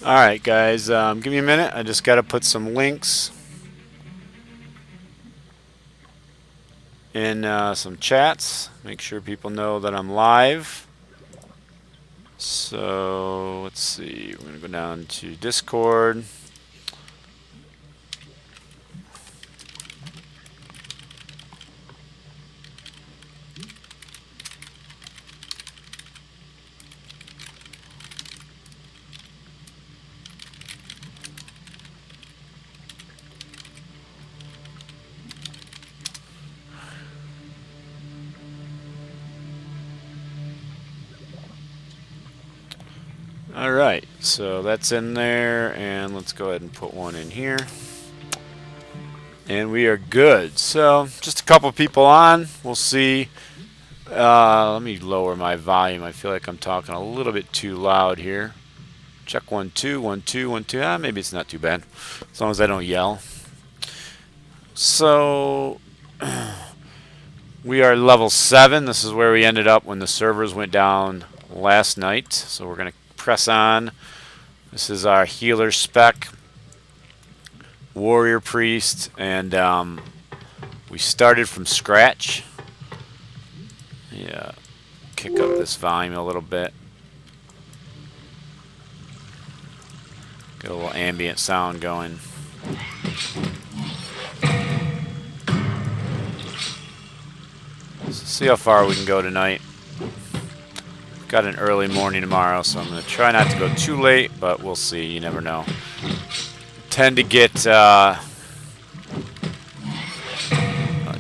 Alright guys, give me a minute. I just got to put some links in some chats. Make sure people know that I'm live. So, let's see. We're going to go down to Discord. Alright, so that's in there, and let's go ahead and put one in here. And we are good. So, just a couple people on. We'll see. Let me lower my volume. I feel like I'm talking a little bit too loud here. Check 1 2 1 2 1 2. Maybe it's not too bad, as long as I don't yell. So we are level 7. This is where we ended up when the servers went down last night. So we're going to press on. This is our healer spec, warrior priest, and we started from scratch. Yeah, kick up this volume a little bit. Get a little ambient sound going. So see how far we can go tonight. Got an early morning tomorrow, so I'm going to try not to go too late, but we'll see. You never know. Tend to get a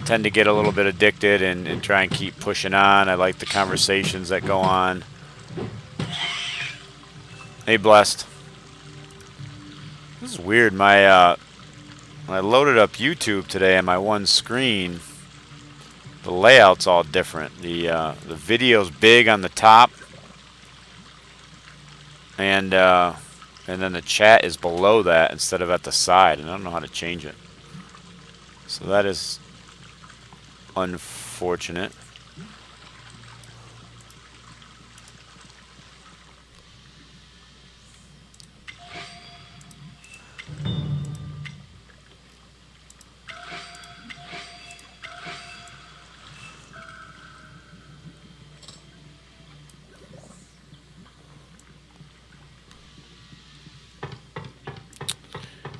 little bit addicted and try and keep pushing on. I like the conversations that go on. Hey, Blessed. This is weird. My when I loaded up YouTube today on my one screen, the layout's all different. The video's big on the top, and then the chat is below that instead of at the side, and I don't know how to change it. So that is unfortunate.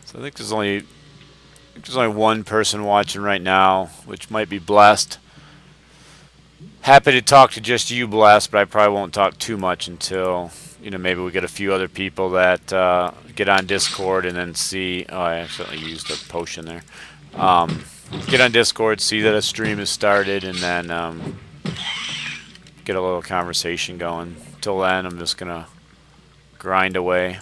So I think there's only one person watching right now, which might be Blessed. Happy to talk to just you, Blessed, but I probably won't talk too much until, maybe we get a few other people that get on Discord and then see. Oh, I accidentally used a potion there. Get on Discord, see that a stream has started, and then get a little conversation going. Till then, I'm just gonna grind away.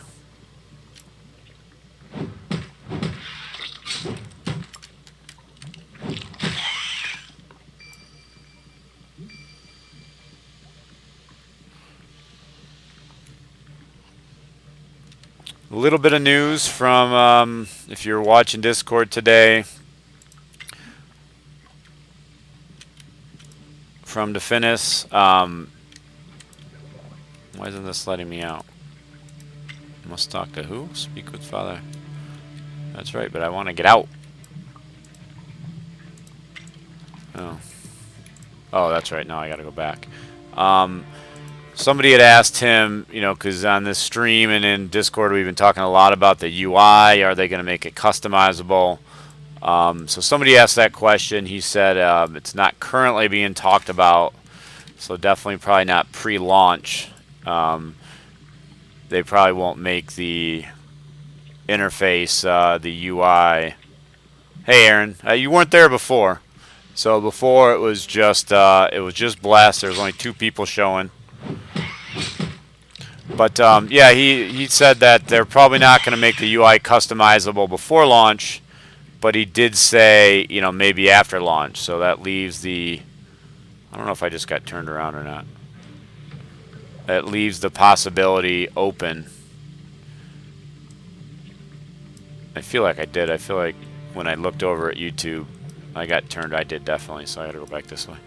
A little bit of news from, if you're watching Discord today, from Definis. Why isn't this letting me out? Must talk to who? Speak with Father. That's right, but I want to get out. Oh, that's right. Now I got to go back. Somebody had asked him, because on this stream and in Discord we've been talking a lot about the UI. Are they going to make it customizable? So somebody asked that question. He said it's not currently being talked about, so definitely probably not pre-launch. They probably won't make the interface, the UI. Hey, Aaron, you weren't there before. So before it was just Blast. There was only 2 people showing. But yeah, he said that they're probably not going to make the UI customizable before launch, but he did say, maybe after launch. So that leaves the, I don't know if I just got turned around or not. That leaves the possibility open. I feel like I did. I feel like when I looked over at YouTube, I got turned. I did definitely, so I got to go back this way.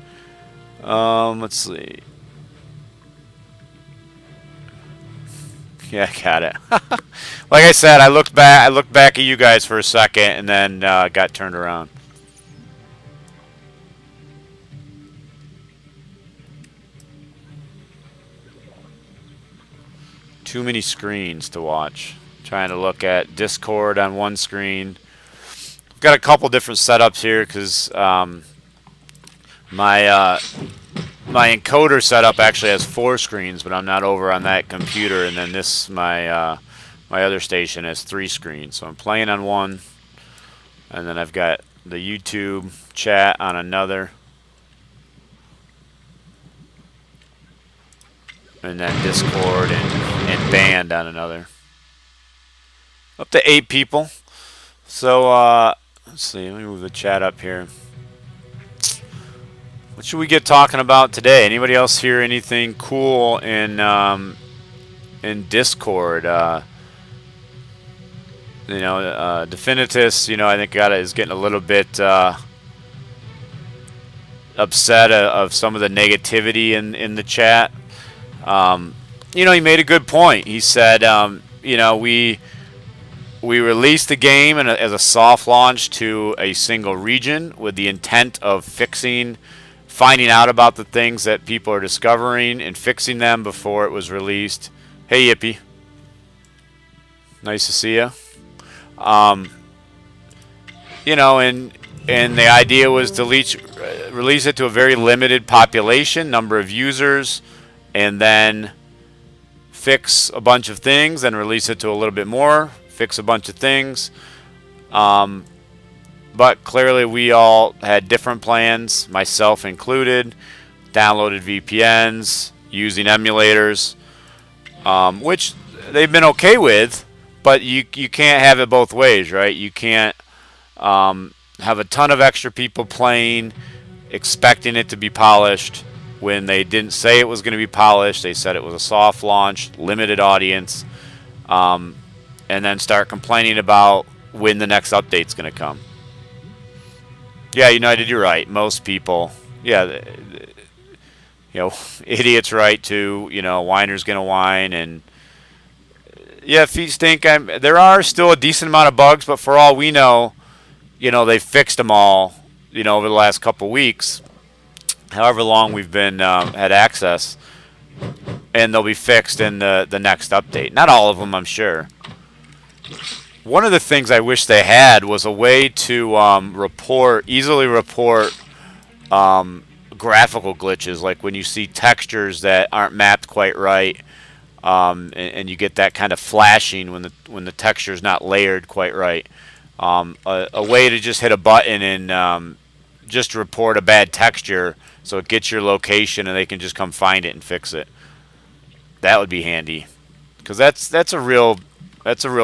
Let's see. Yeah, I got it. Like I said, I looked back at you guys for a second, and then got turned around. Too many screens to watch. Trying to look at Discord on one screen. Got a couple different setups here because my my encoder setup actually has 4 screens, but I'm not over on that computer. And then this my my other station has 3 screens, so I'm playing on one, and then I've got the YouTube chat on another, and then Discord and band on another. Up to 8 people. So let's see. Let me move the chat up here. What should we get talking about today? Anybody else hear anything cool in Discord? You know, Definitus, you know, I think is getting a little bit upset of some of the negativity in the chat. You know, he made a good point. He said, you know, we released the game as a soft launch to a single region with the intent of finding out about the things that people are discovering and fixing them before it was released. Hey, Yippee. Nice to see you. You know, and the idea was to release it to a very limited population, number of users, and then fix a bunch of things, then release it to a little bit more, fix a bunch of things. But clearly we all had different plans, myself included, downloaded VPNs, using emulators, which they've been okay with, but you can't have it both ways, right? You can't have a ton of extra people playing, expecting it to be polished, when they didn't say it was going to be polished. They said it was a soft launch, limited audience, and then start complaining about when the next update's going to come. Yeah, United, you're right. Most people, yeah, you know, idiots right too. You know, whiner's going to whine, and yeah, feet stink. There are still a decent amount of bugs, but for all we know, you know, they've fixed them all, you know, over the last couple weeks. However long we've been had access, and they'll be fixed in the next update. Not all of them, I'm sure. One of the things I wish they had was a way to easily report graphical glitches, like when you see textures that aren't mapped quite right, and you get that kind of flashing when the texture is not layered quite right. A way to just hit a button and just report a bad texture, so it gets your location and they can just come find it and fix it. That would be handy, because that's a real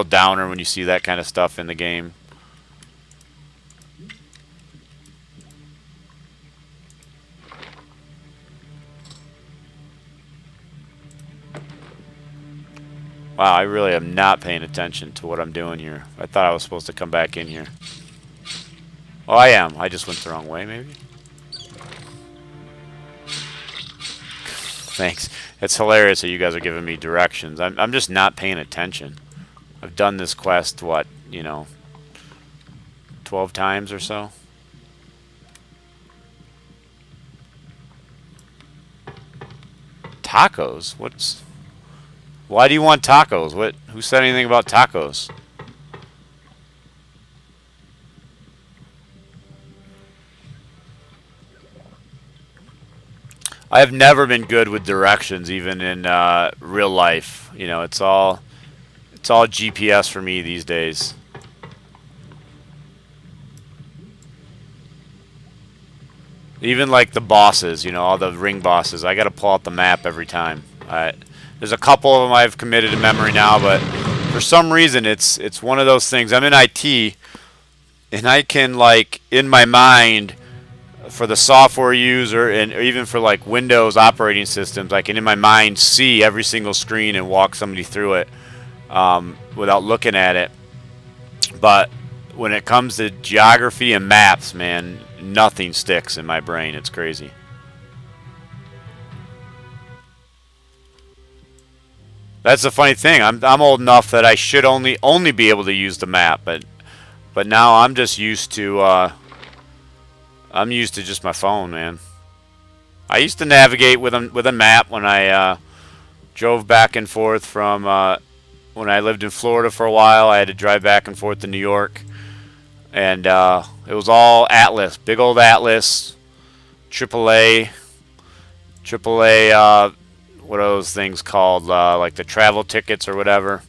downer when you see that kind of stuff in the game. Wow, I really am not paying attention to what I'm doing here. I thought I was supposed to come back in here. Oh, I am. I just went the wrong way, maybe. Thanks. It's hilarious that you guys are giving me directions. I'm just not paying attention. I've done this quest, what, you know, 12 times or so. Tacos? Why do you want tacos? Who said anything about tacos? I have never been good with directions, even in real life. You know, it's all GPS for me these days. Even like the bosses, you know, all the ring bosses, I got to pull out the map every time. There's a couple of them I've committed to memory now, but for some reason it's one of those things. I'm in IT, and I can, like, in my mind, for the software user and even for like Windows operating systems, I can in my mind see every single screen and walk somebody through it without looking at it. But when it comes to geography and maps, man, nothing sticks in my brain. It's crazy. That's the funny thing. I'm old enough that I should only be able to use the map, but now I'm just used to I'm used to just my phone, man. I used to navigate with a map when I drove back and forth from when I lived in Florida for a while. I had to drive back and forth to New York, and it was all Atlas, big old Atlas, AAA, AAA. What are those things called? Like the travel tickets or whatever.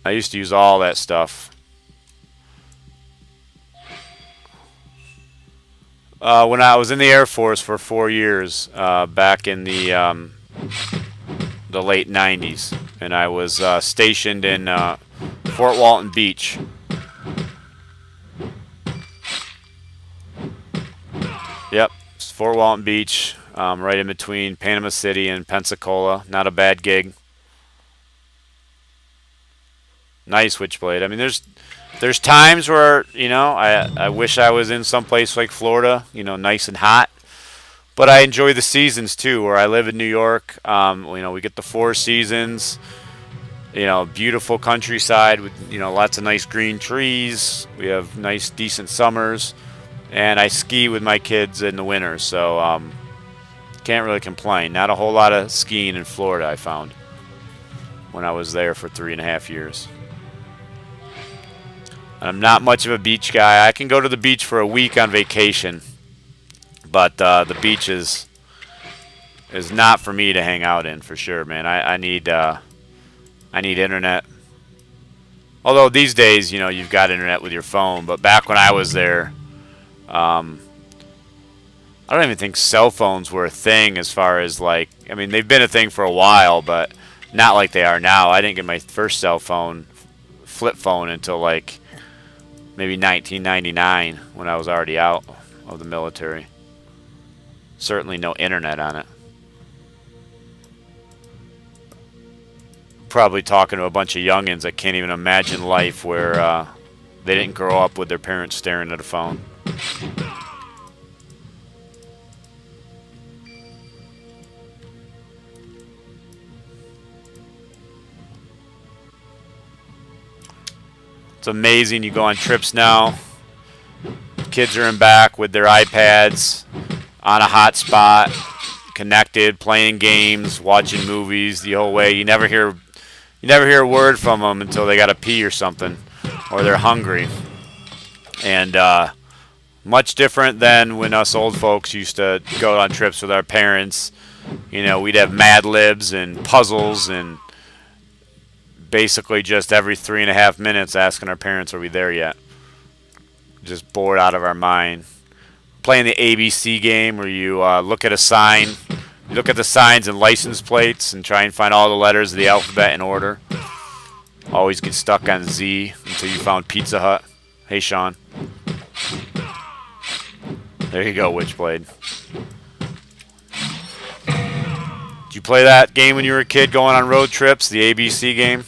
I used to use all that stuff. When I was in the Air Force for 4 years, back in the late '90s, and I was stationed in Fort Walton Beach. Yep, it's Fort Walton Beach, right in between Panama City and Pensacola. Not a bad gig. Nice Switchblade. I mean, there's times where I wish I was in some place like Florida, nice and hot. But I enjoy the seasons too. Where I live in New York, we get the four seasons. Beautiful countryside with lots of nice green trees. We have nice, decent summers, and I ski with my kids in the winter, so can't really complain. Not a whole lot of skiing in Florida, I found, when I was there for 3.5 years. I'm not much of a beach guy. I can go to the beach for a week on vacation, but the beach is not for me to hang out in, for sure, man. I need internet. Although these days, you've got internet with your phone. But back when I was there, I don't even think cell phones were a thing. As far as I mean, they've been a thing for a while, but not like they are now. I didn't get my first cell phone, flip phone, until maybe 1999, when I was already out of the military. Certainly no internet on it. Probably talking to a bunch of youngins that can't even imagine life where they didn't grow up with their parents staring at a phone. It's amazing. You go on trips now. Kids are in back with their iPads on a hotspot, connected, playing games, watching movies the whole way. You never hear a word from them until they got to pee or something, or they're hungry. And much different than when us old folks used to go on trips with our parents. We'd have Mad Libs and puzzles, and basically just every 3.5 minutes asking our parents, are we there yet? Just bored out of our mind. Playing the ABC game, where you look at a sign, you look at the signs and license plates and try and find all the letters of the alphabet in order. Always get stuck on Z until you found Pizza Hut. Hey, Sean. There you go, Witchblade. Did you play that game when you were a kid going on road trips, the ABC game?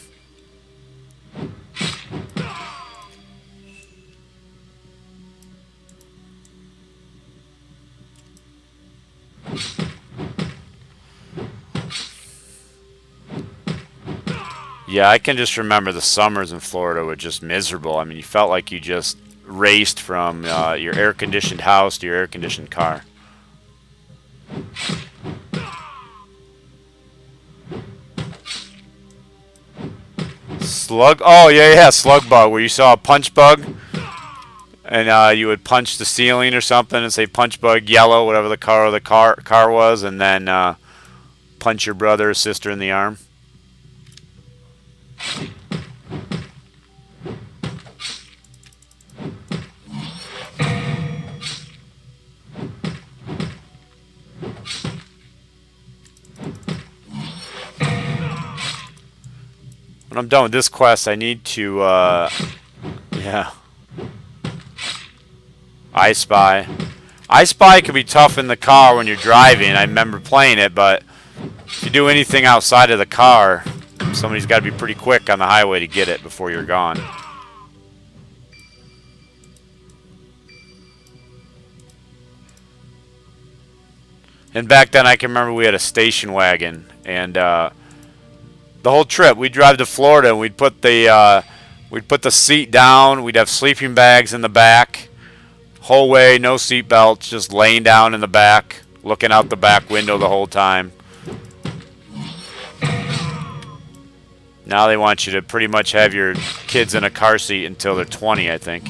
Yeah, I can just remember the summers in Florida were just miserable. I mean, you felt like you just raced from your air-conditioned house to your air-conditioned car. Slug? Oh, yeah, slug bug, where you saw a punch bug, and you would punch the ceiling or something and say punch bug yellow, whatever the car was, and then punch your brother or sister in the arm. When I'm done with this quest, I need to, yeah. I Spy. I Spy can be tough in the car when you're driving. I remember playing it, but if you do anything outside of the car, somebody's got to be pretty quick on the highway to get it before you're gone. And back then, I can remember we had a station wagon, and the whole trip we'd drive to Florida, and we'd put the seat down. We'd have sleeping bags in the back, whole way, no seat belts, just laying down in the back, looking out the back window the whole time. Now they want you to pretty much have your kids in a car seat until they're 20, I think.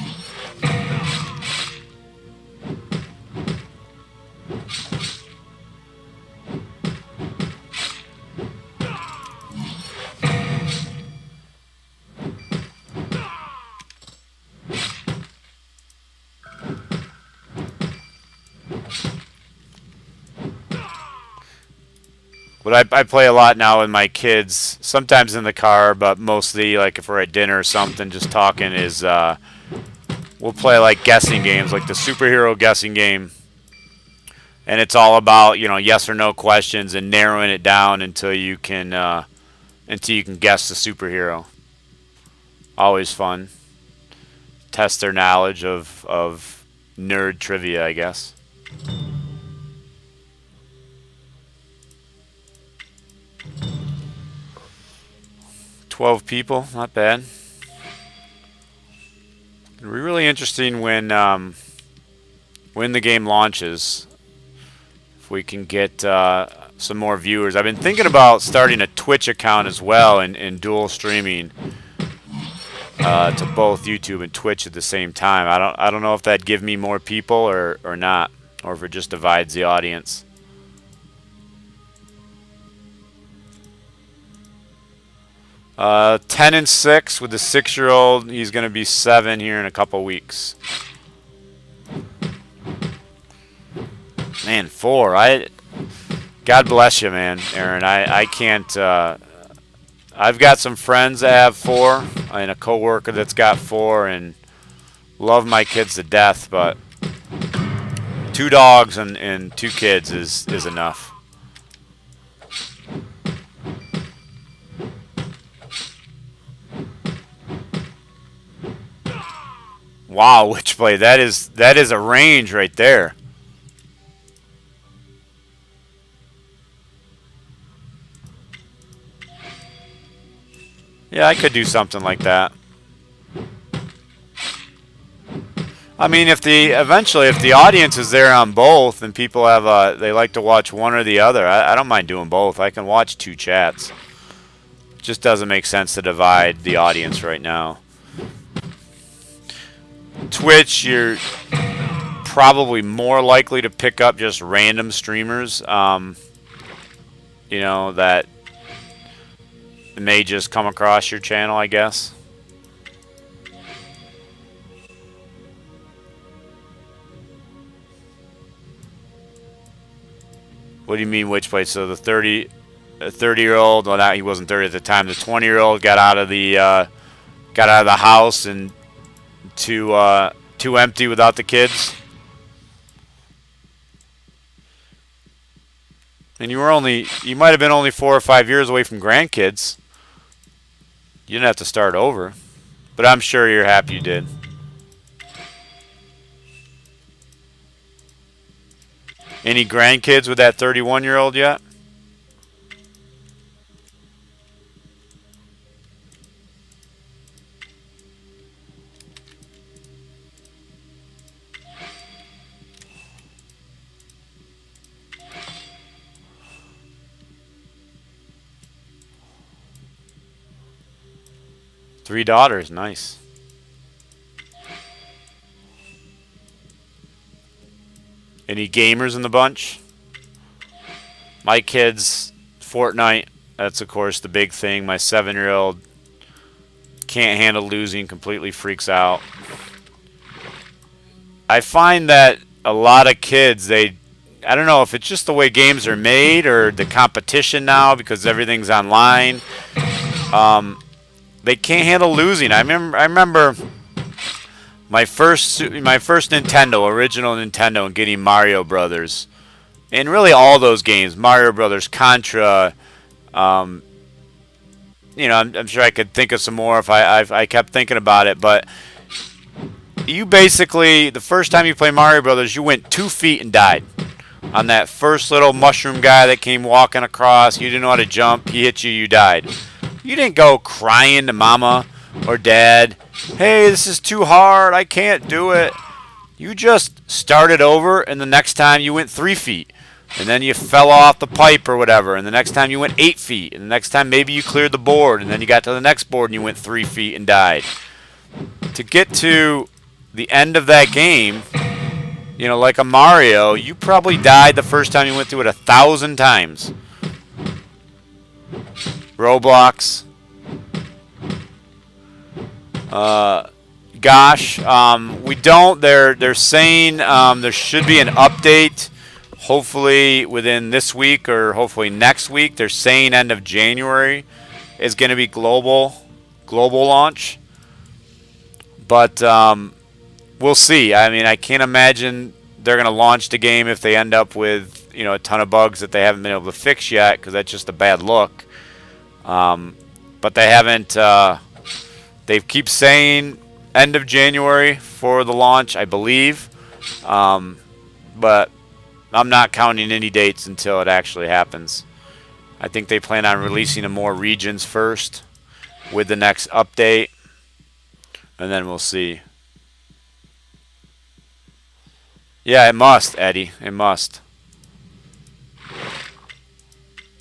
But I play a lot now with my kids, sometimes in the car, but mostly like if we're at dinner or something, just talking is, we'll play like guessing games, like the superhero guessing game. And it's all about, yes or no questions and narrowing it down until you can guess the superhero. Always fun. Test their knowledge of nerd trivia, I guess. 12 people, not bad. It'll be really interesting when the game launches. If we can get some more viewers. I've been thinking about starting a Twitch account as well and dual streaming to both YouTube and Twitch at the same time. I don't know if that'd give me more people or not, or if it just divides the audience. Uh, 10 and 6 with the 6-year-old. He's going to be 7 here in a couple weeks. Man, 4. God bless you, man, Aaron. I can't. I've got some friends that have 4, and a coworker that's got 4, and love my kids to death. But 2 dogs and 2 kids is enough. Wow, Witchblade, that is a range right there. Yeah, I could do something like that. I mean, if the audience is there on both and people have they like to watch one or the other, I don't mind doing both. I can watch 2 chats. It just doesn't make sense to divide the audience right now. Twitch, you're probably more likely to pick up just random streamers, that may just come across your channel, I guess. What do you mean, which place? So the 30-year-old, well, he wasn't 30 at the time. The 20-year-old got out of the house and too empty without the kids. And you might have been only 4 or 5 years away from grandkids. You didn't have to start over. But I'm sure you're happy you did. Any grandkids with that 31-year-old yet? Three daughters, nice. Any gamers in the bunch? My kids, Fortnite, that's of course the big thing. My 7-year-old can't handle losing, completely freaks out. I find that a lot of kids, I don't know if it's just the way games are made or the competition now because everything's online. They can't handle losing. I remember my first Nintendo, original Nintendo, and getting Mario Brothers, and really all those games, Mario Brothers, Contra. I'm sure I could think of some more if I kept thinking about it. But you basically, the first time you play Mario Brothers, you went 2 feet and died. On that first little mushroom guy that came walking across, you didn't know how to jump, he hit you, you died. You didn't go crying to mama or dad, hey, this is too hard, I can't do it. You just started over, and the next time you went 3 feet. And then you fell off the pipe or whatever, and the next time you went 8 feet. And the next time maybe you cleared the board, and then you got to the next board and you went 3 feet and died. To get to the end of that game, you know, like a Mario, you probably died the first time you went through it 1,000 times. Roblox. Gosh, we don't. They're saying there should be an update, hopefully within this week or hopefully next week. They're saying end of January is going to be global launch, but we'll see. I mean, I can't imagine they're going to launch the game if they end up with, you know, a ton of bugs that they haven't been able to fix yet, because that's just a bad look. But they haven't. They keep saying end of January for the launch, I believe. But I'm not counting any dates until it actually happens. I think they plan on releasing in more regions first with the next update, and then we'll see. Yeah, it must, Eddie. It must.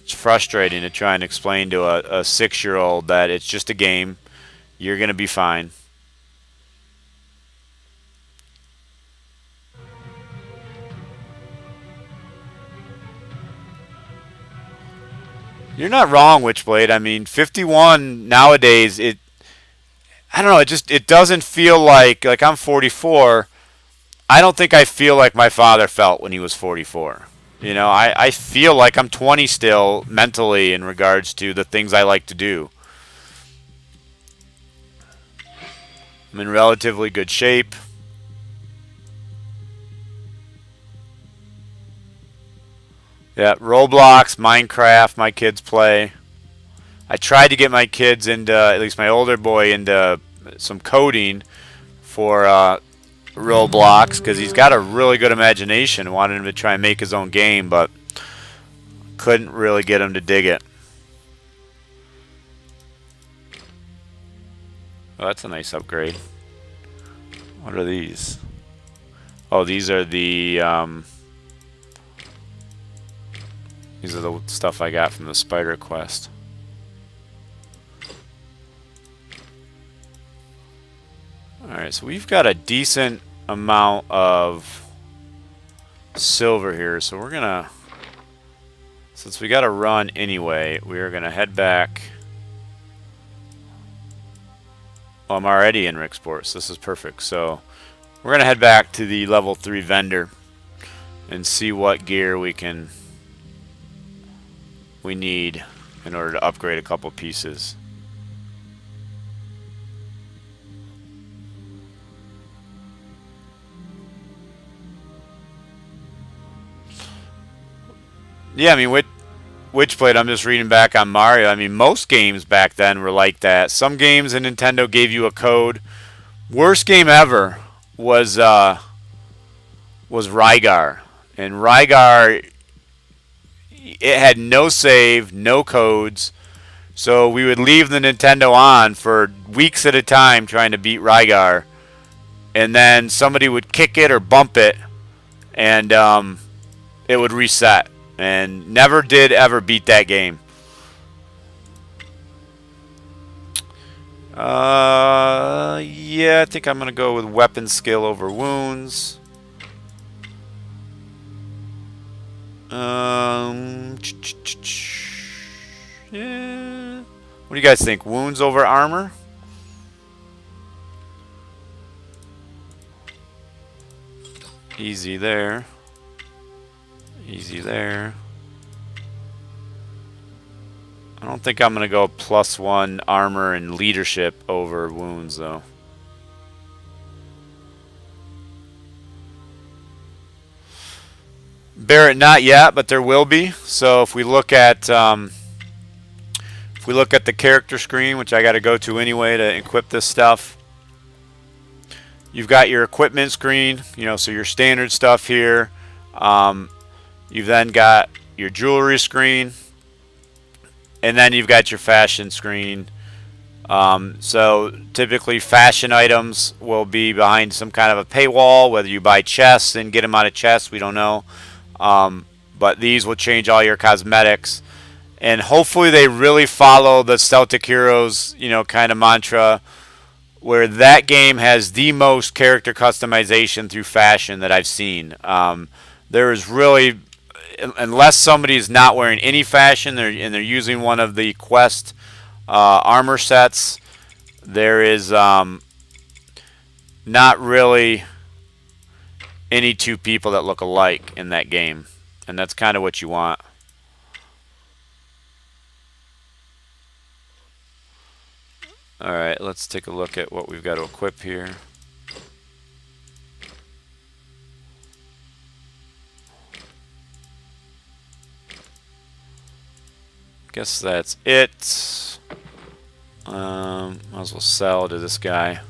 It's frustrating to try and explain to a 6-year-old that it's just a game. You're going to be fine. You're not wrong, Witchblade. I mean, 51 nowadays, I don't know, it doesn't feel like I'm 44. I don't think I feel like my father felt when he was 44. You know, I feel like I'm 20 still mentally in regards to the things I like to do. I'm in relatively good shape. Yeah, Roblox, Minecraft, my kids play. I tried to get my kids into, at least my older boy, into some coding for Roblox, because he's got a really good imagination. Wanted him to try and make his own game, but couldn't really get him to dig it. Oh, that's a nice upgrade. What are these? Oh, these are the stuff I got from the Spider Quest. Alright, so we've got a decent amount of silver here, so we're gonna, since we gotta run anyway, we are gonna head back. Oh, I'm already in Ricksport, so this is perfect. So we're gonna head back to the level 3 vendor and see what gear we need in order to upgrade a couple pieces. Yeah, I mean, Witchblade, I'm just reading back on Mario. I mean, most games back then were like that. Some games in Nintendo gave you a code. Worst game ever was Rygar. And Rygar, it had no save, no codes. So we would leave the Nintendo on for weeks at a time trying to beat Rygar. And then somebody would kick it or bump it, and it would reset. And never did ever beat that game. Yeah, I think I'm going to go with weapon skill over wounds. Yeah. What do you guys think? Wounds over armor? Easy there. Easy there. I don't think I'm going to go +1 armor and leadership over wounds, though. Barrett, not yet, but there will be. So if we look at the character screen, which I got to go to anyway to equip this stuff, you've got your equipment screen. You know, so your standard stuff here. You've then got your jewelry screen, and then you've got your fashion screen. So typically fashion items will be behind some kind of a paywall, whether you buy chests and get them out of chests, we don't know. But these will change all your cosmetics. And hopefully they really follow the Celtic Heroes, kind of mantra, where that game has the most character customization through fashion that I've seen. There is really, unless somebody is not wearing any fashion and they're using one of the quest armor sets, there is not really any two people that look alike in that game, and that's kind of what you want. Alright, let's take a look at what we've got to equip here. Guess that's it. Might as well sell to this guy.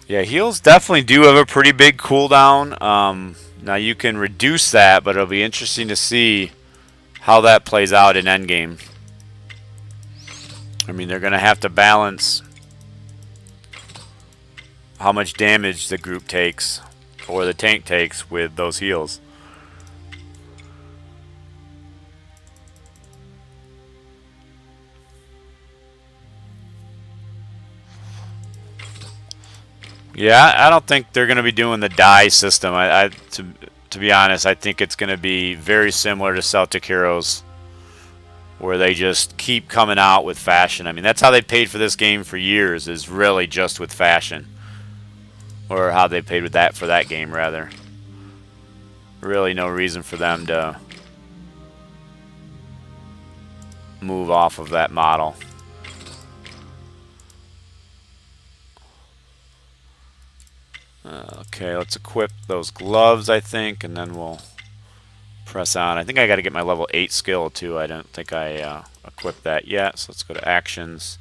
Yeah, heals definitely do have a pretty big cooldown. Now you can reduce that, but it'll be interesting to see how that plays out in endgame. I mean, they're going to have to balance how much damage the group takes, or the tank takes, with those heals. Yeah, I don't think they're going to be doing the die system. To be honest, I think it's going to be very similar to Celtic Heroes, where they just keep coming out with fashion. I mean, that's how they paid for this game for years, is really just with fashion. Or how they paid with that for that game, rather. Really no reason for them to move off of that model. Okay, let's equip those gloves, I think, and then we'll press on. I think I got to get my level 8 skill, too. I don't think I equipped that yet, so let's go to actions.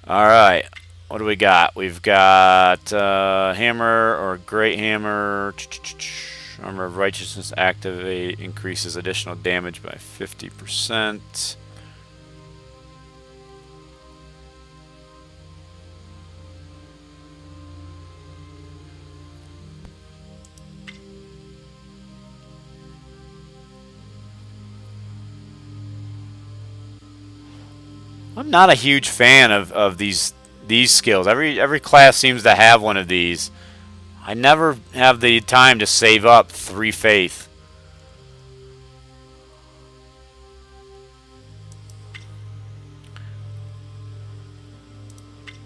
Alright, what do we got? We've got hammer or great hammer. Armor of Righteousness activate, increases additional damage by 50%. I'm not a huge fan of these skills. Every class seems to have one of these. I never have the time to save up 3 faith.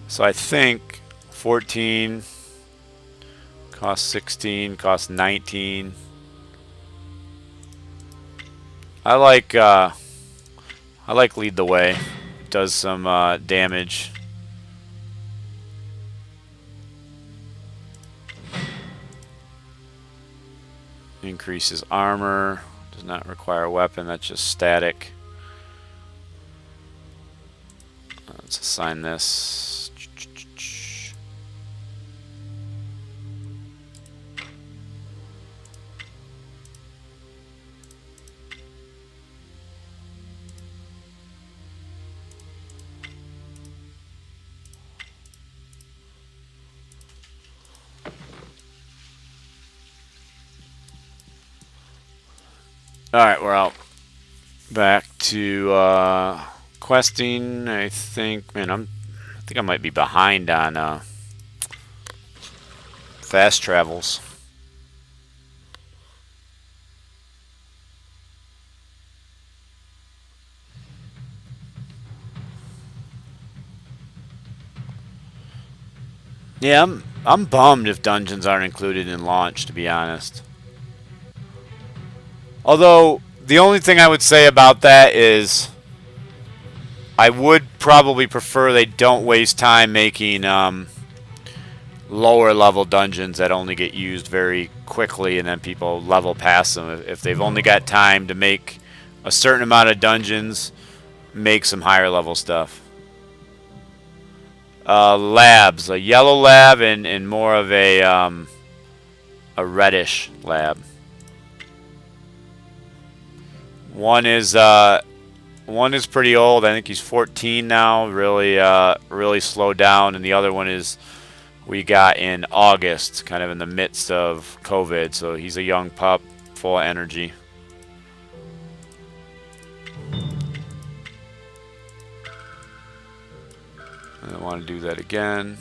So I think 14 costs 16, costs 19. I like lead the way. Does some damage. Increases armor. Does not require a weapon. That's just static. Let's assign this. Alright, we're out. Back to questing. I think, man, I think I might be behind on fast travels. Yeah, I'm bummed if dungeons aren't included in launch, to be honest. Although, the only thing I would say about that is I would probably prefer they don't waste time making lower level dungeons that only get used very quickly and then people level past them. If they've only got time to make a certain amount of dungeons, make some higher level stuff. Labs, a yellow lab and more of a reddish lab. One is pretty old. I think he's 14 now. Really slowed down, and the other one is we got in August, kind of in the midst of COVID. So he's a young pup, full of energy. I don't want to do that again.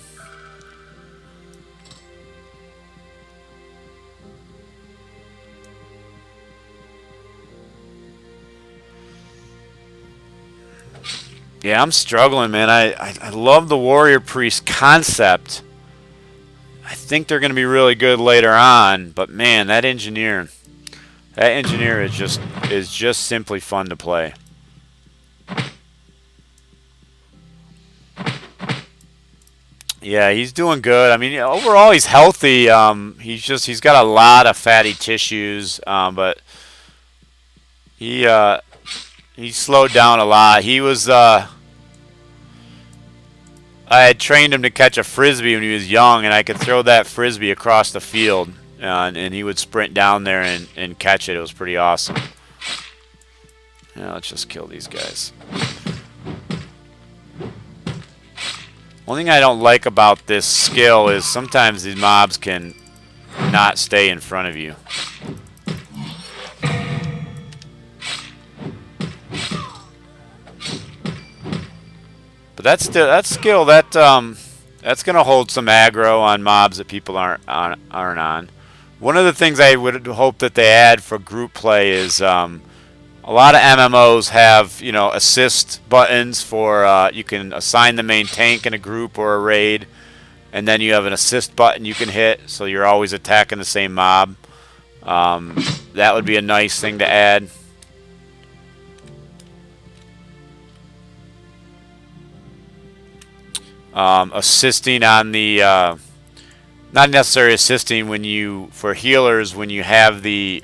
Yeah, I'm struggling, man. I love the warrior priest concept. I think they're going to be really good later on, but man, that engineer is just simply fun to play. Yeah, he's doing good. I mean, overall he's healthy. He's got a lot of fatty tissues, but he slowed down a lot. He was I had trained him to catch a frisbee when he was young, and I could throw that frisbee across the field, and he would sprint down there and catch it. It was pretty awesome. Yeah, let's just kill these guys. One thing I don't like about this skill is sometimes these mobs can not stay in front of you. But that skill that's gonna hold some aggro on mobs that people aren't on. One of the things I would hope that they add for group play is a lot of MMOs have assist buttons for you can assign the main tank in a group or a raid, and then you have an assist button you can hit, so you're always attacking the same mob. That would be a nice thing to add. Assisting on the not necessarily assisting for healers when you have a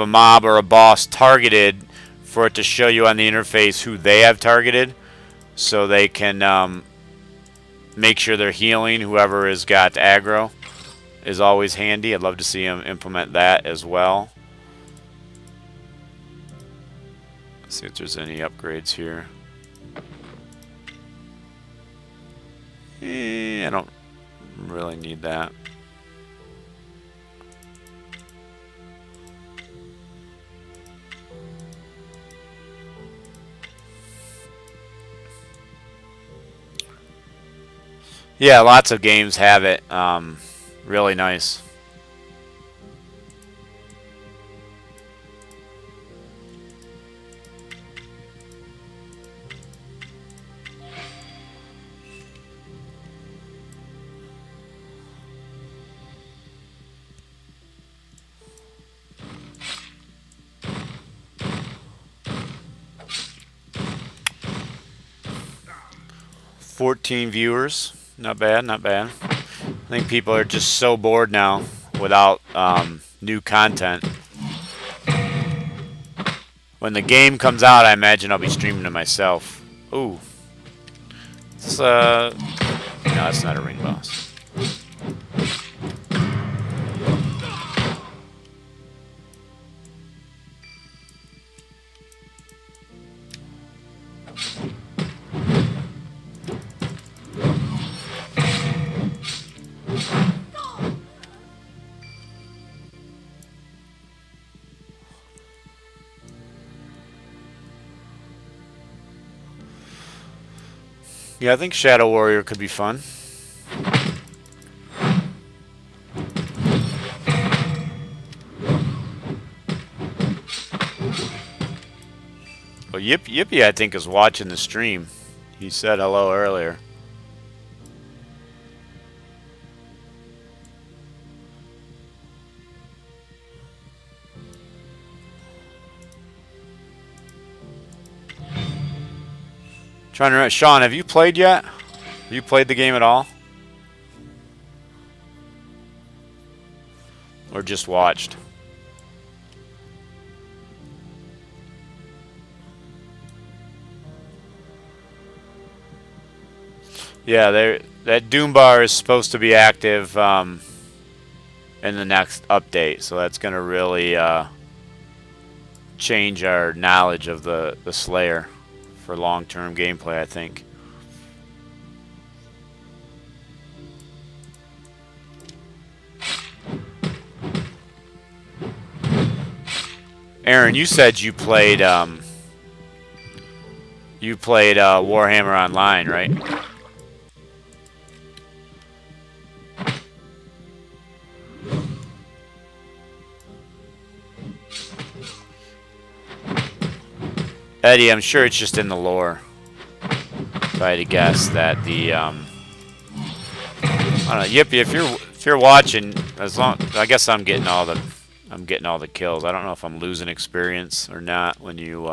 mob or a boss targeted, for it to show you on the interface who they have targeted, so they can make sure they're healing whoever has got aggro, is always handy. I'd love to see them implement that as well. Let's see if there's any upgrades here. I don't really need that. Yeah, lots of games have it. Really nice. $14 viewers. Not bad, not bad. I think people are just so bored now without new content. When the game comes out, I imagine I'll be streaming to myself. Ooh. It's, no, it's not a ring boss. Yeah, I think Shadow Warrior could be fun. Well, Yippee, I think, is watching the stream. He said hello earlier. Trying to remember. Sean, have you played yet? Have you played the game at all? Or just watched? Yeah, that Doom bar is supposed to be active in the next update, so that's going to really change our knowledge of the Slayer for long-term gameplay, I think. Aaron, you said you played Warhammer Online, right? Eddie, I'm sure it's just in the lore. If I had to guess that the I don't know, Yippee, if you're watching, I guess I'm getting all the kills. I don't know if I'm losing experience or not when you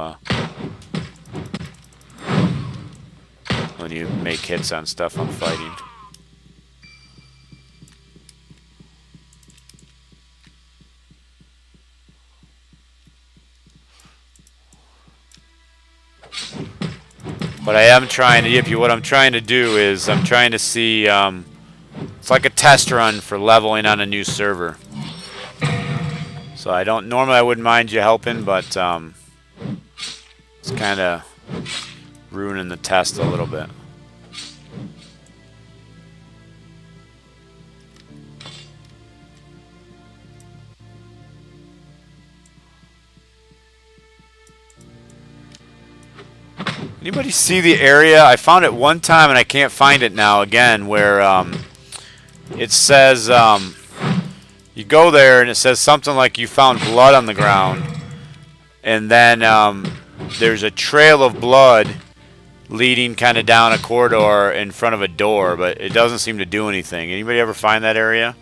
make hits on stuff I'm fighting. But I am trying to, Yippee, what I'm trying to do is I'm trying to see, it's like a test run for leveling on a new server. So normally I wouldn't mind you helping, but it's kind of ruining the test a little bit. Anybody see the area? I found it one time and I can't find it now again, where it says you go there and it says something like you found blood on the ground, and then there's a trail of blood leading kind of down a corridor in front of a door, but it doesn't seem to do anything. Anybody ever find that area?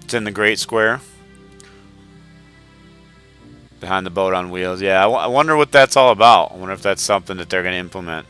It's in the Great Square. Behind the boat on wheels. Yeah, I wonder what that's all about. I wonder if that's something that they're going to implement.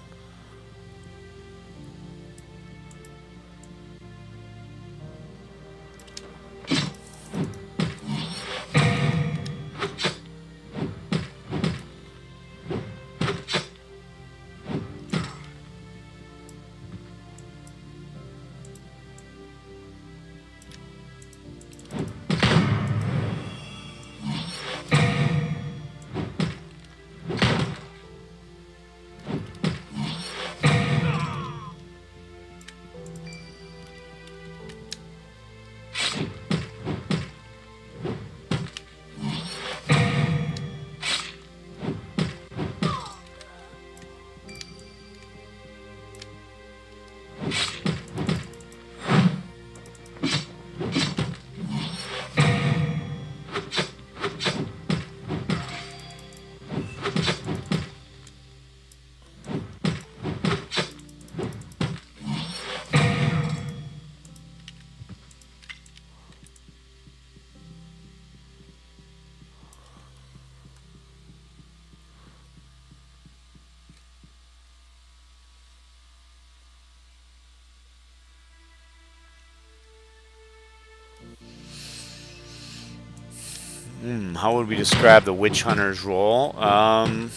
How would we describe the Witch Hunter's role? Yeah,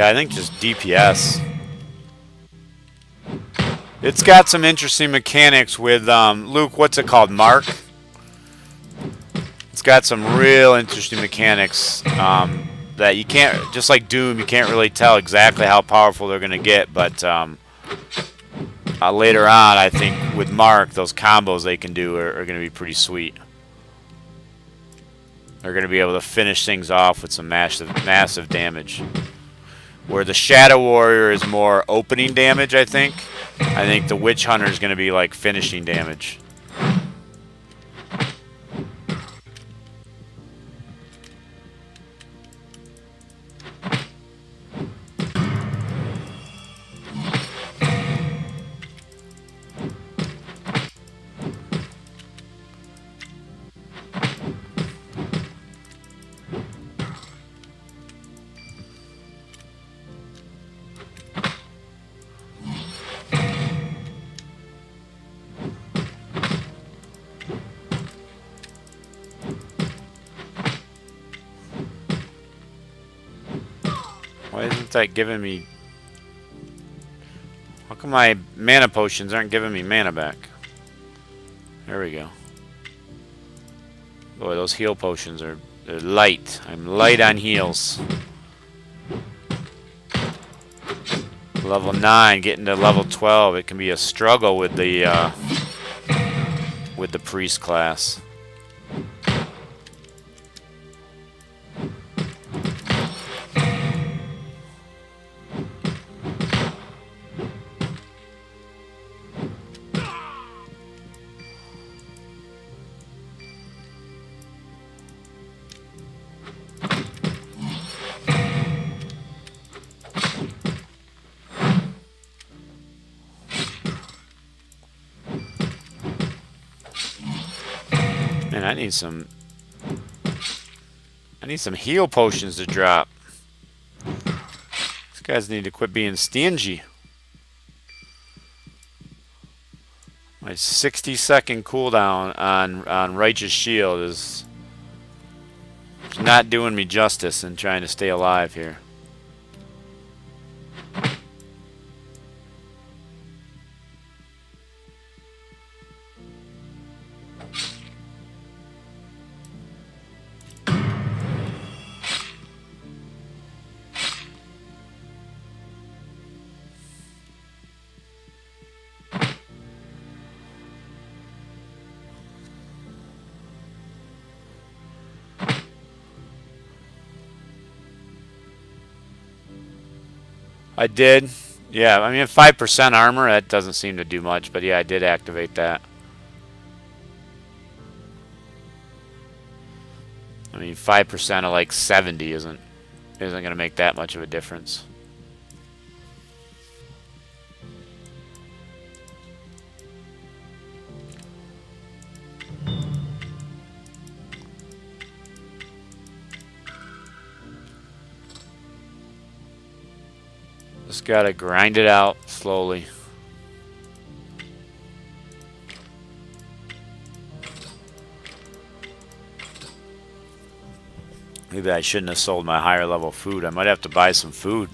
I think just DPS. It's got some interesting mechanics with, Luke, what's it called? Mark? It's got some real interesting mechanics that you can't, just like Doom, you can't really tell exactly how powerful they're going to get, but later on, I think with Mark, those combos they can do are going to be pretty sweet. They're going to be able to finish things off with some massive damage. Where the Shadow Warrior is more opening damage, I think. I think the Witch Hunter is going to be like finishing damage. Why isn't that giving me... How come my mana potions aren't giving me mana back? There we go. Boy, those heal potions they're light. I'm light on heals. Level 9, getting to level 12, it can be a struggle with the priest class. Man, I need some heal potions to drop. These guys need to quit being stingy. My 60-second cooldown on Righteous Shield is not doing me justice in trying to stay alive here. I did. Yeah, I mean, 5% armor, that doesn't seem to do much, but yeah, I did activate that. I mean, 5% of like 70 isn't going to make that much of a difference. Just gotta grind it out slowly. Maybe I shouldn't have sold my higher level food. I might have to buy some food.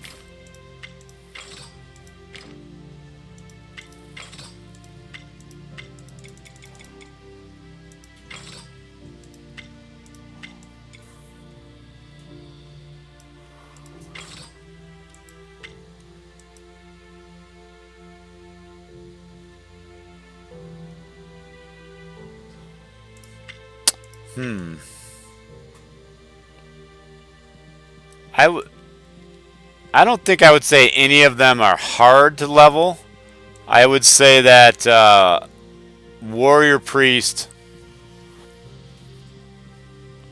I don't think I would say any of them are hard to level. I would say that Warrior Priest...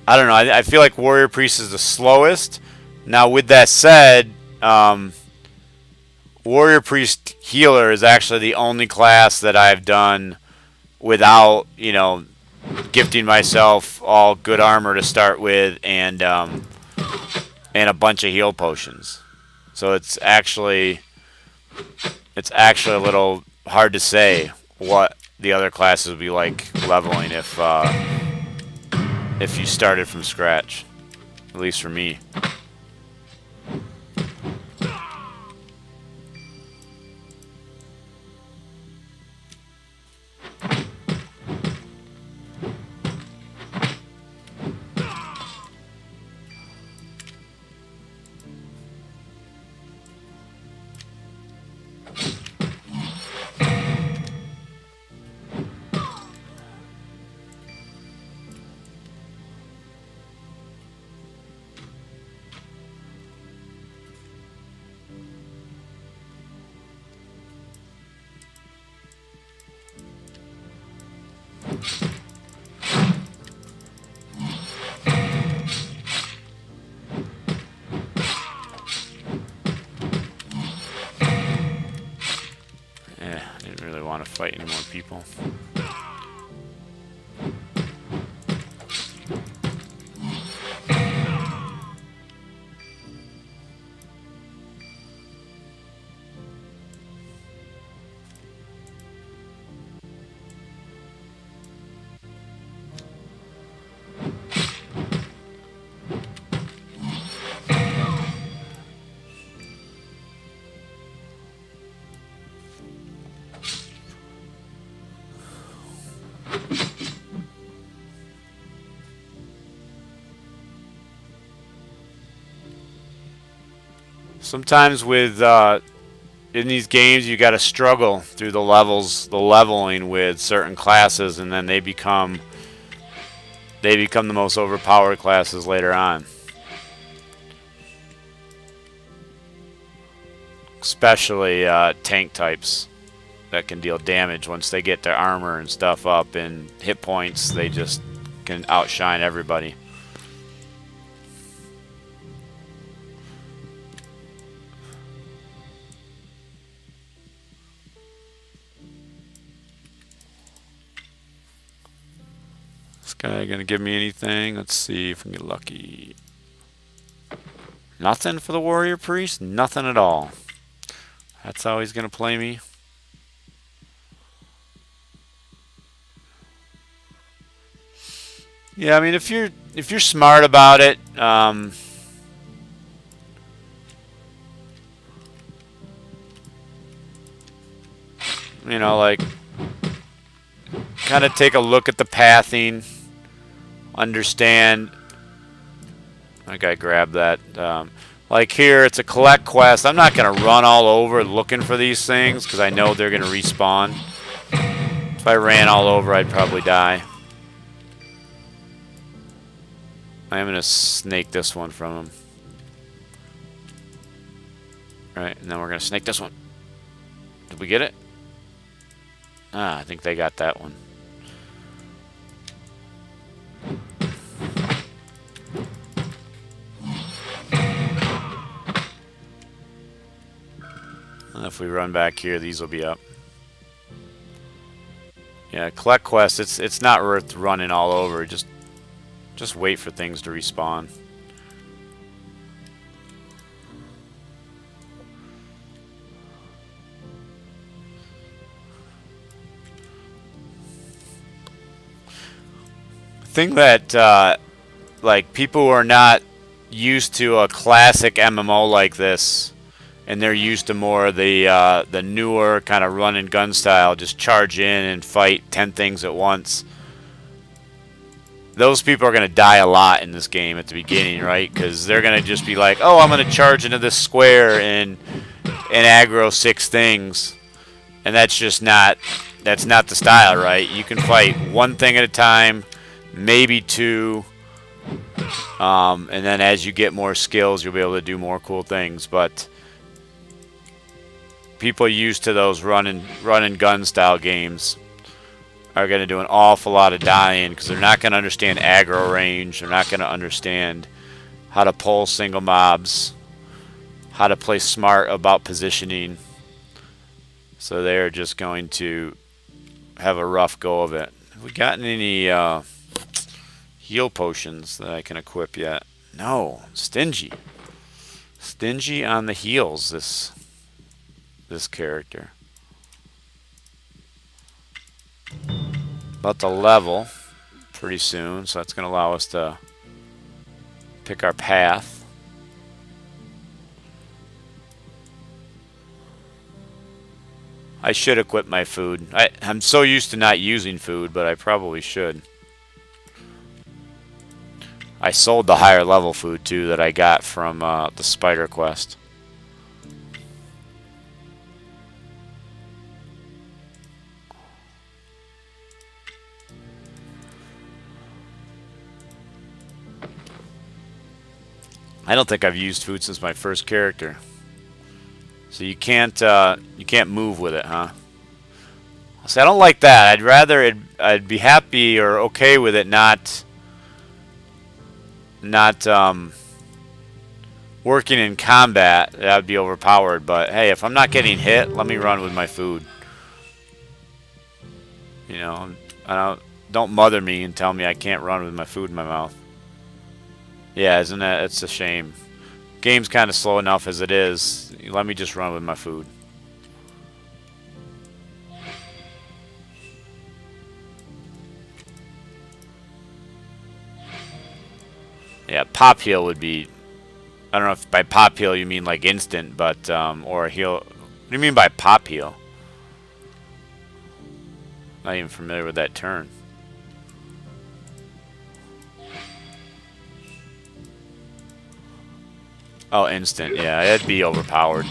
I don't know. I feel like Warrior Priest is the slowest. Now, with that said, Warrior Priest Healer is actually the only class that I've done without, you know, gifting myself all good armor to start with and a bunch of heal potions. So it's actually a little hard to say what the other classes would be like leveling if you started from scratch, at least for me. Fight any more people. Sometimes with in these games, you got to struggle through the levels, the leveling with certain classes, and then they become the most overpowered classes later on. Especially tank types that can deal damage once they get their armor and stuff up and hit points. They just can outshine everybody. This guy gonna give me anything? Let's see if we can get lucky. Nothing for the warrior priest? Nothing at all. That's how he's gonna play me. Yeah, I mean, if you're smart about it, you know, like kind of take a look at the pathing, understand. I gotta grab that. Like here, it's a collect quest. I'm not gonna run all over looking for these things because I know they're gonna respawn. If I ran all over, I'd probably die. I'm gonna snake this one from him. Alright, and then we're gonna snake this one. Did we get it? Ah, I think they got that one. And if we run back here, these will be up. Yeah, collect quests, it's not worth running all over. Just wait for things to respawn. The thing that like people who are not used to a classic MMO like this, and they're used to more of the newer kind of run and gun style, just charge in and fight 10 things at once. Those people are going to die a lot in this game at the beginning, right? Because they're going to just be like, oh, I'm going to charge into this square and aggro 6 things. And that's just not the style, right? You can fight 1 thing at a time, maybe 2. And then as you get more skills, you'll be able to do more cool things. But people used to those run and gun style games are going to do an awful lot of dying because they're not going to understand aggro range. They're not going to understand how to pull single mobs, how to play smart about positioning. So they're just going to have a rough go of it. Have we gotten any heal potions that I can equip yet? No. Stingy. Stingy on the heals, this character. About to level pretty soon, so that's going to allow us to pick our path. I should equip my food. I'm so used to not using food, but I probably should. I sold the higher level food too that I got from the spider quest. I don't think I've used food since my first character. So you can't move with it, huh? See, I don't like that. I'd rather I'd be happy or okay with it not working in combat. That would be overpowered. But hey, if I'm not getting hit, let me run with my food. You know, don't mother me and tell me I can't run with my food in my mouth. Yeah, isn't that? It's a shame. Game's kind of slow enough as it is. Let me just run with my food. Yeah, pop heal would be... I don't know if by pop heal you mean like instant, but... or heal... What do you mean by pop heal? Not even familiar with that term. Oh, instant. Yeah, it'd be overpowered.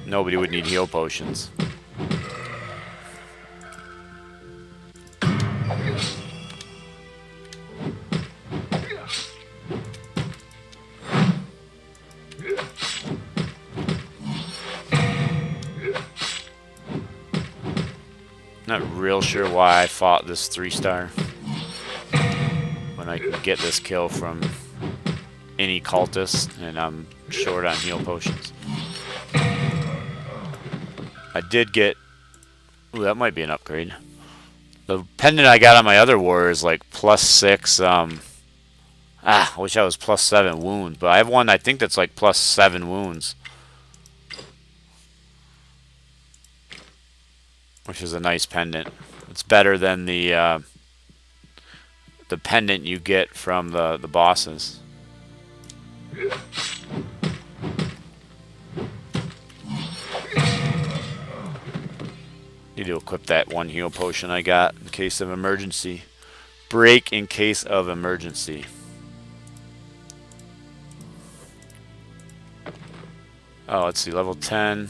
Nobody would need heal potions. Not real sure why I fought this 3-star when I can get this kill from any cultist and I'm short on heal potions. I did get... Ooh, that might be an upgrade. The pendant I got on my other warrior is like +6. I wish I was +7 wounds, but I have one I think that's like +7 wounds. Which is a nice pendant. It's better than the pendant you get from the bosses. Need to equip that one heal potion I got in case of emergency. Break in case of emergency. Oh, let's see, level 10.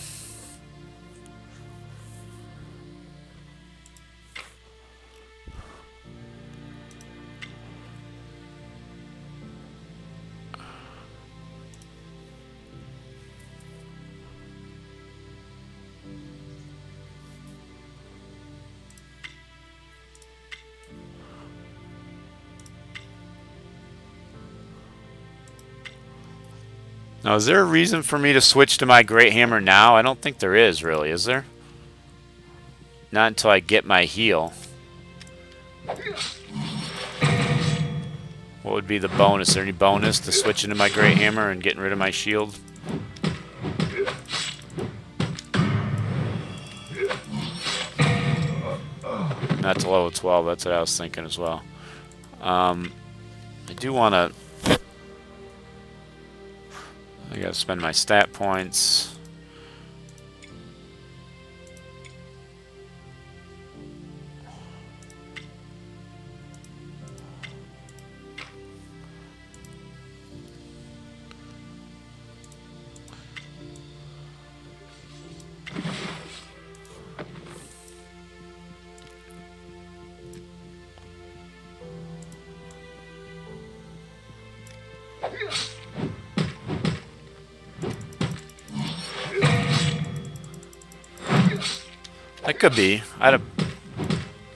Now, is there a reason for me to switch to my Great Hammer now? I don't think there is, really, is there? Not until I get my heal. What would be the bonus? Is there any bonus to switching to my Great Hammer and getting rid of my shield? That's level 12, that's what I was thinking as well. I do want to... I gotta spend my stat points. That could be. Let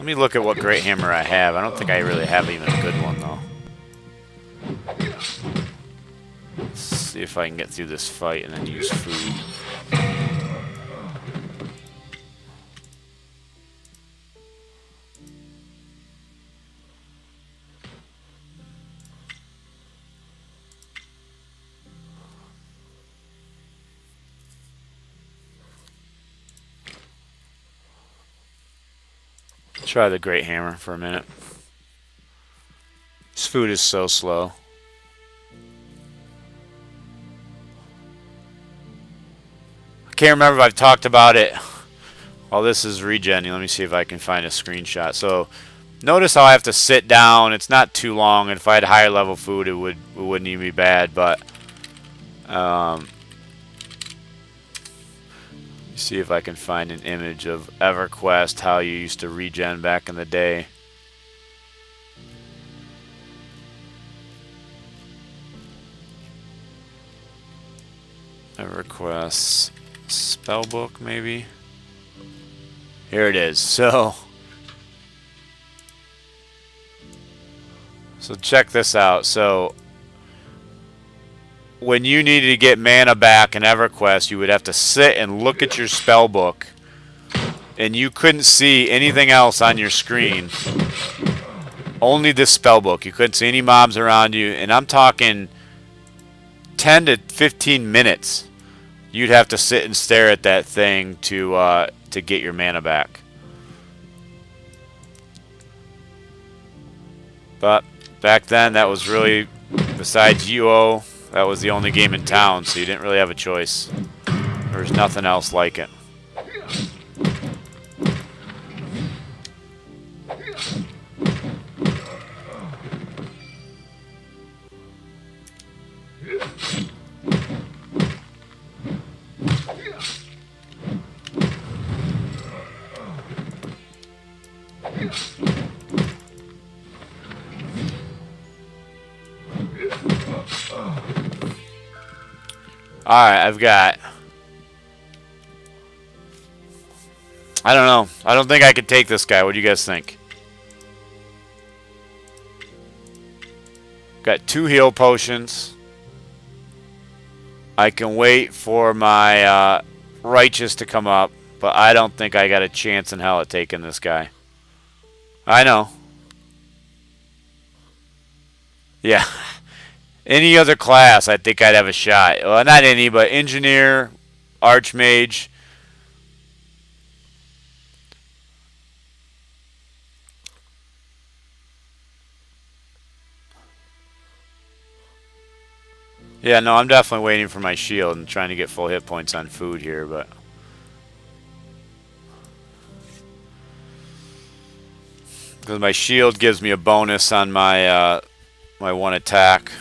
me look at what Great Hammer I have. I don't think I really have even a good one, though. Let's see if I can get through this fight and then use food. Try the Great Hammer for a minute. This food is so slow. I can't remember if I've talked about it. Well, this is regenning. Let me see if I can find a screenshot. So, notice how I have to sit down. It's not too long, and if I had higher level food, it wouldn't even be bad. But see if I can find an image of EverQuest, how you used to regen back in the day. EverQuest spellbook, maybe. Here it is. So check this out. So when you needed to get mana back in EverQuest, you would have to sit and look at your spell book, and you couldn't see anything else on your screen. Only this spell book. You couldn't see any mobs around you, and I'm talking 10 to 15 minutes. You'd have to sit and stare at that thing to get your mana back. But back then, that was really, besides UO, that was the only game in town, so you didn't really have a choice. There's nothing else like it. Alright, I've got... I don't know. I don't think I could take this guy. What do you guys think? Got 2 heal potions. I can wait for my righteous to come up, but I don't think I got a chance in hell at taking this guy. I know. Yeah. Any other class, I think I'd have a shot. Well, not any, but engineer, archmage. Yeah, no, I'm definitely waiting for my shield and trying to get full hit points on food here, but... because my shield gives me a bonus on my my 1 attack.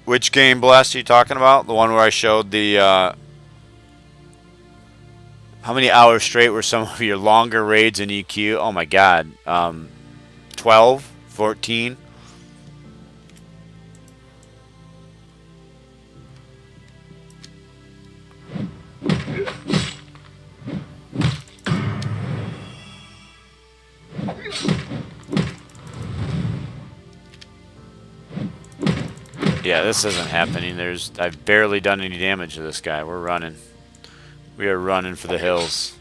Which game, Blast, are you talking about? The one where I showed the... how many hours straight were some of your longer raids in EQ? Oh my god. 12? 14? Yeah, this isn't happening. I've barely done any damage to this guy. We're running. We are running for the hills.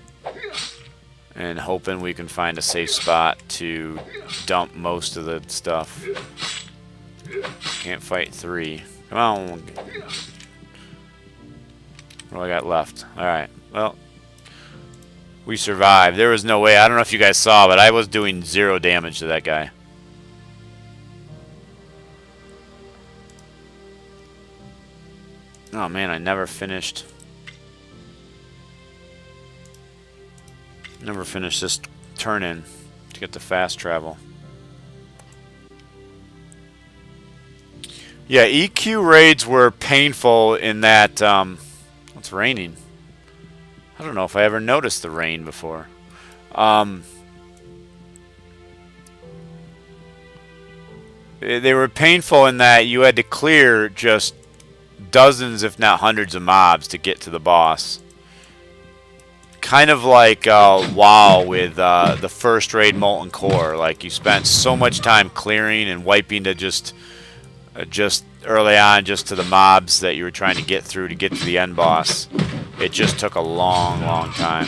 And hoping we can find a safe spot to dump most of the stuff. Can't fight 3. Come on. What do I got left? Alright, well. We survived. There was no way. I don't know if you guys saw, but I was doing 0 damage to that guy. Oh man, I never finished. Never finished this turn in to get the fast travel. Yeah, EQ raids were painful in that it's raining. I don't know if I ever noticed the rain before. They were painful in that you had to clear just dozens, if not hundreds, of mobs to get to the boss. Kind of like WoW with the first raid Molten Core. Like you spent so much time clearing and wiping to just early on just to the mobs that you were trying to get through to get to the end boss. It just took a long, long time.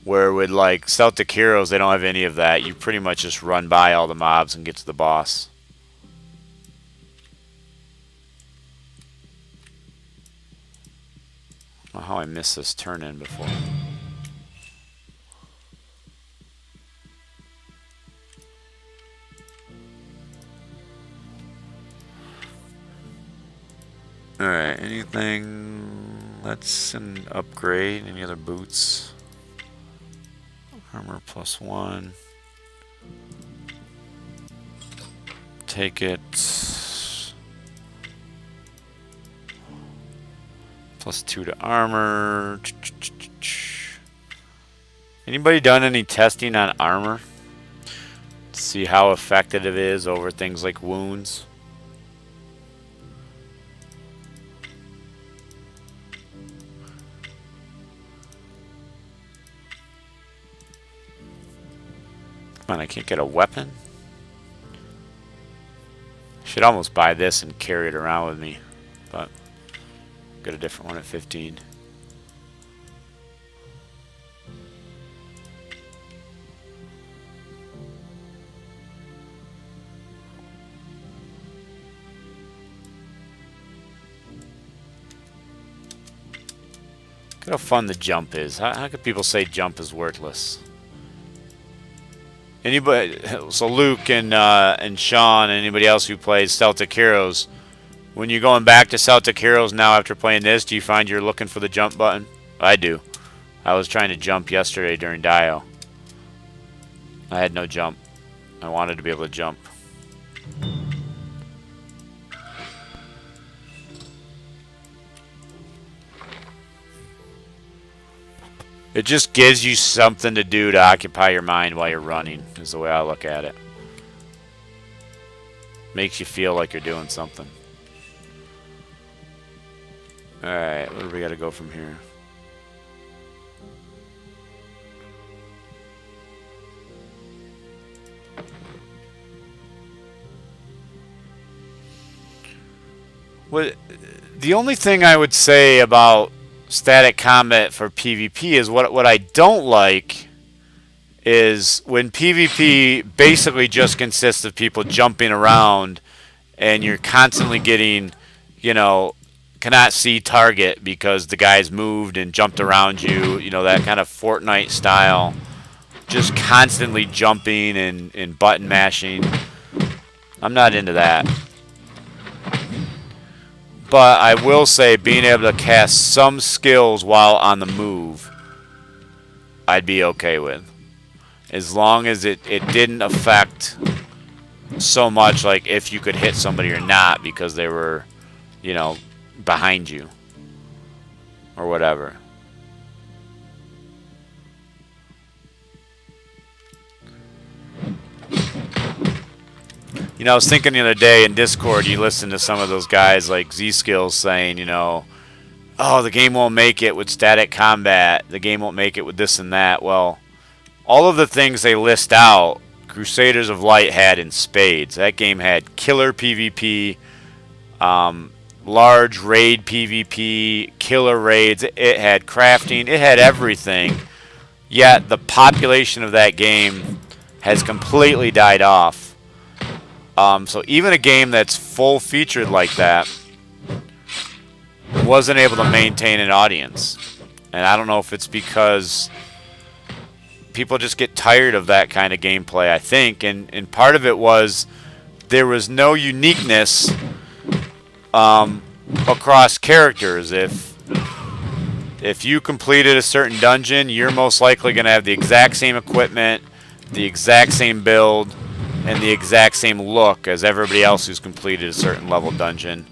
Where with like Celtic Heroes, they don't have any of that. You pretty much just run by all the mobs and get to the boss. I don't know how I missed this turn in before. Alright, anything? Let's an upgrade. Any other boots? Armor +1. Take it. +2 to armor. Anybody done any testing on armor? To see how effective it is over things like wounds? Come on, I can't get a weapon? Should almost buy this and carry it around with me, but got a different one at 15. Look how fun the jump is. How could people say jump is worthless? Anybody? So Luke and Sean and anybody else who plays Celtic Heroes, when you're going back to Celtic Heroes now after playing this, do you find you're looking for the jump button? I do. I was trying to jump yesterday during Dio. I had no jump. I wanted to be able to jump. It just gives you something to do to occupy your mind while you're running, is the way I look at it. Makes you feel like you're doing something. Alright, where do we gotta go from here? What, the only thing I would say about static combat for PvP is what I don't like is when PvP basically just consists of people jumping around and you're constantly getting, you know, cannot see target because the guy's moved and jumped around you, you know, that kind of Fortnite style, just constantly jumping and button mashing. I'm not into that. But I will say being able to cast some skills while on the move, I'd be okay with. As long as it didn't affect so much like if you could hit somebody or not because they were, you know, behind you or whatever. You know, I was thinking the other day in Discord, you listen to some of those guys like Z-Skills saying, you know, oh, the game won't make it with static combat. The game won't make it with this and that. Well, all of the things they list out, Crusaders of Light had in spades. That game had killer PvP, large raid PvP, killer raids. It had crafting. It had everything. Yet the population of that game has completely died off. So even a game that's full featured like that wasn't able to maintain an audience. And I don't know if it's because people just get tired of that kind of gameplay, I think. And part of it was there was no uniqueness across characters. If you completed a certain dungeon, you're most likely going to have the exact same equipment, the exact same build, and the exact same look as everybody else who's completed a certain level dungeon.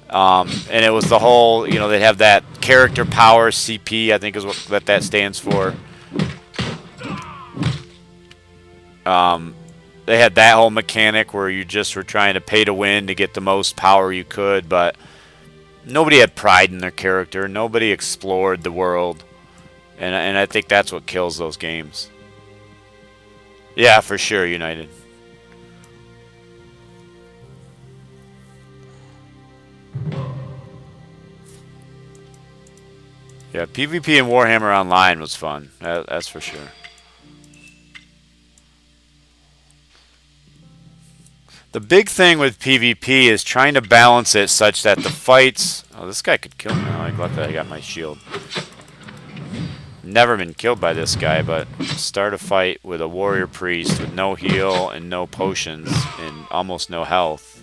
And it was the whole, you know, they have that character power, CP, I think is what that stands for. They had that whole mechanic where you just were trying to pay to win to get the most power you could, but nobody had pride in their character. Nobody explored the world. And I think that's what kills those games. Yeah, for sure, United. Yeah, PvP in Warhammer Online was fun. That's for sure. The big thing with PvP is trying to balance it such that the fights... Oh, this guy could kill me. I like that I got my shield. Never been killed by this guy, but start a fight with a warrior priest with no heal and no potions and almost no health.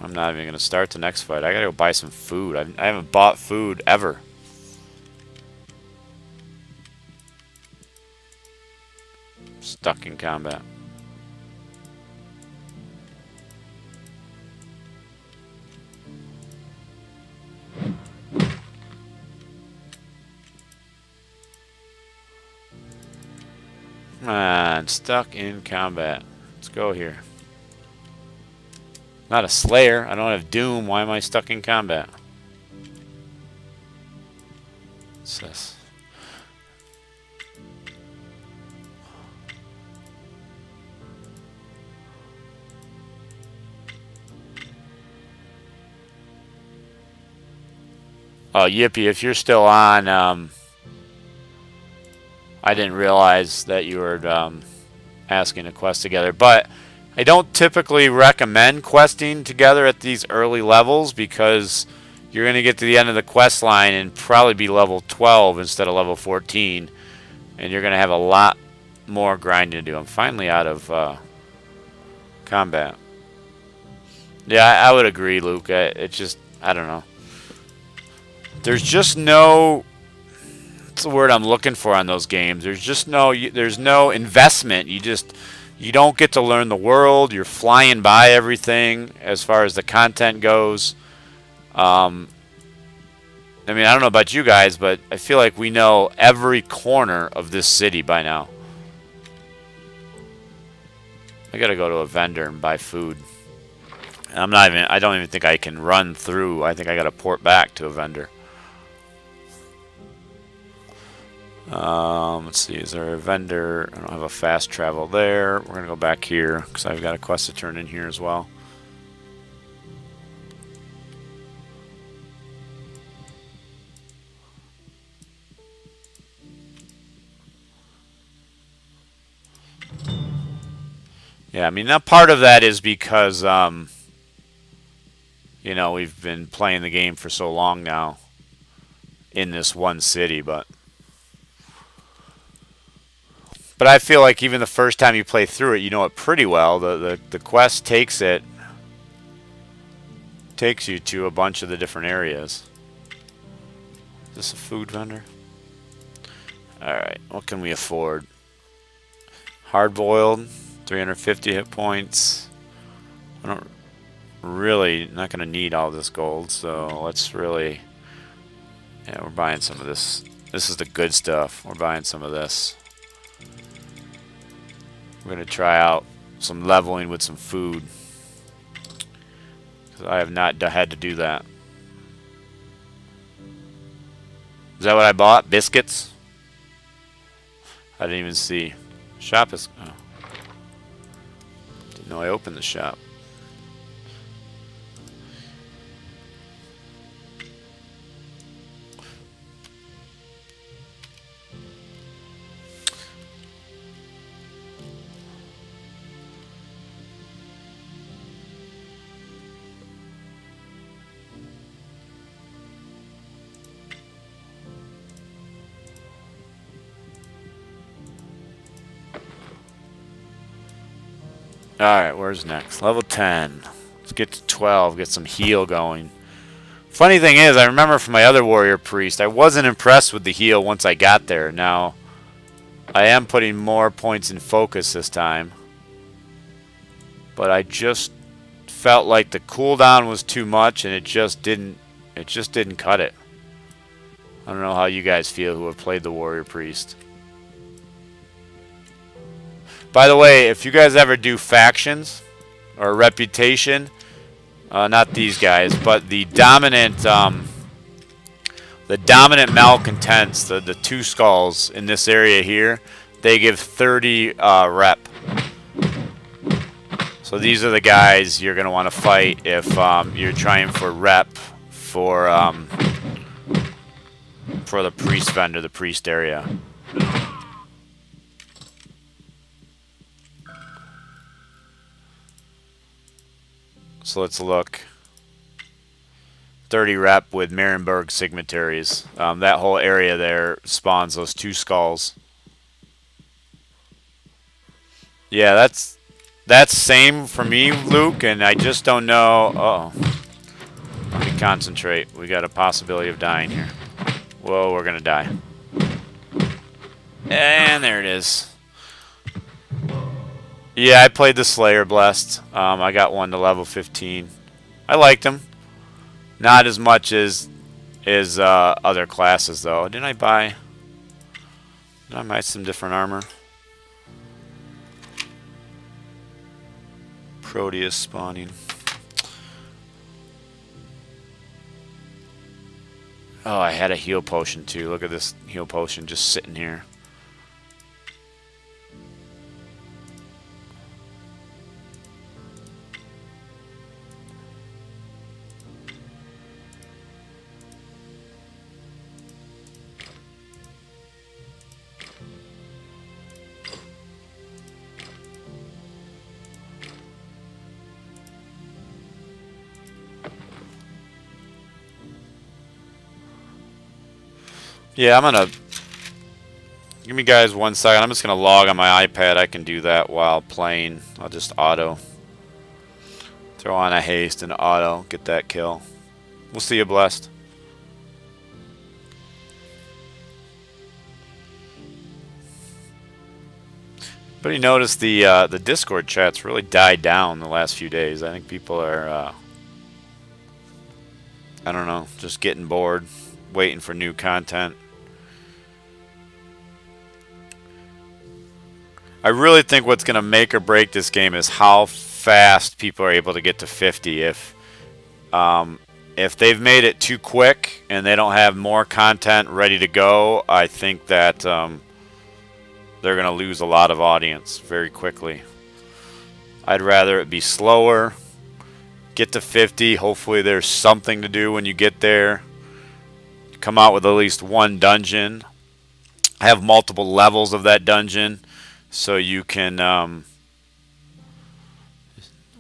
I'm not even going to start the next fight. I got to go buy some food. I haven't bought food ever. Stuck in combat. Come on, stuck in combat. Let's go here. Not a Slayer. I don't have Doom. Why am I stuck in combat? What's this? Oh, Yippee, if you're still on, I didn't realize that you were asking to quest together. But I don't typically recommend questing together at these early levels because you're going to get to the end of the quest line and probably be level 12 instead of level 14. And you're going to have a lot more grinding to do. I'm finally out of combat. Yeah, I would agree, Luke. It's just, I don't know. There's just no... What's the word I'm looking for on those games? There's no investment. You don't get to learn the world. You're flying by everything as far as the content goes. I mean, I don't know about you guys, but I feel like we know every corner of this city by now. I gotta go to a vendor and buy food. I don't even think I can run through. I think I gotta port back to a vendor. Let's see, is there a vendor? I don't have a fast travel there. We're gonna go back here because I've got a quest to turn in here as well. Yeah, I mean, now part of that is because, you know, we've been playing the game for so long now in this one city, but I feel like even the first time you play through it, you know it pretty well. The quest takes you to a bunch of the different areas. Is this a food vendor? Alright, what can we afford? Hard-boiled, 350 hit points. I don't really, not going to need all this gold, so let's really, yeah, we're buying some of this. This is the good stuff. We're buying some of this. We're going to try out some leveling with some food, because I have not had to do that. Is that what I bought? Biscuits? I didn't even see. Shop is... Oh. Didn't know I opened the shop. Alright, where's next? Level 10. Let's get to 12, get some heal going. Funny thing is, I remember from my other warrior priest, I wasn't impressed with the heal once I got there. Now, I am putting more points in focus this time. But I just felt like the cooldown was too much and it just didn't cut it. I don't know how you guys feel who have played the warrior priest. By the way, if you guys ever do factions or reputation, not these guys, but the dominant malcontents, the two skulls in this area here, they give 30 rep. So these are the guys you're gonna want to fight if you're trying for rep for the priest vendor, the priest area. So let's look. 30 rep with Marienburg signatories. That whole area there spawns those two skulls. Yeah, that's same for me, Luke, and I just don't know. Uh-oh. Let me concentrate. We got a possibility of dying here. Whoa, we're gonna die. And there it is. Yeah, I played the Slayer Blessed. I got one to level 15. I liked him. Not as much as other classes, though. Did I buy some different armor? Proteus spawning. Oh, I had a heal potion, too. Look at this heal potion just sitting here. Yeah, I'm gonna... Give me guys 1 second. I'm just gonna log on my iPad. I can do that while playing. I'll just auto. Throw on a haste and auto. Get that kill. We'll see you blessed. But you notice the Discord chat's really died down the last few days. I think people are... I don't know, just getting bored. Waiting for new content. I really think what's going to make or break this game is how fast people are able to get to 50. If they've made it too quick and they don't have more content ready to go, I think that they're going to lose a lot of audience very quickly. I'd rather it be slower. Get to 50. Hopefully there's something to do when you get there. Come out with at least one dungeon. Have multiple levels of that dungeon, so you can. I'm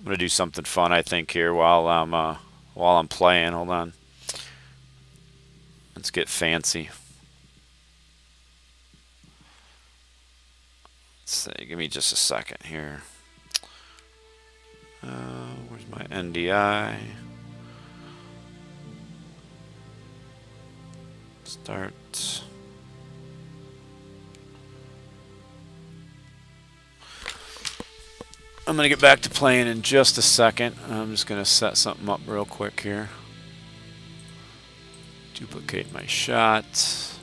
gonna do something fun, I think, here while I'm playing. Hold on. Let's get fancy. Let's see. Give me just a second here. Where's my NDI? Start. I'm going to get back to playing in just a second. I'm just going to set something up real quick here. Duplicate my shot.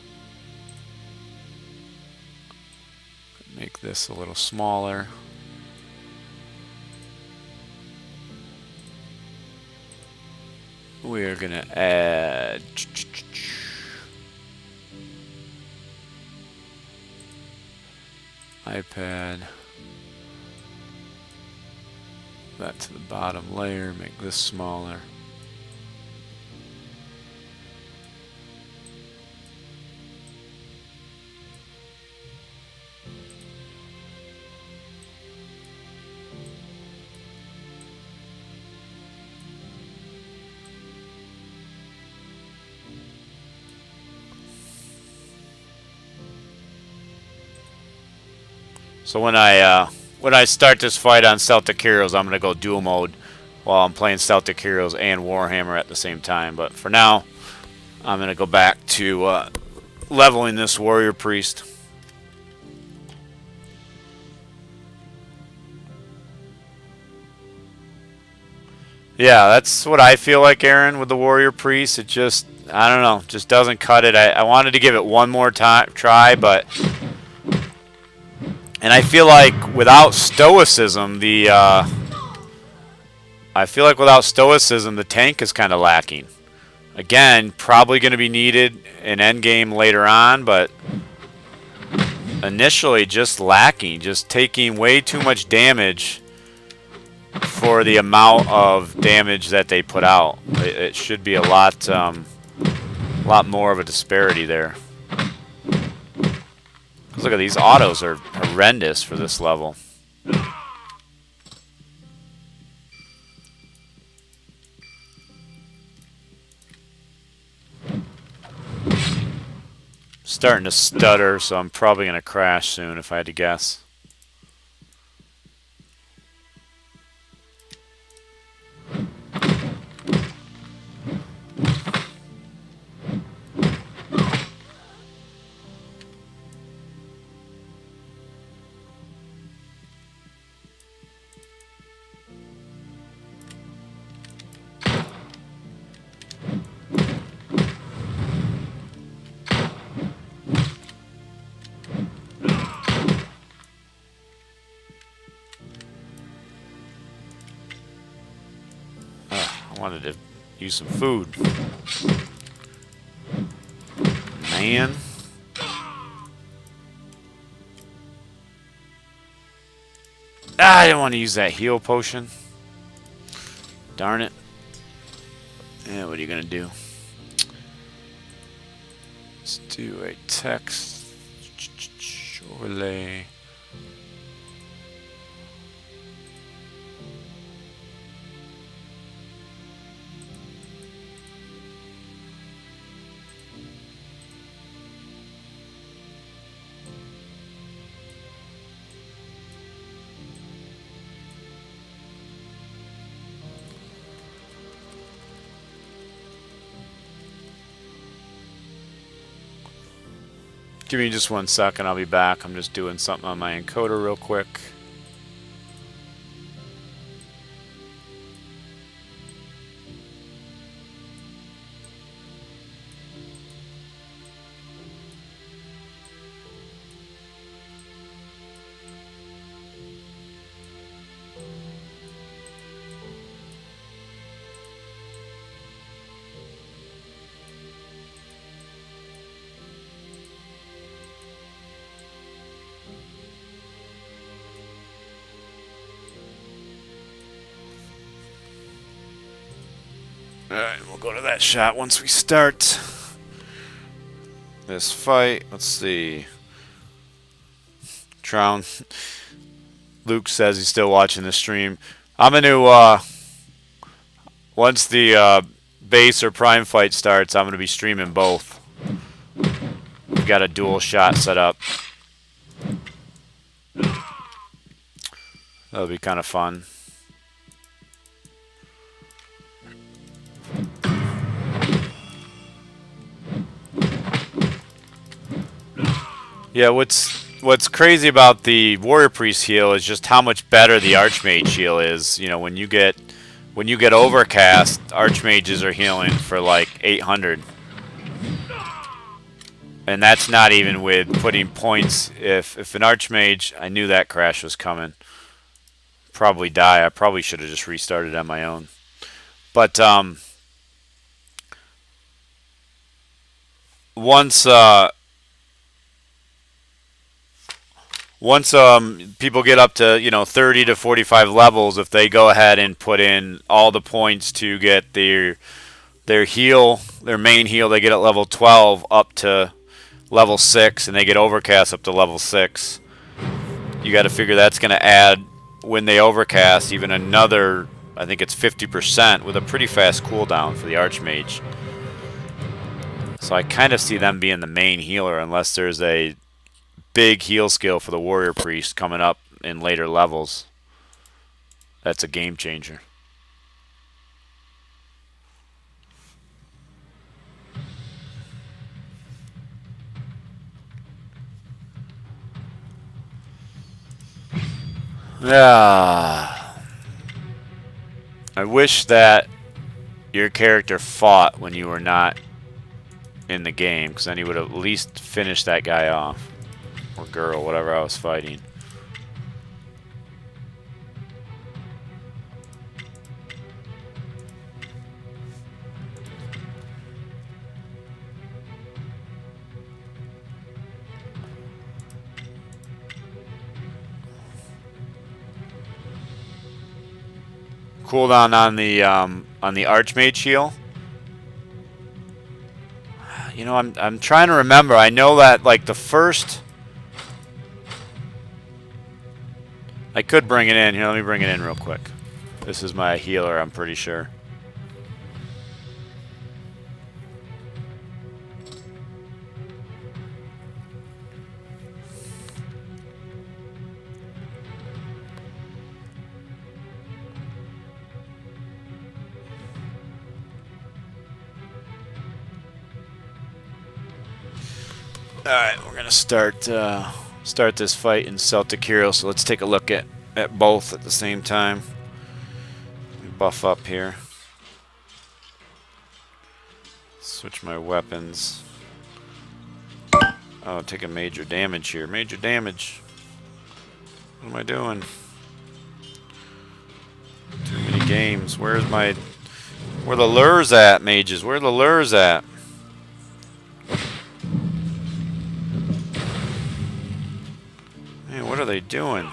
Make this a little smaller. We are going to add iPad. That to the bottom layer, make this smaller. So when I start this fight on Celtic Heroes, I'm going to go dual mode while I'm playing Celtic Heroes and Warhammer at the same time. But for now, I'm going to go back to leveling this Warrior Priest. Yeah, that's what I feel like, Aaron, with the Warrior Priest. It just, I don't know, just doesn't cut it. I wanted to give it one more try, but... And I feel like without stoicism, the tank is kind of lacking. Again, probably going to be needed in endgame later on, but initially just lacking, just taking way too much damage for the amount of damage that they put out. It should be a lot more of a disparity there. Look at these autos are horrendous for this level. Starting to stutter, so I'm probably going to crash soon if I had to guess. I wanted to use some food. Man. I didn't want to use that heal potion. Darn it. Yeah, what are you going to do? Let's do a text overlay. Give me just 1 second, I'll be back. I'm just doing something on my encoder real quick. Alright, we'll go to that shot once we start this fight. Let's see. Trown. Luke says he's still watching the stream. I'm going to, once the base or prime fight starts, I'm going to be streaming both. We've got a dual shot set up. That'll be kind of fun. Yeah, what's crazy about the Warrior Priest heal is just how much better the Archmage heal is. You know, when you get Overcast, Archmages are healing for like 800. And that's not even with putting points. If an Archmage, I knew that crash was coming. Probably die. I probably should have just restarted on my own. But once people get up to 30 to 45 levels, if they go ahead and put in all the points to get their heal, their main heal, they get at level 12 up to level 6, and they get Overcast up to level 6. You got to figure that's going to add, when they Overcast, even another, I think it's 50% with a pretty fast cooldown for the Archmage. So I kind of see them being the main healer unless there's a big heal skill for the Warrior Priest coming up in later levels. That's a game changer. Yeah. I wish that your character fought when you were not in the game, because then he would have at least finished that guy off. Or girl, whatever I was fighting. Cooldown on the Archmage heal. You know, I'm trying to remember. I know that like the first. I could bring it in here. Let me bring it in real quick. This is my healer, I'm pretty sure. Alright, we're gonna start this fight in Celtic Hero, so let's take a look at both at the same time. Let me buff up here. Switch my weapons. Oh, taking major damage here. Major damage. What am I doing? Too many games. Where the lures at, mages? Where are the lures at? Man, what are they doing?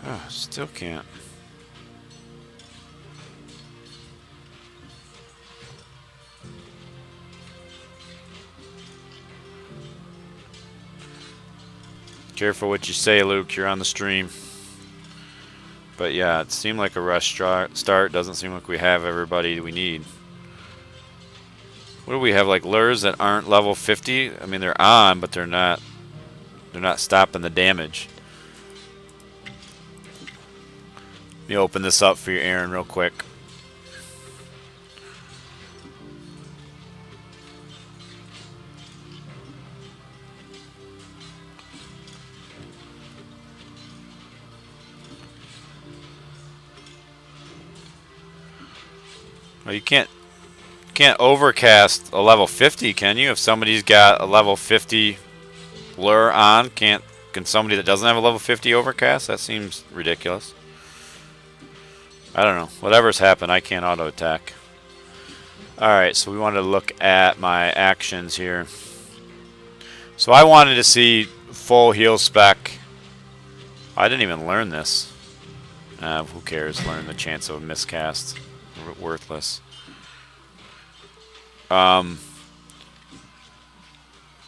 Oh, still can't. Careful what you say, Luke. You're on the stream. But yeah, it seemed like a rush start. Doesn't seem like we have everybody we need. What do we have? Like lures that aren't level 50? I mean, they're on, but they're not stopping the damage. Let me open this up for you, Aaron, real quick. Oh, you can't can't overcast a level 50, can you? If somebody's got a level 50 lure on, can somebody that doesn't have a level 50 overcast? That seems ridiculous. I don't know. Whatever's happened, I can't auto attack. Alright, so we wanted to look at my actions here. So I wanted to see full heal spec. I didn't even learn this. Who cares? Learn the chance of a miscast. Worthless. Alright,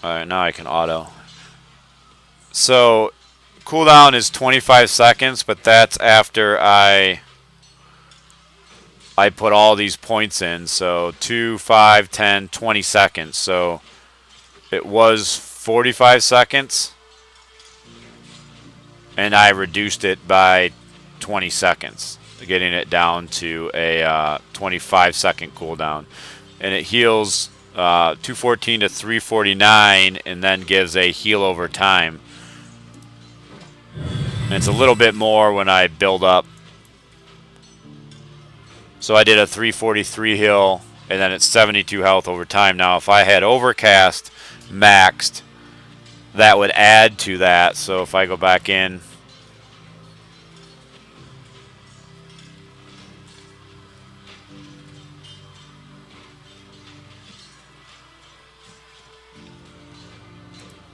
now I can auto. So, cooldown is 25 seconds, but that's after I put all these points in. So 2, 5, 10, 20 seconds. So it was 45 seconds. And I reduced it by 20 seconds, getting it down to a 25 second cooldown. And it heals 214 to 349 and then gives a heal over time. And it's a little bit more when I build up. So I did a 343 heal, and then it's 72 health over time. Now, if I had Overcast maxed, that would add to that. So if I go back in,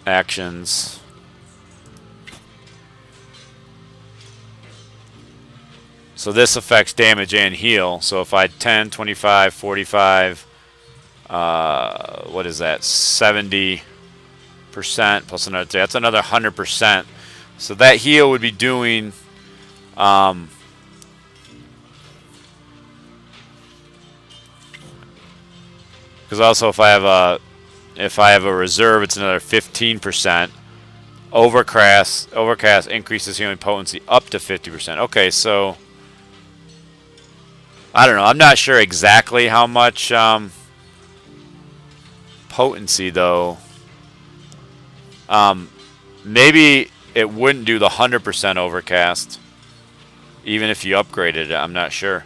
actions. So this affects damage and heal. So if I 10, 25, 45, what is that? 70% plus another. That's another 100%. So that heal would be doing. Because also if I have a reserve, it's another 15%. Overcast increases healing potency up to 50%. Okay, so. I don't know. I'm not sure exactly how much potency, though. Maybe it wouldn't do the 100% overcast, even if you upgraded it. I'm not sure.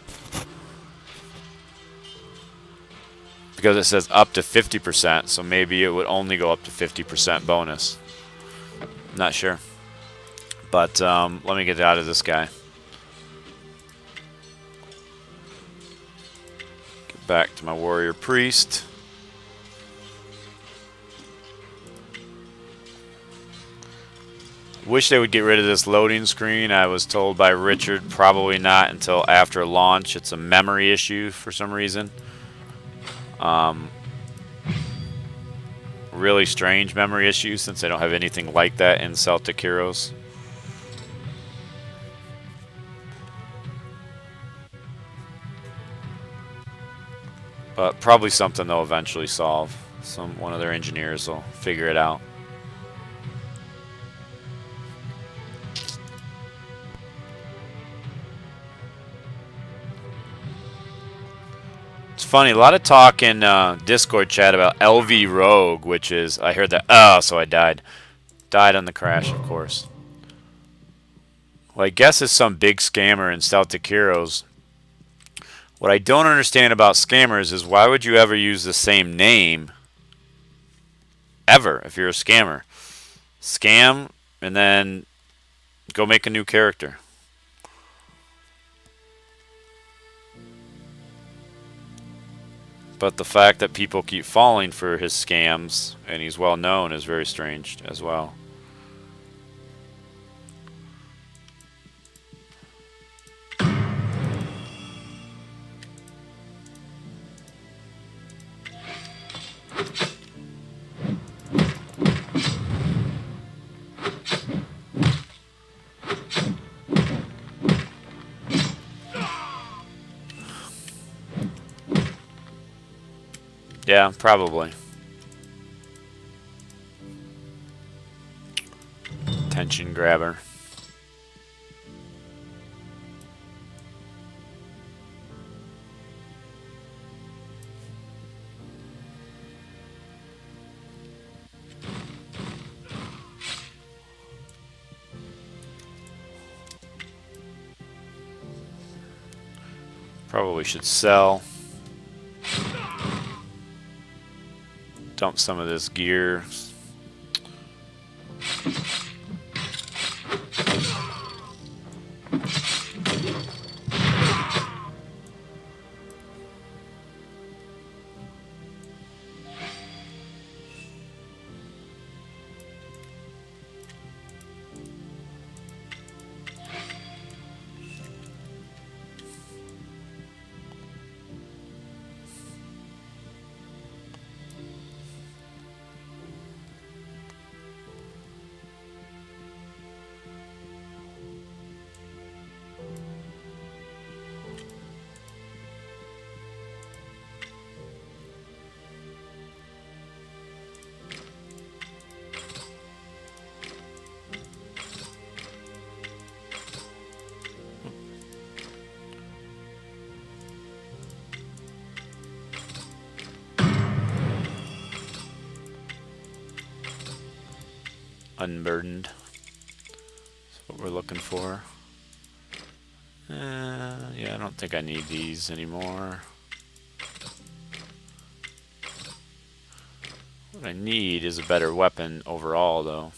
Because it says up to 50%, so maybe it would only go up to 50% bonus. I'm not sure. But let me get out of this guy. Back to my warrior priest. Wish they would get rid of this loading screen. I was told by Richard probably not until after launch. It's a memory issue for some reason. Really strange memory issue since I don't have anything like that in Celtic Heroes. But probably something they'll eventually solve. One of their engineers will figure it out. It's funny, a lot of talk in Discord chat about LV Rogue, which is, I heard that, oh, so I died. Died on the crash, of course. Well, I guess it's some big scammer in Celtic Heroes. What I don't understand about scammers is why would you ever use the same name ever if you're a scammer? Scam and then go make a new character. But the fact that people keep falling for his scams and he's well known is very strange as well. Yeah, probably. Tension grabber. Probably should sell. dump some of this gear. Unburdened. That's what we're looking for. Yeah, I don't think I need these anymore. What I need is a better weapon overall, though.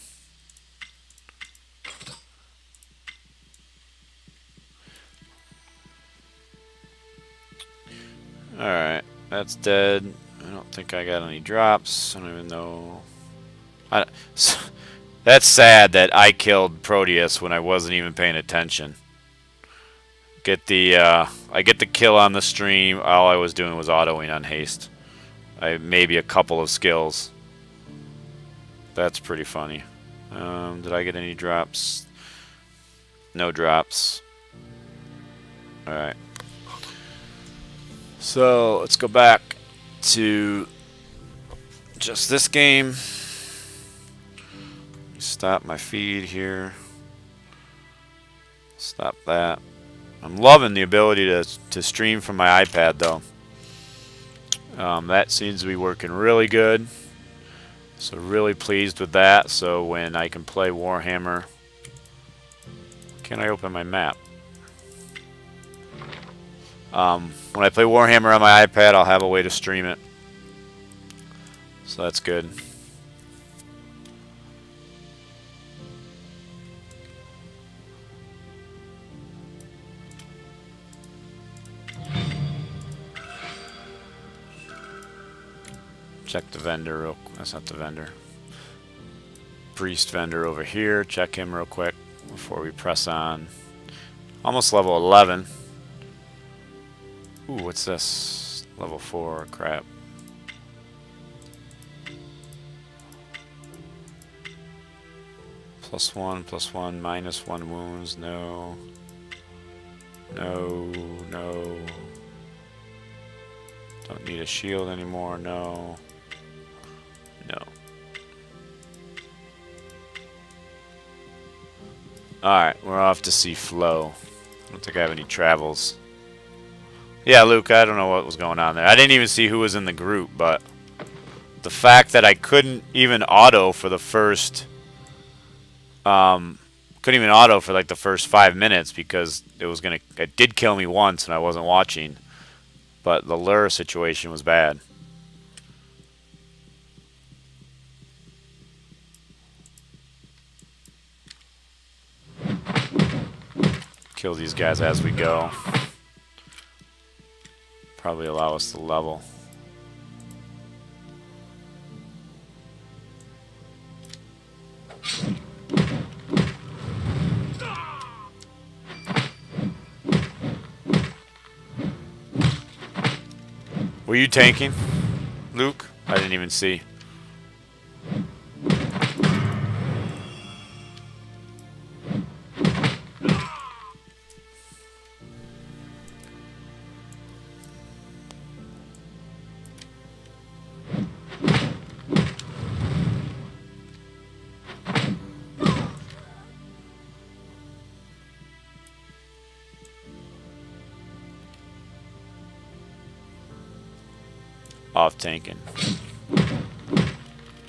Alright, that's dead. I don't think I got any drops. I don't even know. That's sad that I killed Proteus when I wasn't even paying attention. I get the kill on the stream. All I was doing was autoing on haste. Maybe a couple of skills. That's pretty funny. Did I get any drops? No drops. Alright. So, let's go back to just this game. Stop my feed here. Stop that. I'm loving the ability to stream from my iPad, though. That seems to be working really good. So really pleased with that. So when I can play Warhammer... Can I open my map? When I play Warhammer on my iPad, I'll have a way to stream it. So that's good. Check the vendor that's not the vendor. Priest vendor over here. Check him real quick before we press on. Almost level 11. Ooh, what's this? Level 4, crap. +1, +1, -1 wounds, no. No, no. Don't need a shield anymore, no. No. Alright, we're off to see Flo. I don't think I have any travels. Yeah, Luke, I don't know what was going on there. I didn't even see who was in the group, but the fact that I couldn't even auto for the first... couldn't even auto for like the first 5 minutes because it did kill me once and I wasn't watching. But the lure situation was bad. Kill these guys as we go. Probably allow us to level. Were you tanking, Luke? I didn't even see. Off tanking.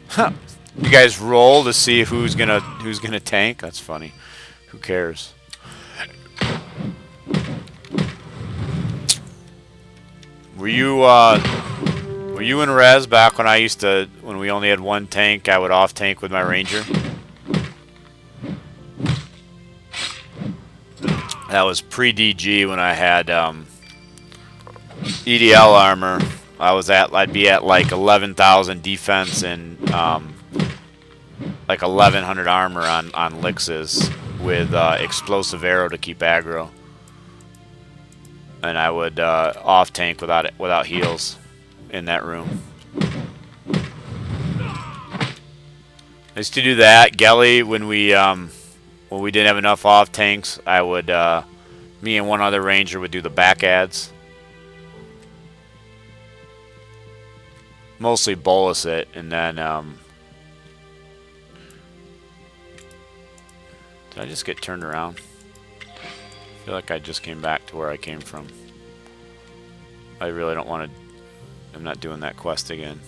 Huh. You guys roll to see who's gonna tank? That's funny. Who cares? Were you Were you in res back when when we only had one tank, I would off tank with my ranger? That was pre-DG when I had EDL armor. I'd be at like 11,000 defense and like 1,100 armor on Lixes with explosive arrow to keep aggro. And I would off tank without heals in that room. I used to do that. Gelly, when we didn't have enough off tanks, I would me and one other ranger would do the back ads. Mostly bolus it, and then did I just get turned around? I feel like I just came back to where I came from. I really don't want to. I'm not doing that quest again.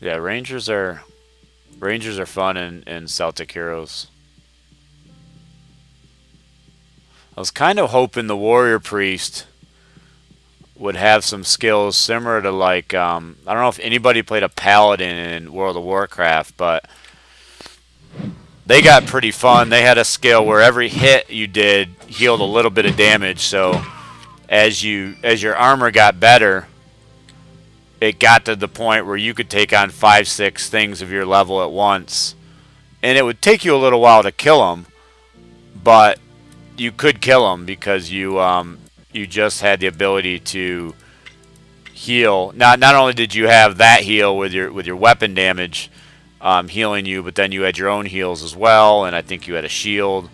Yeah, Rangers are fun in Celtic Heroes. I was kind of hoping the Warrior Priest would have some skills similar to like I don't know if anybody played a Paladin in World of Warcraft, but they got pretty fun. They had a skill where every hit you did healed a little bit of damage. So as your armor got better, it got to the point where you could take on 5-6 things of your level at once, and it would take you a little while to kill them, but you could kill them because you just had the ability to heal. Not only did you have that heal with your weapon damage healing you, but then you had your own heals as well, and I think you had a shield.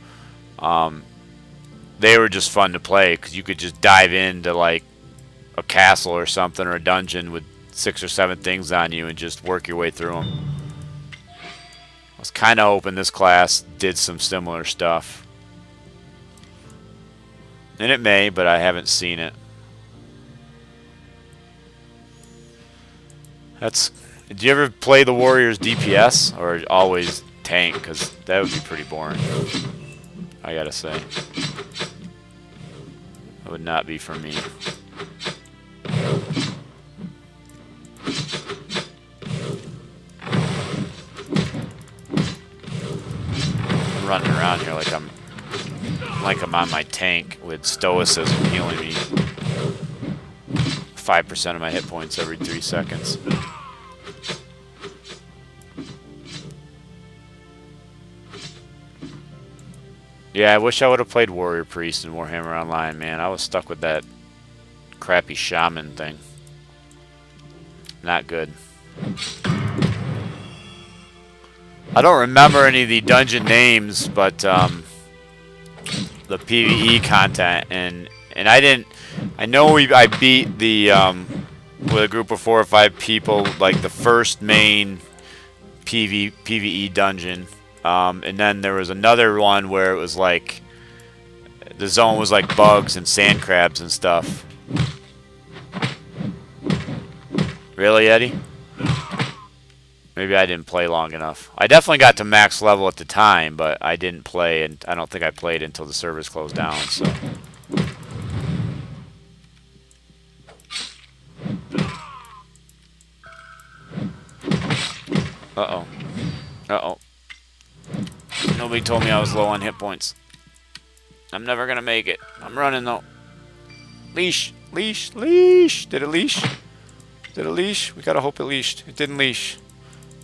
They were just fun to play because you could just dive into like a castle or something or a dungeon with 6 or 7 things on you and just work your way through them. I was kind of hoping this class did some similar stuff. And it may, but I haven't seen it. Did you ever play the Warriors DPS or always tank? Because that would be pretty boring, I gotta say. That would not be for me. I'm running around here like I'm on my tank with stoicism healing me 5% of my hit points every 3 seconds. Yeah, I wish I would have played Warrior Priest in Warhammer Online, man. I was stuck with that crappy shaman thing. Not good. I don't remember any of the dungeon names, but the PvE content, and I know I beat the with a group of 4 or 5 people, like the first main PvE dungeon, and then there was another one where it was like the zone was like bugs and sand crabs and stuff. Really, Eddie? Maybe I didn't play long enough. I definitely got to max level at the time, but I didn't play, and I don't think I played until the servers closed down, so. Uh-oh. Uh-oh. Nobody told me I was low on hit points. I'm never gonna make it. I'm running, though. Leash! Leash! Leash! Did it leash? Did it leash? We gotta hope it leashed. It didn't leash.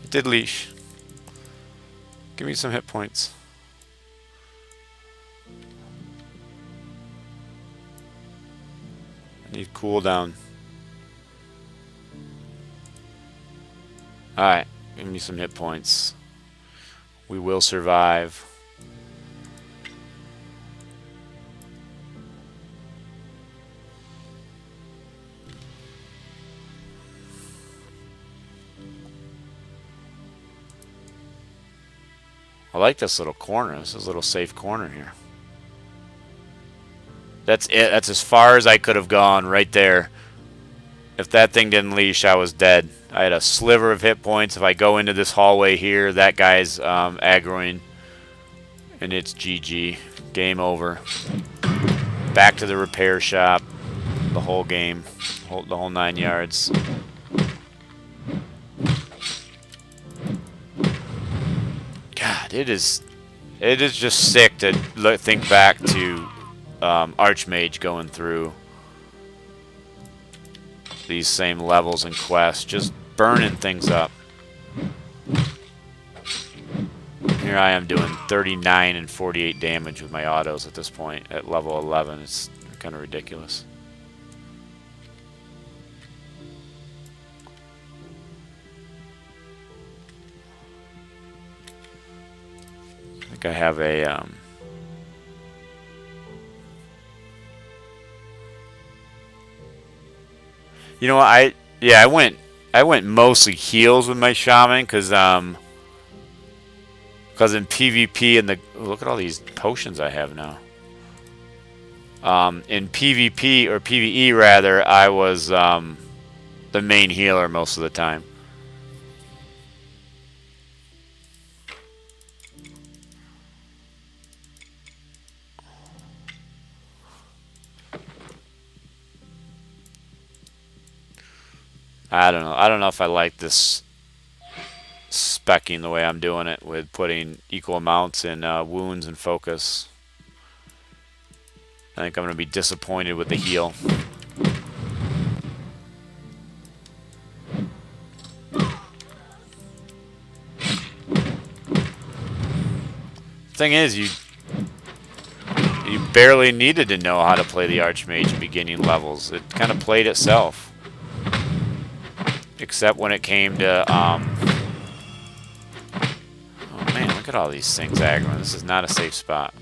It did leash. Give me some hit points. I need cooldown. Alright, give me some hit points. We will survive. I like this little corner. This is a little safe corner here. That's it. That's as far as I could have gone right there. If that thing didn't leash, I was dead. I had a sliver of hit points. If I go into this hallway here, that guy's aggroing. And it's GG. Game over. back to the repair shop, the whole game, the whole 9 yards. God, it is just sick to think back to Archmage going through these same levels and quests, just burning things up. Here I am doing 39 and 48 damage with my autos at this point at level 11. It's kind of ridiculous. I think I have a you know what, I went mostly heals with my shaman because in PvP and look at all these potions I have now. In PvP or PvE rather, I was the main healer most of the time. I don't know. I don't know if I like this specking the way I'm doing it with putting equal amounts in wounds and focus. I think I'm going to be disappointed with the heal. Thing is, you barely needed to know how to play the Archmage in beginning levels. It kind of played itself. Except when it came to, oh man, look at all these things aggroing. This is not a safe spot.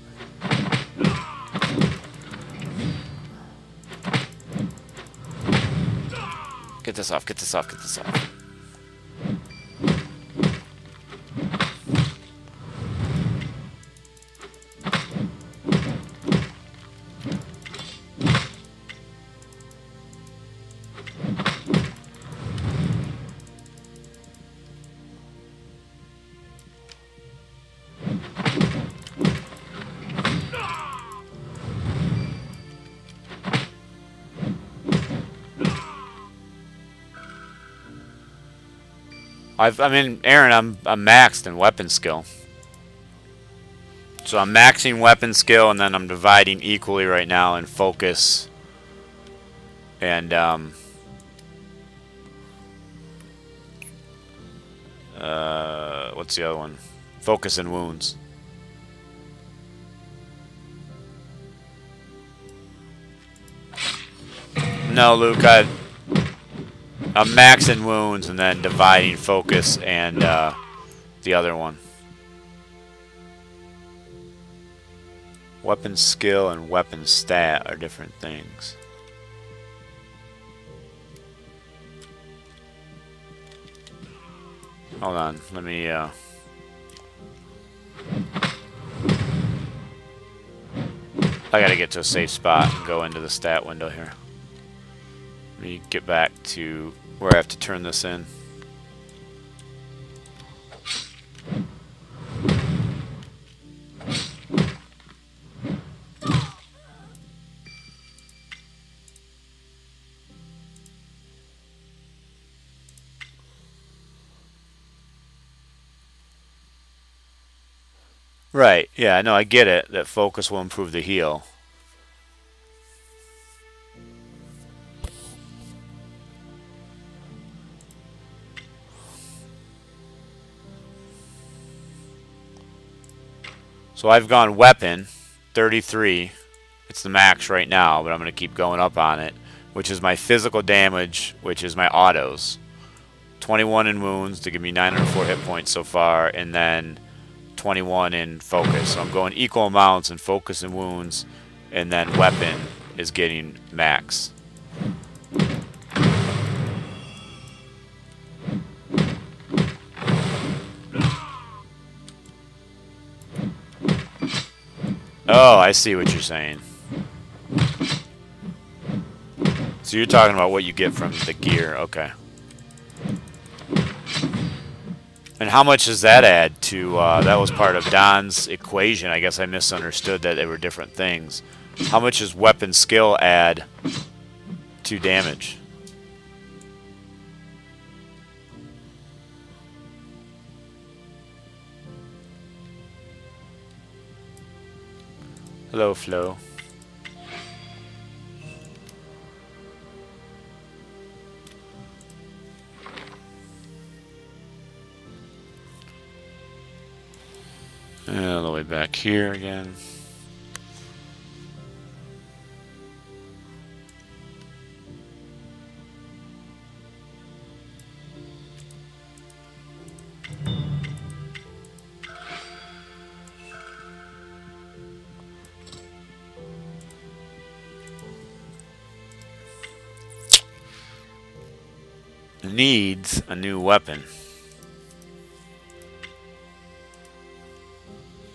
Get this off, get this off, get this off. I mean, Aaron, I'm maxed in weapon skill. So I'm maxing weapon skill, and then I'm dividing equally right now in focus and what's the other one? Focus and wounds. No, Luke, I'm maxing wounds and then dividing focus and the other one. Weapon skill and weapon stat are different things. Hold on, let me I gotta get to a safe spot and go into the stat window here. Let me get back to where I have to turn this in. Right, yeah, no, I get it, that focus will improve the heal. So I've gone weapon, 33. It's the max right now, but I'm going to keep going up on it, which is my physical damage, which is my autos. 21 in wounds to give me 904 hit points so far, and then 21 in focus. So I'm going equal amounts in focus and wounds, and then weapon is getting max. Oh, I see what you're saying. So you're talking about what you get from the gear, okay. And how much does that add to, that was part of Don's equation. I guess I misunderstood that they were different things. How much does weapon skill add to damage? Hello, Flo. All the way back here again. Needs a new weapon.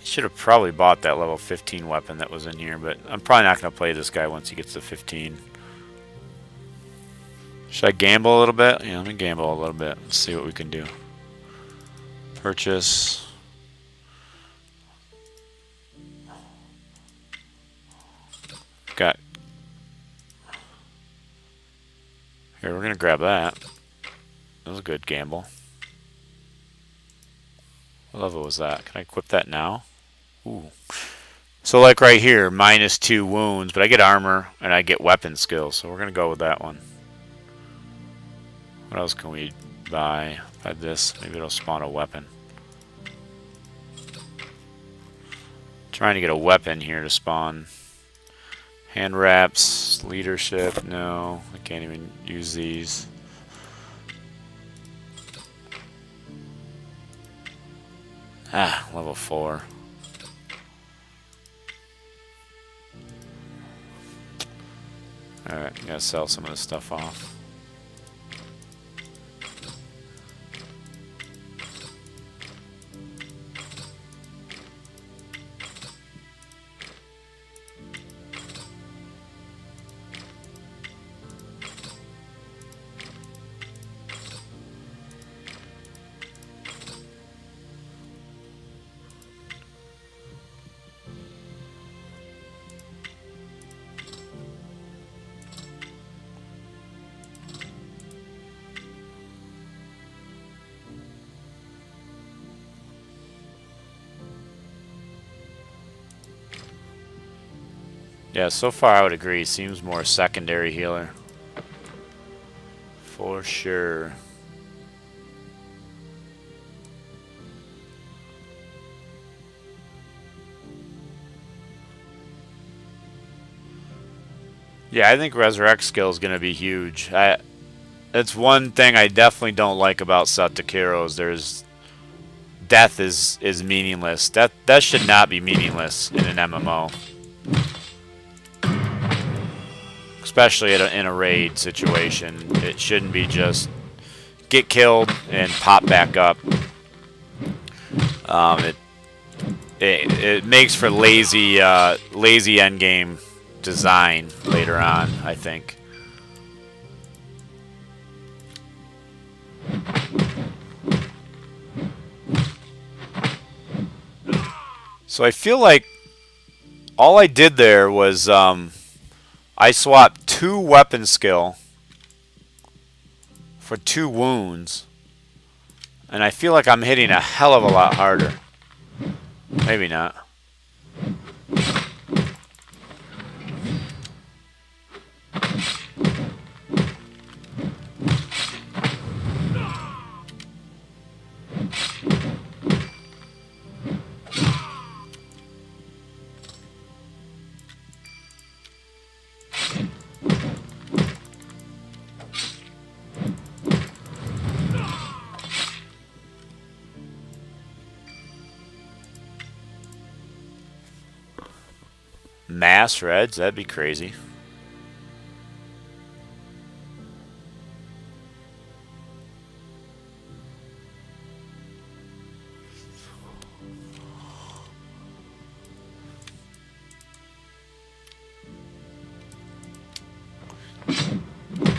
Should have probably bought that level 15 weapon that was in here, but I'm probably not going to play this guy once he gets to 15. Should I gamble a little bit? Yeah, let me gamble a little bit. Let's see what we can do. Purchase. Got. Here, we're going to grab that. That was a good gamble. What level was that? Can I equip that now? Ooh. So like right here, -2 wounds, but I get armor and I get weapon skills, so we're going to go with that one. What else can we buy? Buy this. Maybe it'll spawn a weapon. Trying to get a weapon here to spawn. Hand wraps, leadership, no. I can't even use these. Ah, level 4. Alright, gotta sell some of this stuff off. Yeah, so far I would agree. Seems more secondary healer. For sure. Yeah, I think Resurrect skill is going to be huge. That's one thing I definitely don't like about Satakiros. There's death is meaningless. That should not be meaningless in an MMO. Especially in a raid situation. It shouldn't be just get killed and pop back up. It makes for lazy endgame design later on, I think. So I feel like all I did there was I swapped 2 weapon skill for 2 wounds, and I feel like I'm hitting a hell of a lot harder. Maybe not. Mass reds, that'd be crazy.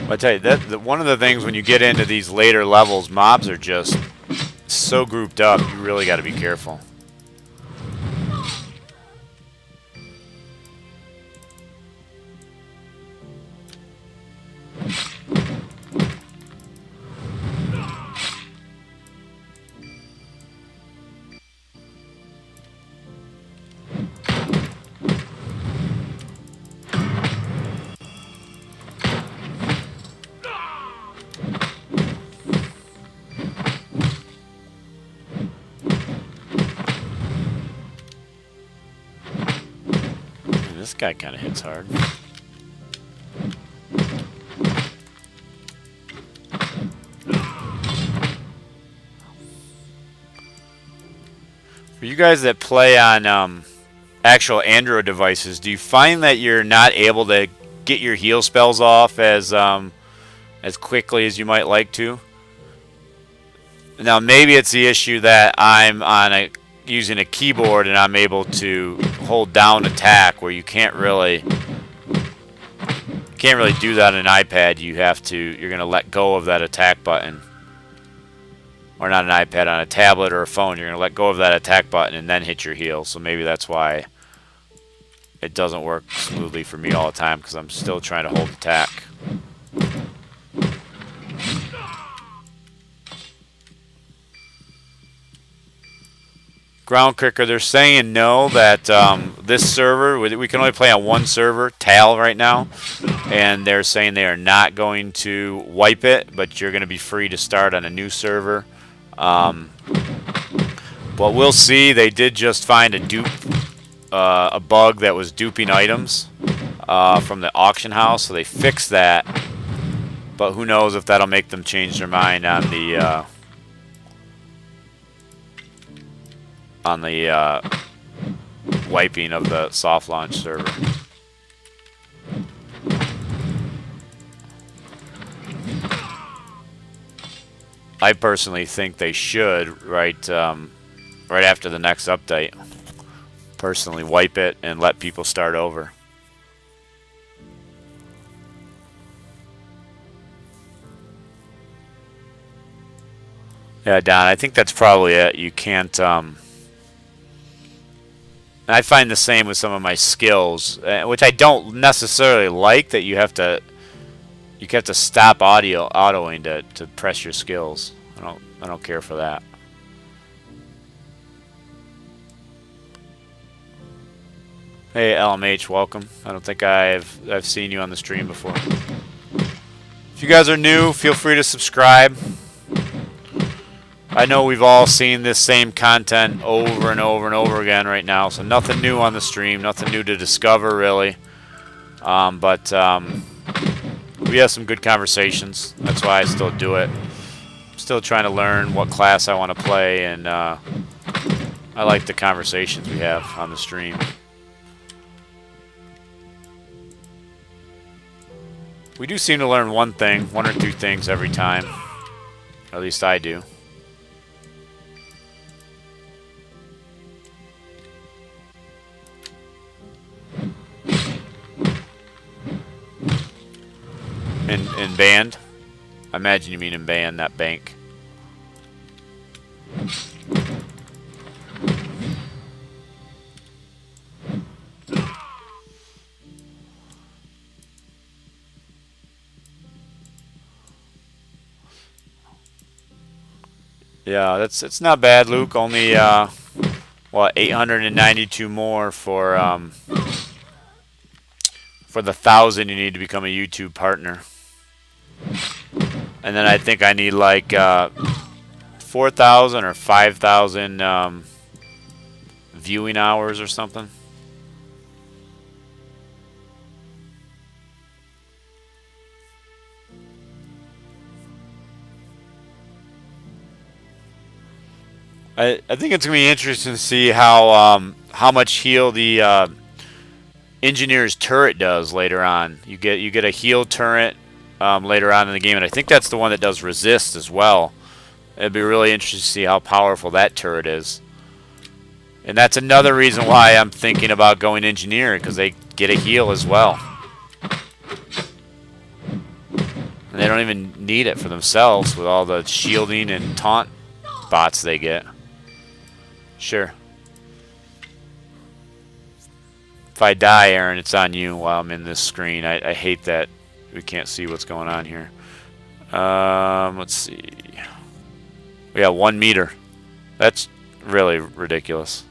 I tell you, that one of the things when you get into these later levels, mobs are just so grouped up. You really got to be careful. this guy kind of hits hard. For you guys that play on actual Android devices, do you find that you're not able to get your heal spells off as quickly as you might like to? Now maybe it's the issue that I'm on using a keyboard and I'm able to hold down attack, where you can't really do that on an iPad. You're gonna let go of that attack button. Or not an iPad, on a tablet or a phone, you're going to let go of that attack button and then hit your heal. So maybe that's why it doesn't work smoothly for me all the time, because I'm still trying to hold attack. Ground Kicker, they're saying no, that this server, we can only play on one server, TAL, right now. And they're saying they are not going to wipe it, but you're going to be free to start on a new server. But we'll see. They did just find a bug that was duping items from the auction house, so they fixed that. But who knows if that'll make them change their mind on the wiping of the soft launch server. I personally think they should, right after the next update, personally wipe it and let people start over. Yeah, Don, I think that's probably it. You can't... I find the same with some of my skills, which I don't necessarily like, that you have to stop autoing to press your skills. I don't care for that. Hey LMH, welcome. I don't think I've seen you on the stream before. If you guys are new, feel free to subscribe. I know we've all seen this same content over and over and over again right now, so nothing new on the stream, nothing new to discover really. But we have some good conversations. That's why I still do it. I'm still trying to learn what class I want to play, and I like the conversations we have on the stream. We do seem to learn one or two things every time. At least I do. In band? I imagine you mean in band, not bank. Yeah, it's not bad, Luke. Only what, 892 more for the 1,000 you need to become a YouTube partner. And then I think I need like 4,000 or 5,000 viewing hours or something. I think it's gonna be interesting to see how much heal the engineer's turret does later on. You get a heal turret later on in the game, and I think that's the one that does resist as well. It'd be really interesting to see how powerful that turret is. And that's another reason why I'm thinking about going engineer, because they get a heal as well. And they don't even need it for themselves with all the shielding and taunt bots they get. Sure. If I die, Aaron, it's on you while I'm in this screen. I hate that we can't see what's going on here. Let's see. We got 1 meter. That's really ridiculous.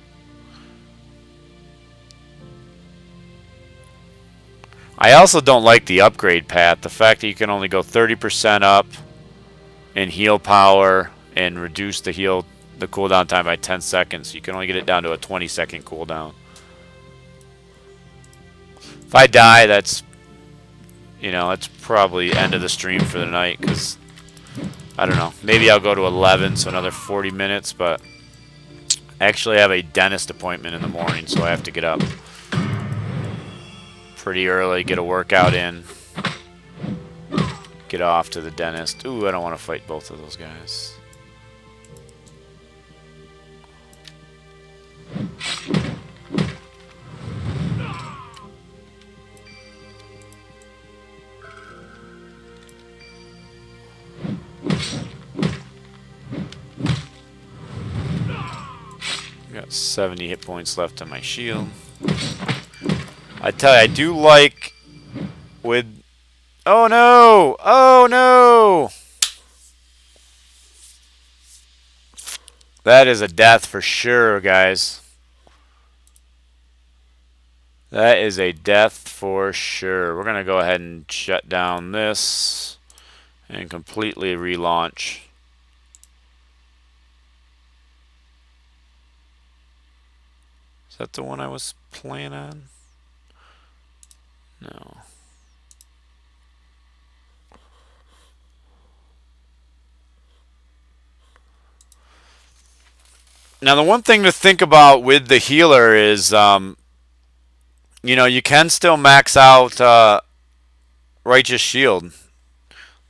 I also don't like the upgrade path. The fact that you can only go 30% up in heal power and reduce the cooldown time by 10 seconds. You can only get it down to a 20-second cooldown. If I die, that's, you know, that's probably end of the stream for the night, because, I don't know, maybe I'll go to 11, so another 40 minutes, but I actually have a dentist appointment in the morning, so I have to get up pretty early, get a workout in, get off to the dentist. Ooh, I don't want to fight both of those guys. Got 70 hit points left on my shield. I tell you, I do like with... Oh no! Oh no! That is a death for sure, guys. That is a death for sure. We're going to go ahead and shut down this and completely relaunch. Is that the one I was playing on? No. Now, the one thing to think about with the healer is, you know, you can still max out Righteous Shield.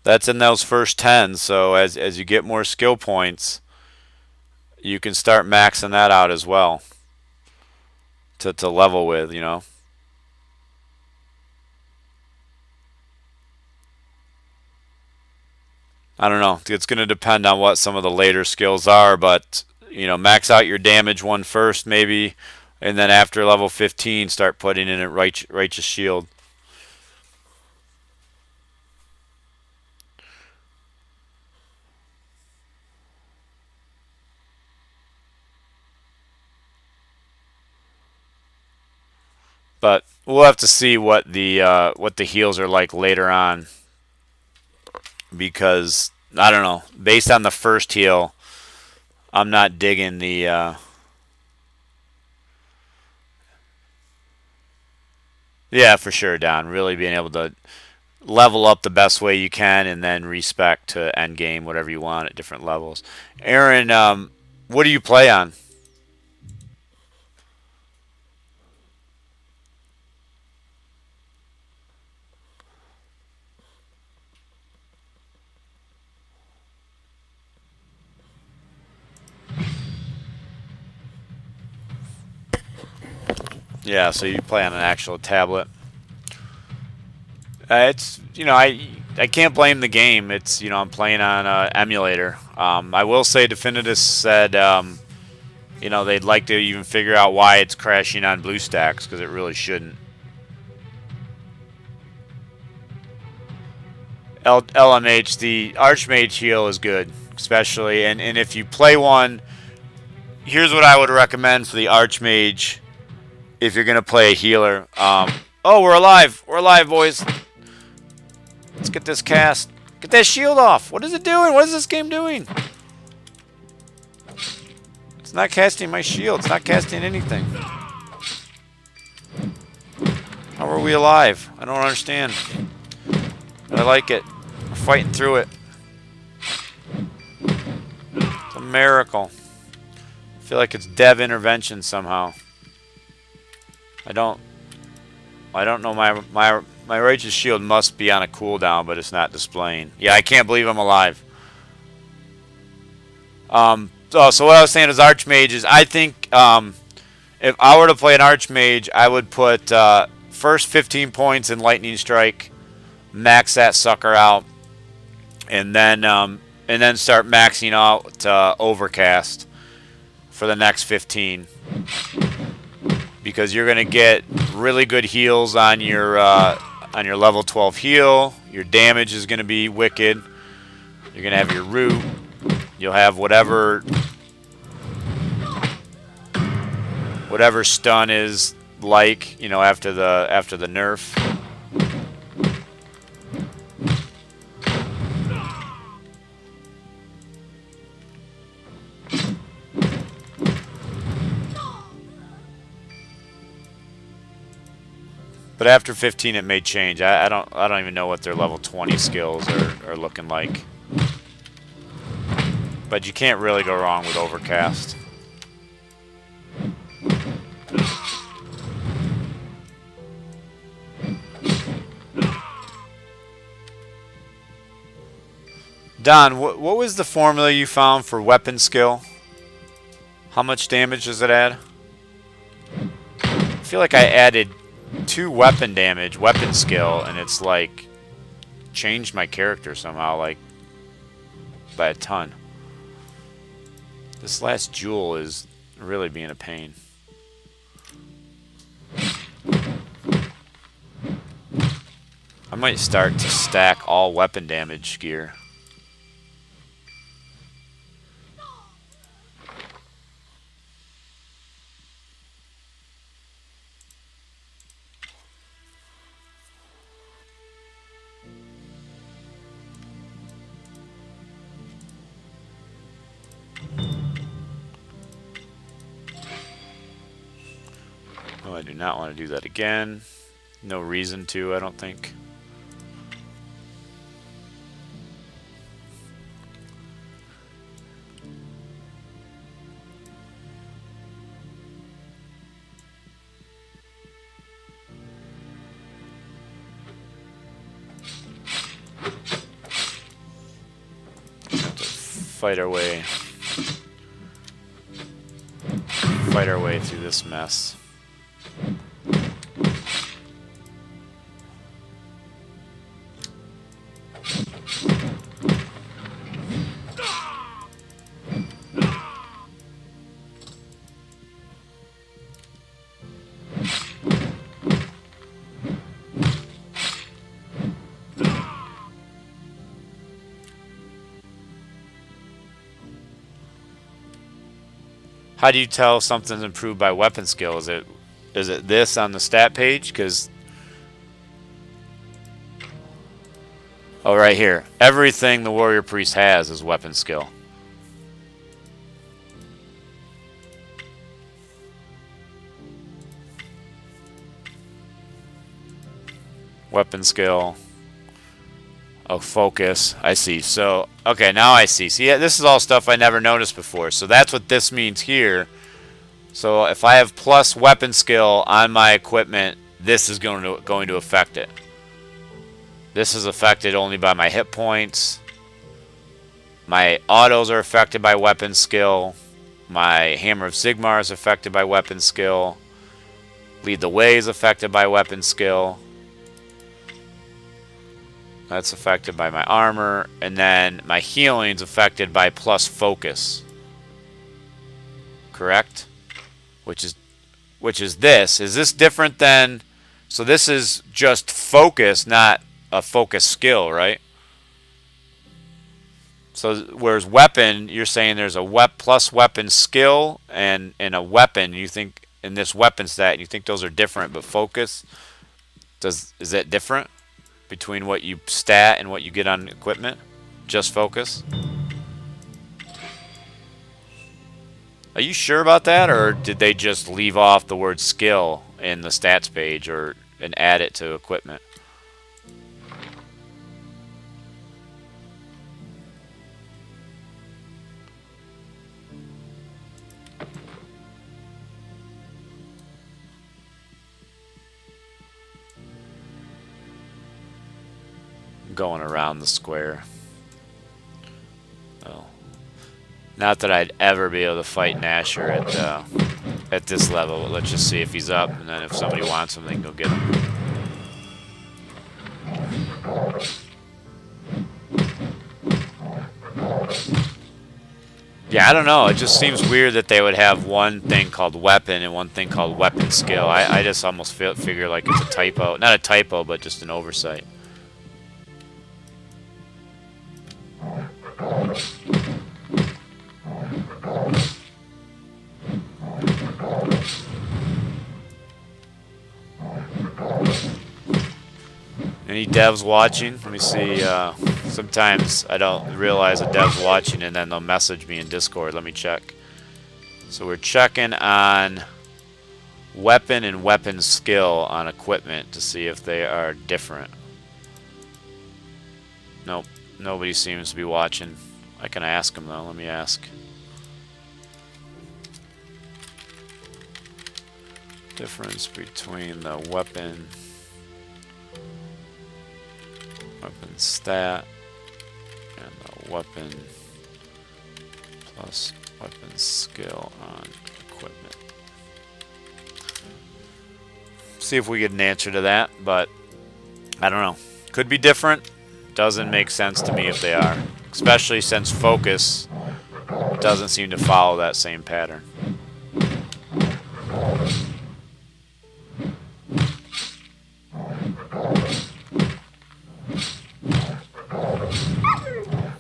That's in those first 10, so as you get more skill points, you can start maxing that out as well to level with, you know. I don't know. It's going to depend on what some of the later skills are, but, you know, max out your damage one first maybe, and then after level 15 start putting in a Righteous Shield. But we'll have to see what the heals are like later on, because I don't know. Based on the first heal, I'm not digging the. Yeah, for sure, Don. Really being able to level up the best way you can, and then respec to end game, whatever you want at different levels. Aaron, what do you play on? Yeah, so you play on an actual tablet. It's, you know, I can't blame the game. It's, you know, I'm playing on emulator. I will say Definitus said, you know, they'd like to even figure out why it's crashing on BlueStacks, because it really shouldn't. LMH, the Archmage heal is good, especially, and if you play one, here's what I would recommend for the Archmage. If you're going to play a healer. Oh, we're alive. We're alive, boys. Let's get this cast. Get that shield off. What is it doing? What is this game doing? It's not casting my shield. It's not casting anything. How are we alive? I don't understand. But I like it. We're fighting through it. It's a miracle. I feel like it's dev intervention somehow. I don't know, my Righteous Shield must be on a cooldown, but it's not displaying. Yeah, I can't believe I'm alive. So what I was saying is Archmages. I think if I were to play an Archmage, I would put first 15 points in Lightning Strike, max that sucker out, and then start maxing out Overcast for the next 15. Because you're going to get really good heals on your level 12 heal. Your damage is going to be wicked. You're going to have your root. You'll have whatever stun is like, you know, after the nerf. But after 15, it may change. I don't even know what their level 20 skills are looking like. But you can't really go wrong with Overcast. Don, what was the formula you found for weapon skill? How much damage does it add? I feel like I added 2 weapon damage, weapon skill, and it's like changed my character somehow, like by a ton. This last jewel is really being a pain. I might start to stack all weapon damage gear. Oh, I do not want to do that again. No reason to, I don't think. Fight our way through this mess. How do you tell something's improved by weapon skill? Is it this on the stat page? Because oh, right here, everything the warrior priest has is weapon skill. Weapon skill. Oh, focus. I see. So, okay, now I see. See, yeah, this is all stuff I never noticed before. So that's what this means here. So if I have plus weapon skill on my equipment, this is going to affect it. This is affected only by my hit points. My autos are affected by weapon skill. My Hammer of Sigmar is affected by weapon skill. Lead the Way is affected by weapon skill. That's affected by my armor, and then my healing's affected by plus focus. Correct? Which is this. Is this different than? So this is just focus, not a focus skill, right? So whereas weapon, you're saying there's a plus weapon skill and a weapon. You think in this weapon stat, you think those are different, but focus is that different? Between what you stat and what you get on equipment? Just focus? Are you sure about that, or did they just leave off the word skill in the stats page and add it to equipment? Going around the square. Oh, not that I'd ever be able to fight Nasher at this level. But let's just see if he's up, and then if somebody wants him, they can go get him. Yeah, I don't know. It just seems weird that they would have one thing called weapon and one thing called weapon skill. I just almost figure like it's a typo. Not a typo, but just an oversight. Any devs watching? Let me see. Sometimes I don't realize a dev's watching and then they'll message me in Discord. Let me check. So we're checking on weapon and weapon skill on equipment to see if they are different. Nope, nobody seems to be watching. I can ask them though. Let me ask. Difference between the weapon stat and the weapon plus weapon skill on equipment. See if we get an answer to that, but I don't know. Could be different. Doesn't make sense to me if they are, especially since focus doesn't seem to follow that same pattern.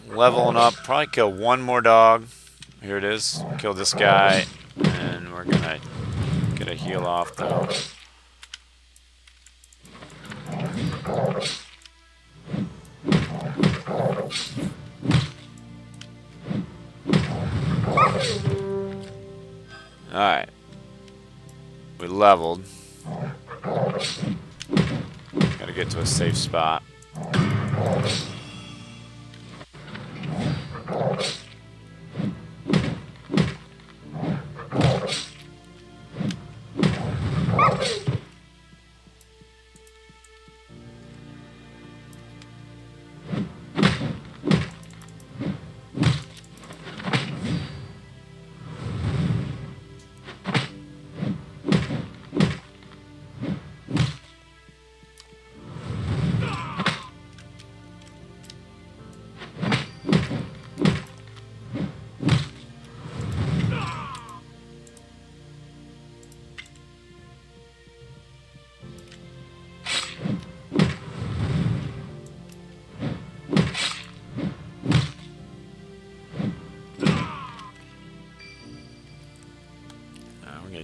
Leveling up, probably kill one more dog. Here it is. Kill this guy, and we're gonna get a heal off though. Alright. We leveled. Gotta get to a safe spot.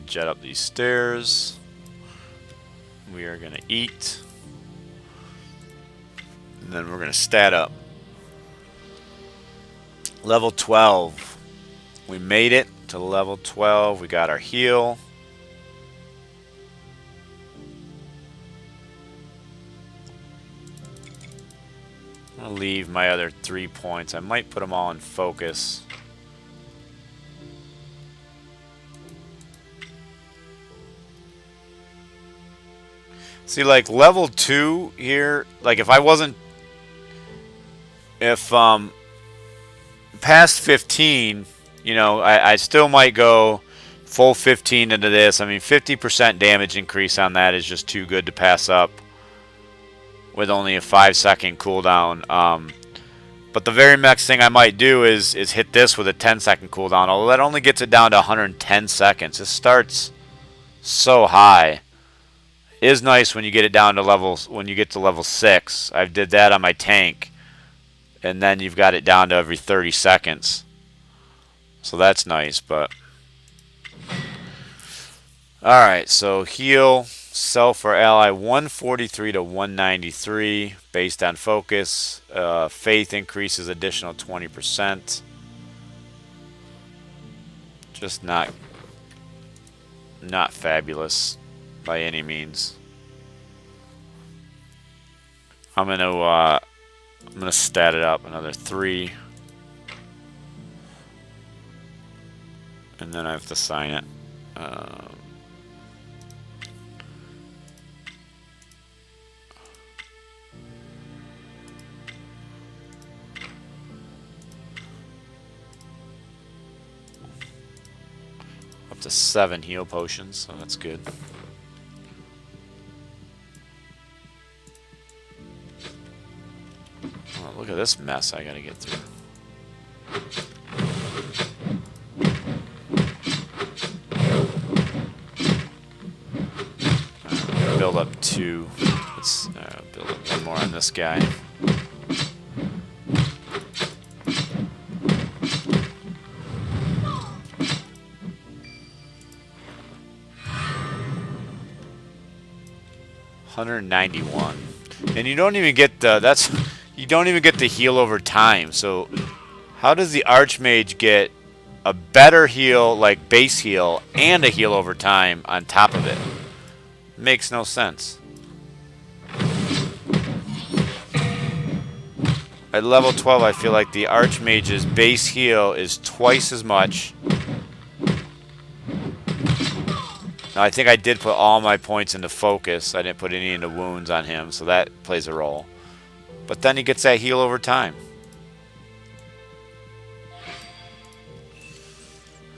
Jet up these stairs. We are going to eat. And then we're going to stat up. Level 12. We made it to level 12. We got our heal. I'm going to leave my other 3 points. I might put them all in focus. See, like, level 2 here, like, if I wasn't... If, past 15, you know, I still might go full 15 into this. I mean, 50% damage increase on that is just too good to pass up with only a 5-second cooldown. But the very next thing I might do is hit this with a 10-second cooldown, although that only gets it down to 110 seconds. It starts so high. Is nice when you get it down to level 6. I did that on my tank, and then you've got it down to every 30 seconds. So that's nice, but all right. So heal self or ally 143 to 193 based on focus. Faith increases additional 20%. Just not fabulous by any means. I'm gonna stat it up another 3, and then I have to sign it. Up to 7 heal potions, so that's good. Oh, look at this mess I gotta get through. Build up 2. Let's build up 1 more on this guy. $191, and you don't even get you don't even get the heal over time. So how does the Archmage get a better heal, like base heal, and a heal over time on top of it. Makes no sense. At level 12, I feel like the Archmage's base heal is twice as much. Now, I think I did put all my points into focus. I didn't put any into wounds on him, so that plays a role. But then he gets that heal over time.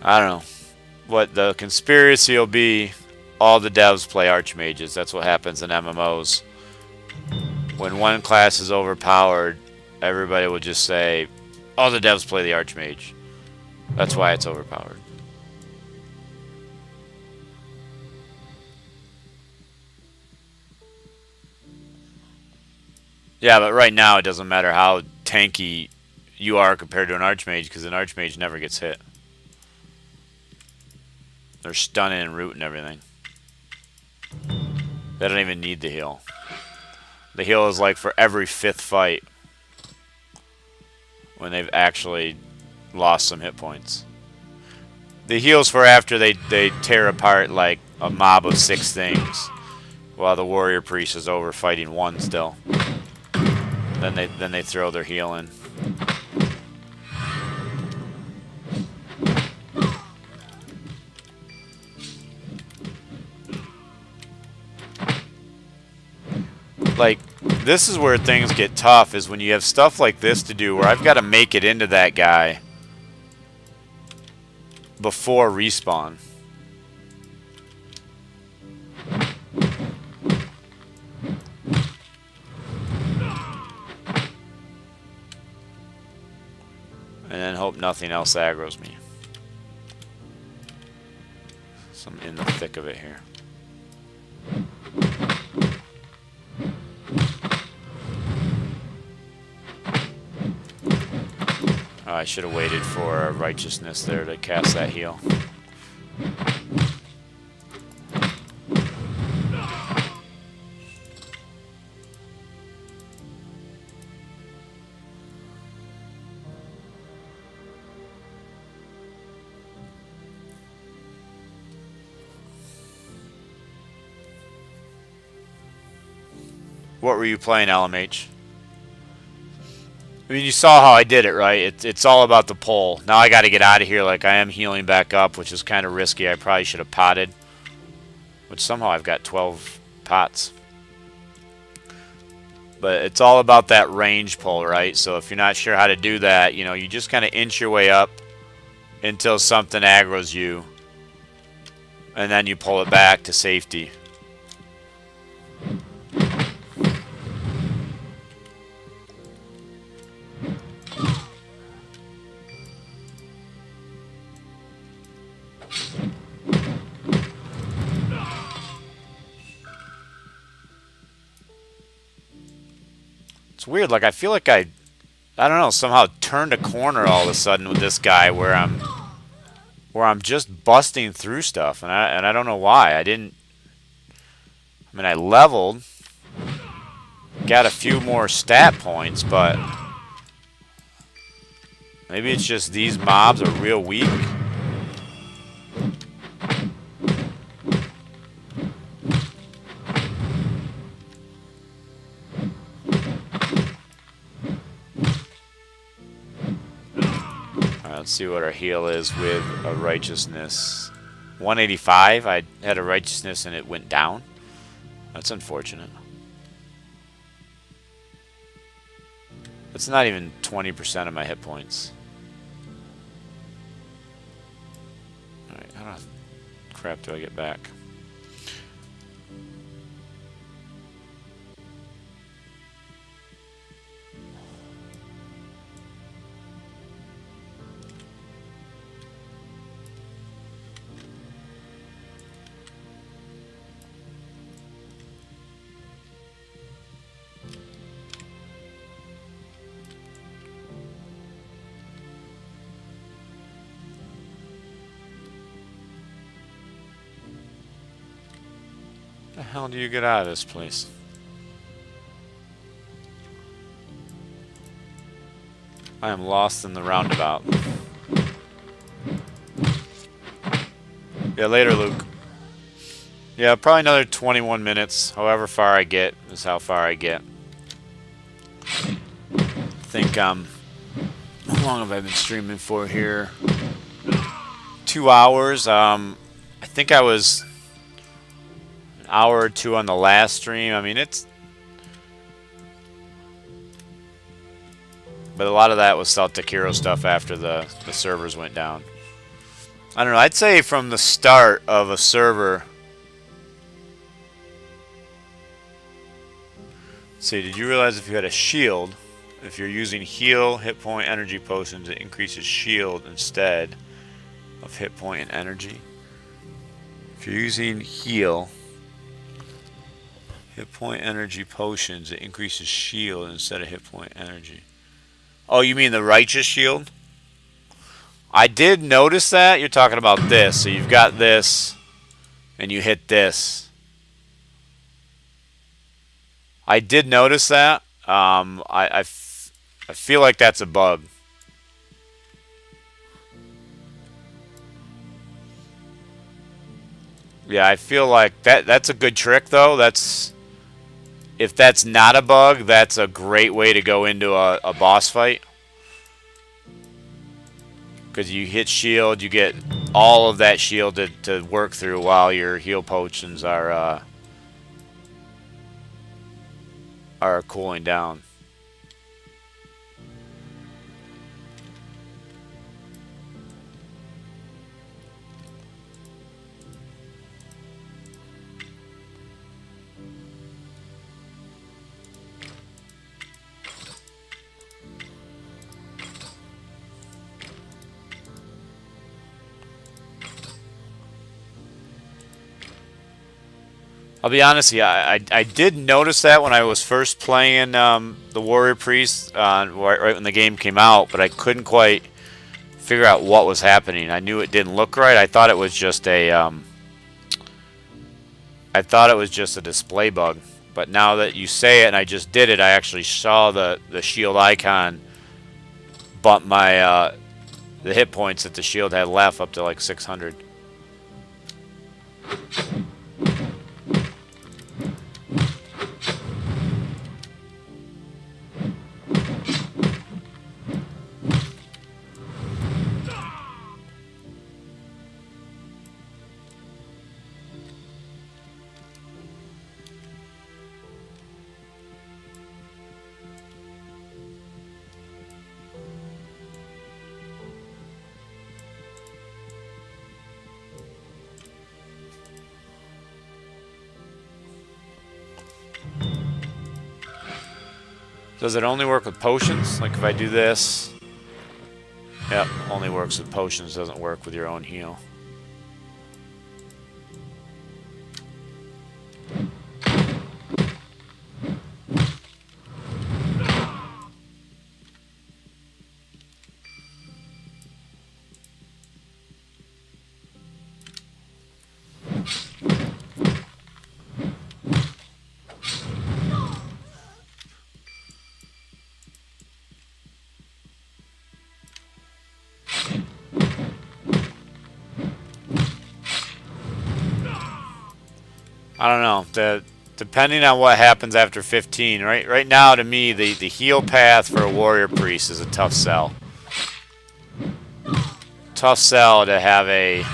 I don't know. What the conspiracy will be, all the devs play Archmages. That's what happens in MMOs. When one class is overpowered, everybody will just say, all the devs play the Archmage. That's why it's overpowered. Yeah, but right now it doesn't matter how tanky you are compared to an Archmage, because an Archmage never gets hit. They're stunning and root and everything. They don't even need the heal. The heal is like for every 5th fight when they've actually lost some hit points. The heal's for after they tear apart like a mob of 6 things, while the warrior priest is over fighting 1 still. Then they throw their heal in. Like, this is where things get tough, is when you have stuff like this to do where I've got to make it into that guy before respawn. And then hope nothing else aggroes me. So I'm in the thick of it here. Oh, I should have waited for righteousness there to cast that heal. What were you playing, LMH? I mean, you saw how I did it, right? It's all about the pull. Now I got to get out of here. Like, I am healing back up, which is kind of risky. I probably should have potted. Which somehow I've got 12 pots. But it's all about that range pull, right? So if you're not sure how to do that, you know, you just kind of inch your way up until something aggroes you. And then you pull it back to safety. It's weird, like I feel like I don't know, somehow turned a corner all of a sudden with this guy where I'm just busting through stuff, and I don't know why. I mean, I leveled, got a few more stat points, but maybe it's just these mobs are real weak. Let's see what our heal is with a righteousness. 185. I had a righteousness and it went down. That's unfortunate. That's not even 20% of my hit points. Alright, how the crap do I get back? How the hell do you get out of this place? I am lost in the roundabout. Yeah, later, Luke. Yeah, probably another 21 minutes. However far I get is how far I get. I think, how long have I been streaming for here? 2 hours. I think I was an hour or two on the last stream. I mean, but a lot of that was Celtic Hero stuff after the servers went down. I don't know. I'd say from the start of a server. Let's see, did you realize if you had a shield, if you're using heal, hit point, energy potions, it increases shield instead of hit point and energy? If you're using heal, hit point, energy potions, it increases shield instead of hit point energy. Oh, you mean the righteous shield? I did notice that. You're talking about this. So you've got this, and you hit this. I did notice that. I feel like that's a bug. Yeah, I feel like that's a good trick, though. If that's not a bug, that's a great way to go into a boss fight. Because you hit shield, you get all of that shield to work through while your heal potions are cooling down. I'll be honest with you, I did notice that when I was first playing the Warrior Priest right when the game came out, but I couldn't quite figure out what was happening. I knew it didn't look right. I thought it was just a display bug. But now that you say it and I just did it, I actually saw the shield icon bump my the hit points that the shield had left up to like 600. Does it only work with potions? Like if I do this? Yep, only works with potions, doesn't work with your own heal. I don't know. Depending on what happens after 15, right now to me the heal path for a warrior priest is a tough sell. Tough sell to have a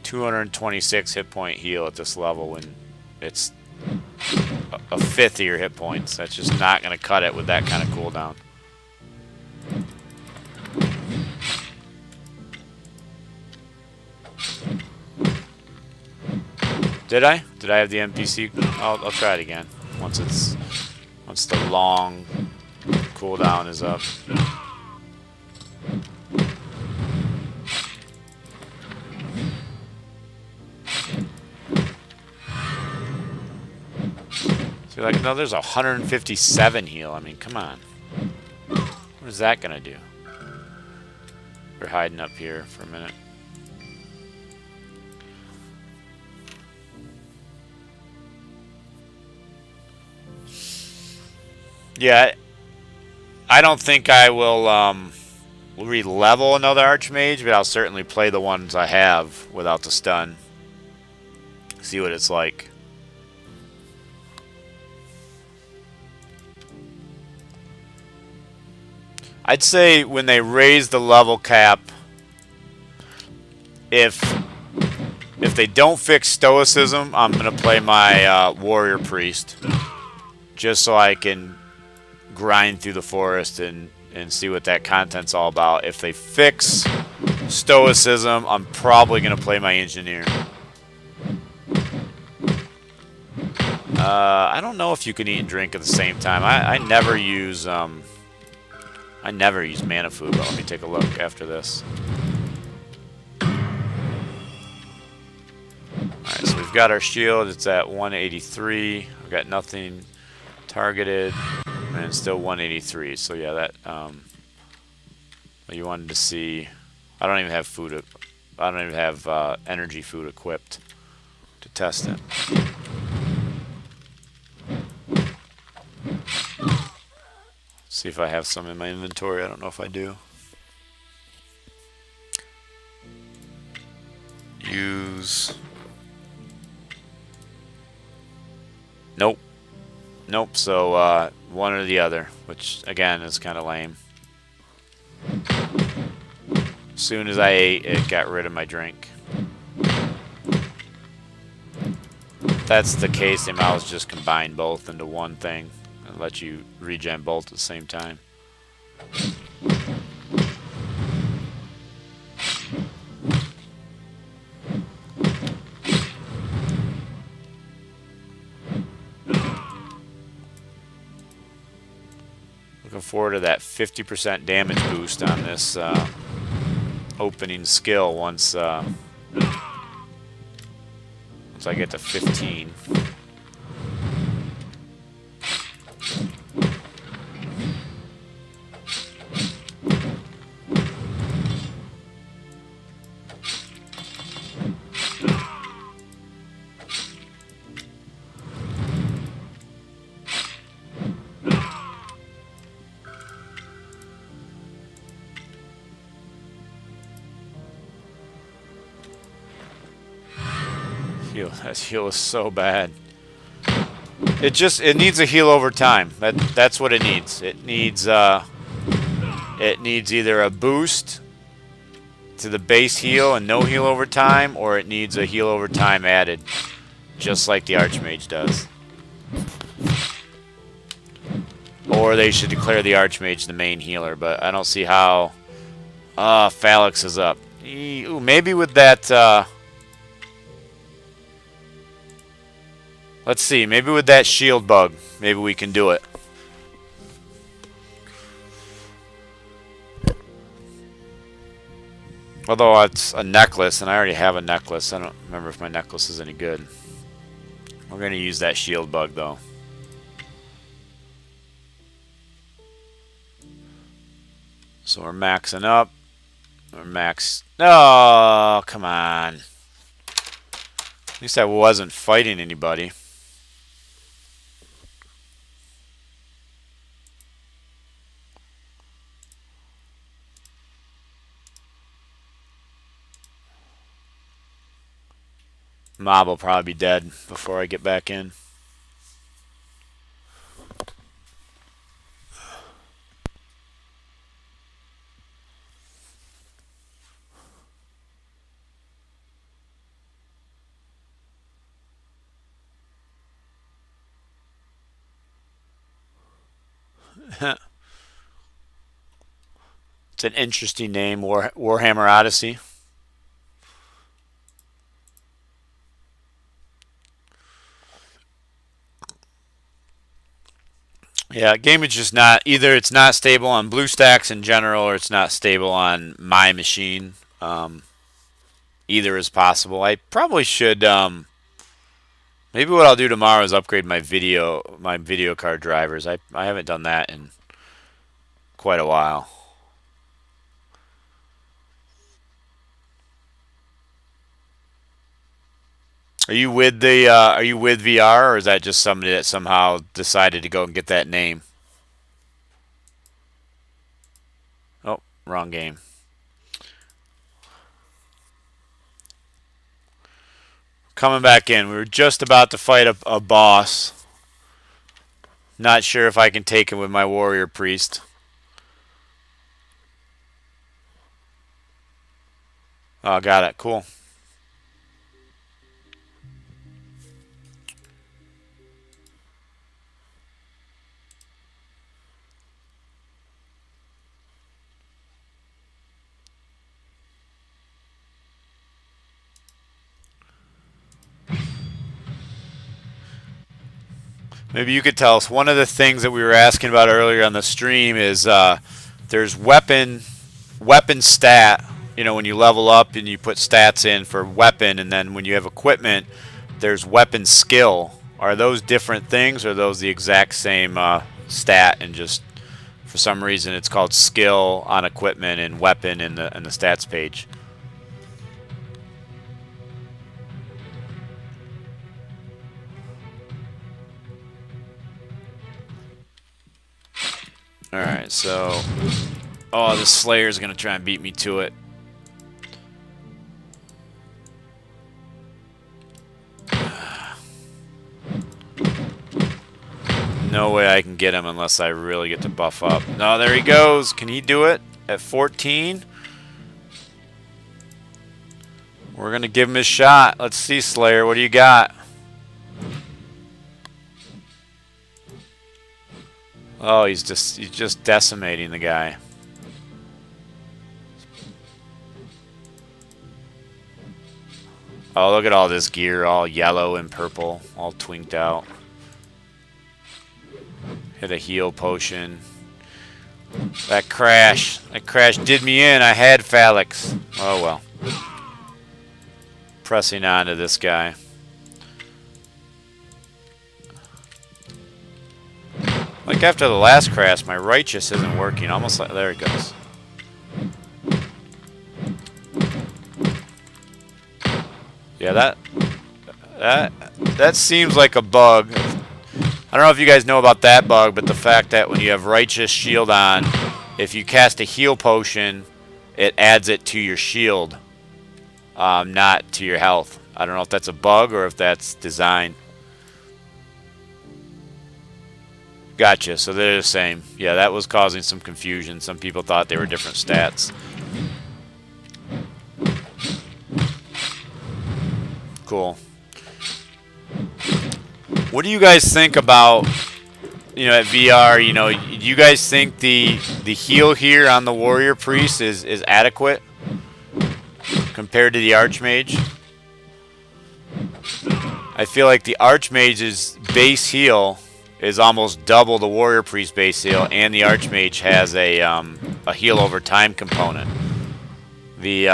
226 hit point heal at this level when it's a fifth of your hit points. That's just not going to cut it with that kind of cooldown. Did I? Did I have the NPC? I'll try it again once the long cooldown is up. So you're like, no, there's 157 heal. I mean, come on. What is that gonna do? We're hiding up here for a minute. Yeah, I don't think I will re-level another Archmage, but I'll certainly play the ones I have without the stun. See what it's like. I'd say when they raise the level cap, if they don't fix Stoicism, I'm going to play my Warrior Priest. Just so I can grind through the forest and see what that content's all about. If they fix Stoicism, I'm probably going to play my Engineer. I don't know if you can eat and drink at the same time. I never use mana food, but let me take a look after this. Alright, so we've got our shield. It's at 183. I've got nothing targeted, and it's still 183. So yeah, that you wanted to see. I don't even have food. I don't even have energy food equipped to test it. See if I have some in my inventory. I don't know if I do. Use. Nope. Nope, so one or the other, which again is kind of lame. As soon as I ate, it got rid of my drink. If that's the case, they might as just combine both into one thing and let you regen both at the same time. Looking forward to that 50% damage boost on this opening skill once I get to 15. That heal is so bad. It needs a heal over time. That's what it needs. It needs either a boost to the base heal and no heal over time, or it needs a heal over time added, just like the Archmage does. Or they should declare the Archmage the main healer, but I don't see how. Phalix is up. Ooh, maybe with that. Let's see, maybe with that shield bug, maybe we can do it. Although it's a necklace, and I already have a necklace. I don't remember if my necklace is any good. We're going to use that shield bug, though. So we're maxing up. We're max. Oh, come on. At least I wasn't fighting anybody. Mob will probably be dead before I get back in. It's an interesting name, Warhammer Odyssey. Yeah, game is just not, either it's not stable on BlueStacks in general, or it's not stable on my machine. Either is possible. I probably should, maybe what I'll do tomorrow is upgrade my video card drivers. I haven't done that in quite a while. Are you with VR, or is that just somebody that somehow decided to go and get that name? Oh, wrong game. Coming back in. We were just about to fight a boss. Not sure if I can take him with my warrior priest. Oh, got it. Cool. Maybe you could tell us. One of the things that we were asking about earlier on the stream is there's weapon stat. You know, when you level up and you put stats in for weapon, and then when you have equipment, there's weapon skill. Are those different things, or are those the exact same stat, and just for some reason it's called skill on equipment and weapon in the stats page? Alright, so... Oh, this Slayer's going to try and beat me to it. No way I can get him unless I really get to buff up. No, there he goes. Can he do it at 14? We're going to give him his shot. Let's see, Slayer. What do you got? Oh, he's just decimating the guy. Oh, look at all this gear, all yellow and purple, all twinked out. Hit a heal potion. That crash did me in. I had Phalanx. Oh well. Pressing on to this guy. Like after the last crash, my righteous isn't working. Almost like, there it goes. Yeah, that seems like a bug. I don't know if you guys know about that bug, but the fact that when you have righteous shield on, if you cast a heal potion, it adds it to your shield, not to your health. I don't know if that's a bug or if that's design. Gotcha, so they're the same. Yeah, that was causing some confusion. Some people thought they were different stats. Cool. What do you guys think about, you know, at VR, you know, do you guys think the heal here on the warrior priest is adequate compared to the archmage? I feel like the archmage's base heal is almost double the warrior priest base heal, and the archmage has a heal over time component. The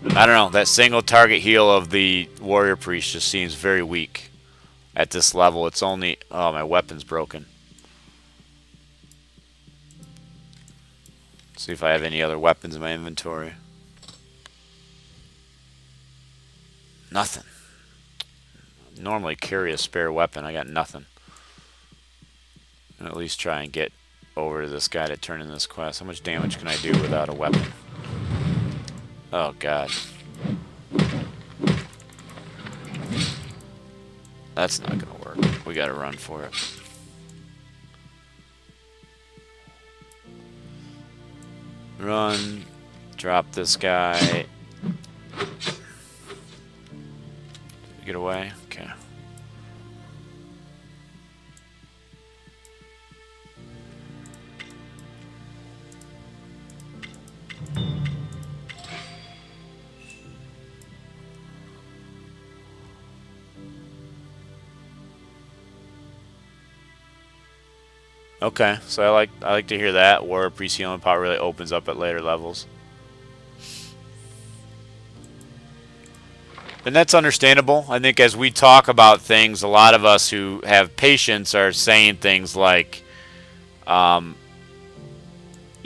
I don't know, that single target heal of the warrior priest just seems very weak at this level. It's only, oh, my weapon's broken. See if I have any other weapons in my inventory. Nothing. Normally carry a spare weapon. I got nothing. At least try and get over to this guy to turn in this quest. How much damage can I do without a weapon? Oh god. That's not gonna work. We gotta run for it. Run. Drop this guy. Get away? Okay. Okay, so I like to hear that. Warrior Priest healing pot really opens up at later levels. And that's understandable. I think as we talk about things, a lot of us who have patience are saying things like, you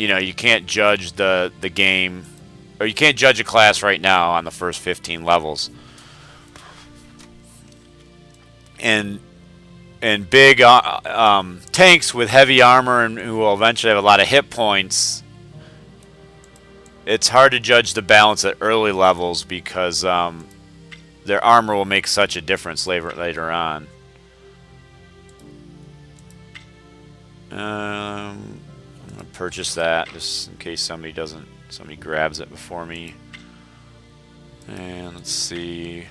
know, you can't judge the game, or you can't judge a class right now on the first 15 levels. And big tanks with heavy armor and who will eventually have a lot of hit points, it's hard to judge the balance at early levels because their armor will make such a difference later on. I'm gonna purchase that just in case somebody grabs it before me. And let's see,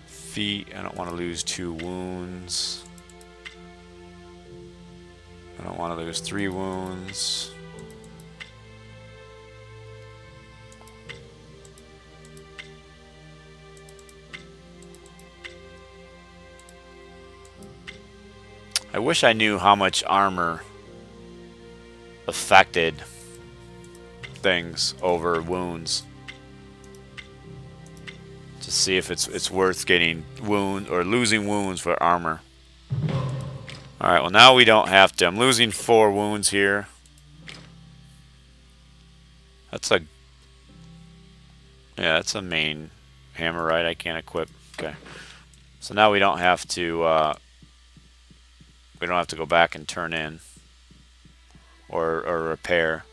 feet. I don't want to lose 2 wounds. I don't want to lose 3 wounds. I wish I knew how much armor affected things over wounds, to see if it's worth getting wound or losing wounds for armor. All right, well now we don't have to. I'm losing 4 wounds here. That's a main hammer, right? I can't equip. Okay, so now we don't have to. We don't have to go back and turn in or repair.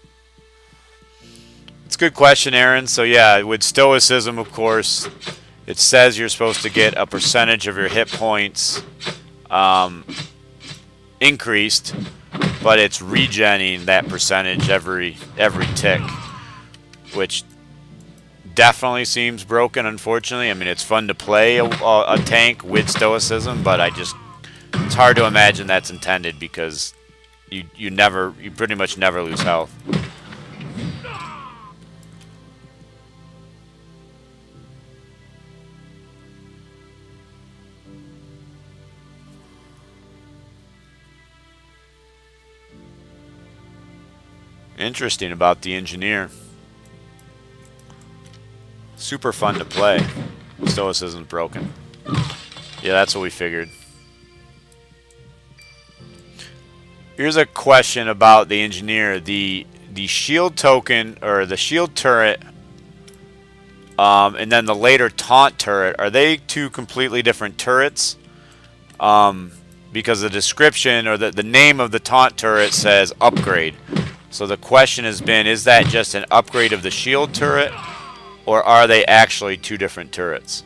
It's a good question, Aaron. So yeah, with stoicism, of course, it says you're supposed to get a percentage of your hit points increased, but it's regenning that percentage every tick, which definitely seems broken, unfortunately. I mean, it's fun to play a tank with stoicism, but it's hard to imagine that's intended, because you pretty much never lose health. Interesting about the engineer. Super fun to play. Stoicism's broken. Yeah, that's what we figured. Here's a question about the engineer. The shield token, or the shield turret, and then the later taunt turret, are they 2 completely different turrets? Because the description, or the name of the taunt turret says upgrade. So the question has been, is that just an upgrade of the shield turret, or are they actually 2 different turrets?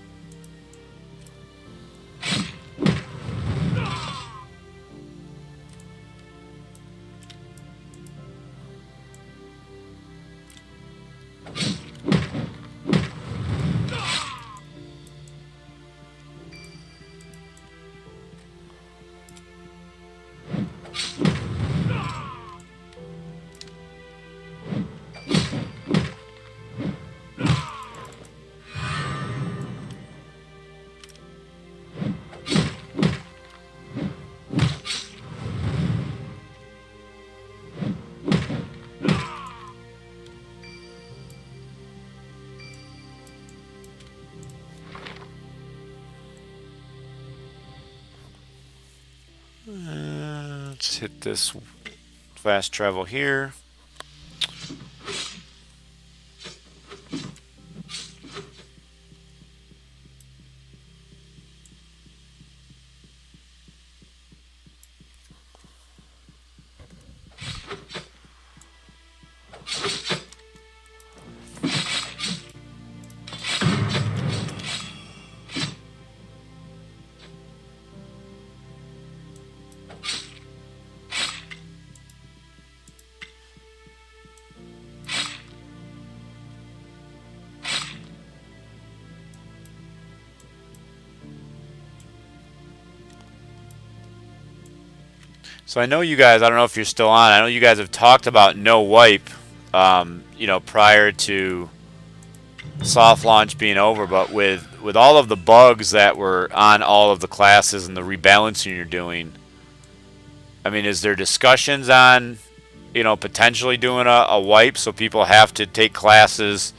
Let's hit this fast travel here. So I know you guys, I don't know if you're still on, I know you guys have talked about no wipe, you know, prior to soft launch being over, but with all of the bugs that were on all of the classes and the rebalancing you're doing, I mean, is there discussions on, you know, potentially doing a wipe, so people have to take classes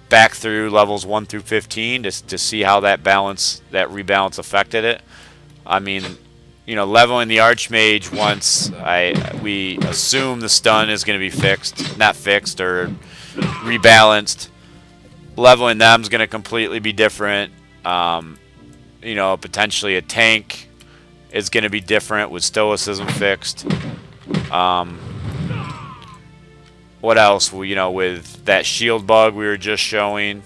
back through levels 1 through 15 to see how that rebalance affected it? I mean, you know, leveling the Archmage once we assume the stun is going to be fixed, not fixed, or rebalanced. Leveling them is going to completely be different. You know, potentially a tank is going to be different with stoicism fixed. what else? Well, you know, with that shield bug we were just showing,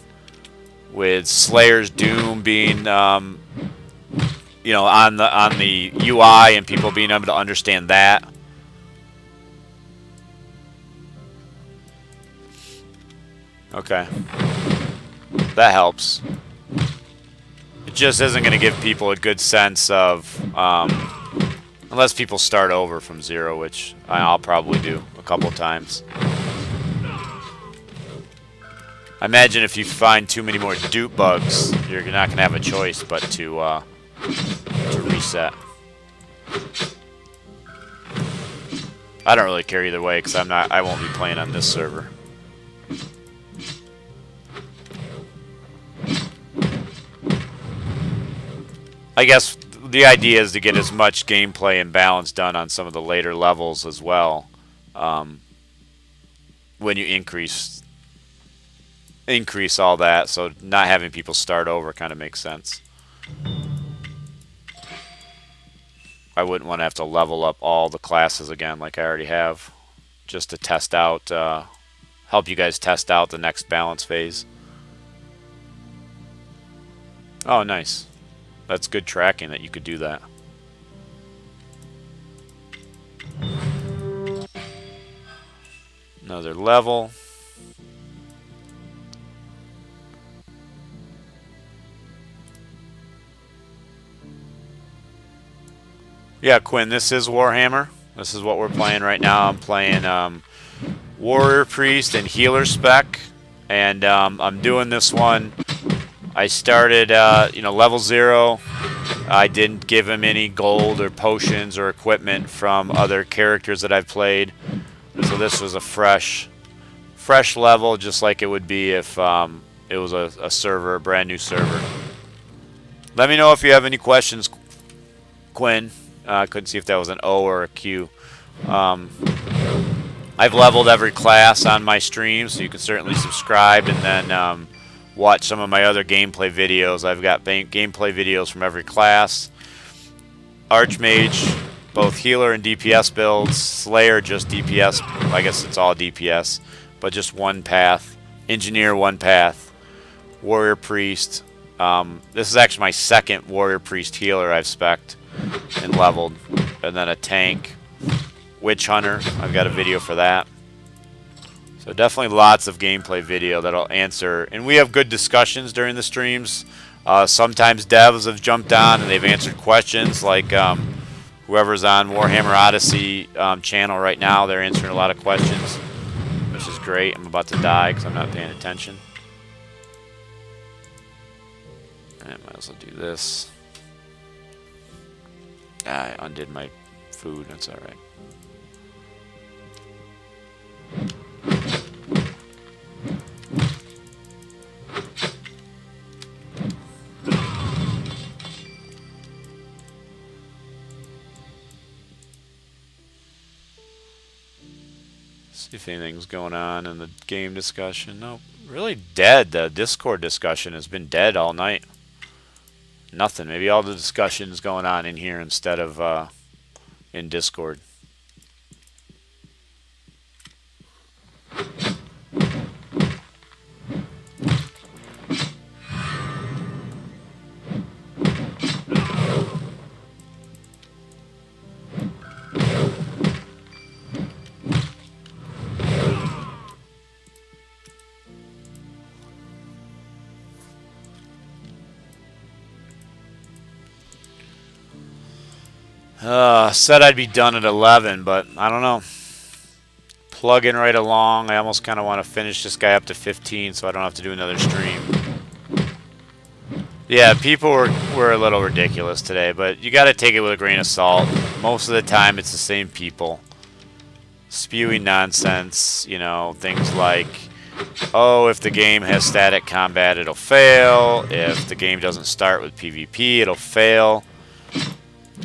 with Slayer's Doom being, you know, on the UI and people being able to understand that. Okay, that helps. It just isn't going to give people a good sense of, unless people start over from zero, which I'll probably do a couple times. I imagine if you find too many more dupe bugs, you're not going to have a choice but to reset. I don't really care either way because I won't be playing on this server. I guess the idea is to get as much gameplay and balance done on some of the later levels as well. When you increase all that, so not having people start over kind of makes sense. I wouldn't want to have to level up all the classes again like I already have, just to test out, help you guys test out the next balance phase. Oh, nice. That's good tracking that you could do that. Another level. Yeah, Quinn, this is Warhammer. This is what we're playing right now. I'm playing Warrior Priest and Healer Spec, and I'm doing this one. I started, you know, level 0. I didn't give him any gold or potions or equipment from other characters that I've played. So this was a fresh level, just like it would be if it was a server, a brand new server. Let me know if you have any questions, Quinn. I couldn't see if that was an O or a Q. I've leveled every class on my stream, so you can certainly subscribe and then watch some of my other gameplay videos. I've got gameplay videos from every class. Archmage, both healer and DPS builds. Slayer, just DPS. I guess it's all DPS, but just one path. Engineer, one path. Warrior Priest. This is actually my second Warrior Priest healer I've spec'd and leveled. And then a tank. Witch Hunter. I've got a video for that. So definitely lots of gameplay video that'll answer. And we have good discussions during the streams. Sometimes devs have jumped on and they've answered questions, like whoever's on Warhammer Odyssey channel right now. They're answering a lot of questions, which is great. I'm about to die because I'm not paying attention. I might as well do this. I undid my food. That's all right. See if anything's going on in the game discussion. Nope. Really dead. The Discord discussion has been dead all night. Nothing. Maybe all the discussion is going on in here instead of in Discord. Said I'd be done at 11, but I don't know. Plugging right along. I almost kind of want to finish this guy up to 15 so I don't have to do another stream. Yeah, people were a little ridiculous today, but you got to take it with a grain of salt. Most of the time it's the same people spewing nonsense, you know, things like, oh, if the game has static combat, it'll fail. If the game doesn't start with PvP, it'll fail.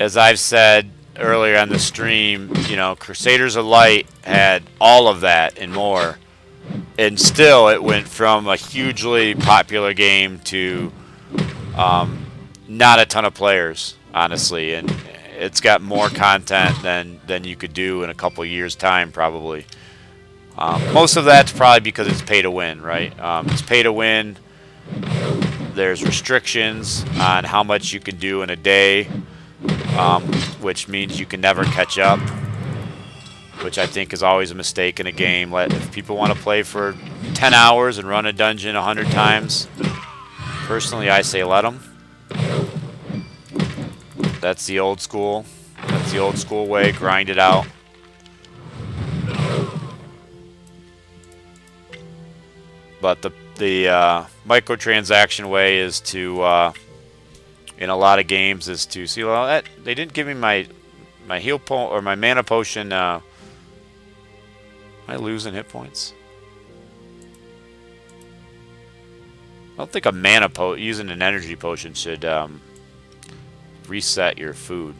As I've said earlier on the stream, you know, Crusaders of Light had all of that and more. And still, it went from a hugely popular game to not a ton of players, honestly. And it's got more content than you could do in a couple years' time, probably. Most of that's probably because it's pay to win, right? It's pay to win. There's restrictions on how much you can do in a day, which means you can never catch up, which I think is always a mistake in a game. If people want to play for 10 hours and run a dungeon 100 times, personally I say let them. That's the old school. That's the old school way. Grind it out. But the microtransaction way is to, in a lot of games, is to see. Well, they didn't give me my heal or my mana potion. Am I losing hit points? I don't think a mana using an energy potion should reset your food.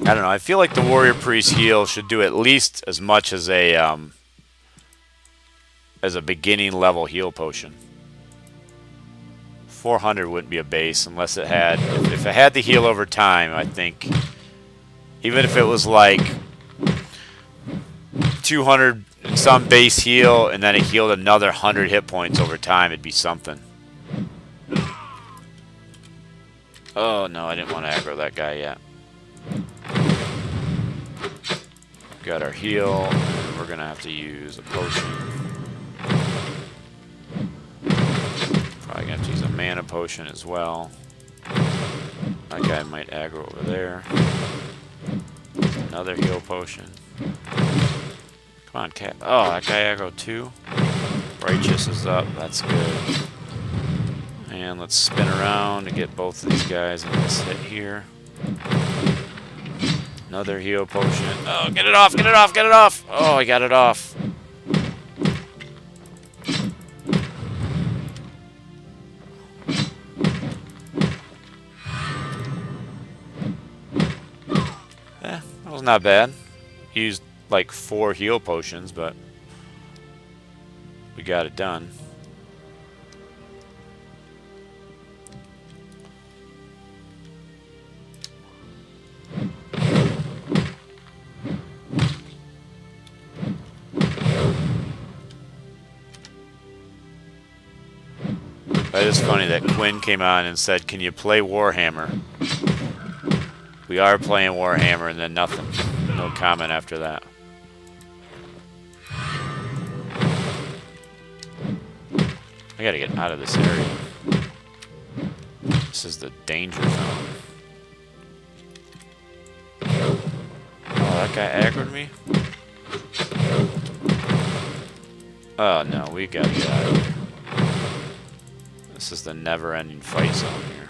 I don't know. I feel like the warrior priest heal should do at least as much as a beginning level heal potion. 400 wouldn't be a base unless it had. If it had the heal over time, I think. Even if it was like 200 and some base heal, and then it healed another 100 hit points over time, it'd be something. Oh no, I didn't want to aggro that guy yet. Got our heal, and we're gonna have to use a potion. Probably gonna have to use a mana potion as well. That guy might aggro over there. Another heal potion. Come on, cat. Oh, that guy aggro too. Righteous is up. That's good. And let's spin around to get both of these guys in this hit here. Another heal potion. Oh, get it off, get it off, get it off! Oh, I got it off. That was not bad. Used like 4 heal potions, but we got it done. It is funny that Quinn came on and said, "Can you play Warhammer?" We are playing Warhammer, and then nothing. No comment after that. I gotta get out of this area. This is the danger zone. Oh, that guy aggroed me? Oh no, we gotta get out of here. This is the never-ending fight zone here.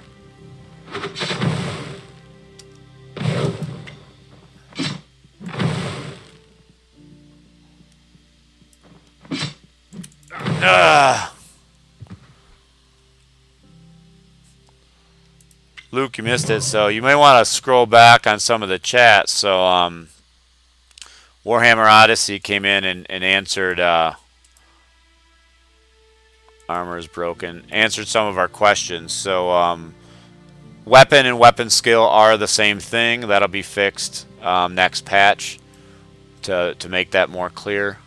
Luke, you missed it, so you may want to scroll back on some of the chat. So, Warhammer Odyssey came in and answered, armor is broken, answered some of our questions. So, weapon and weapon skill are the same thing. That'll be fixed next patch to make that more clear.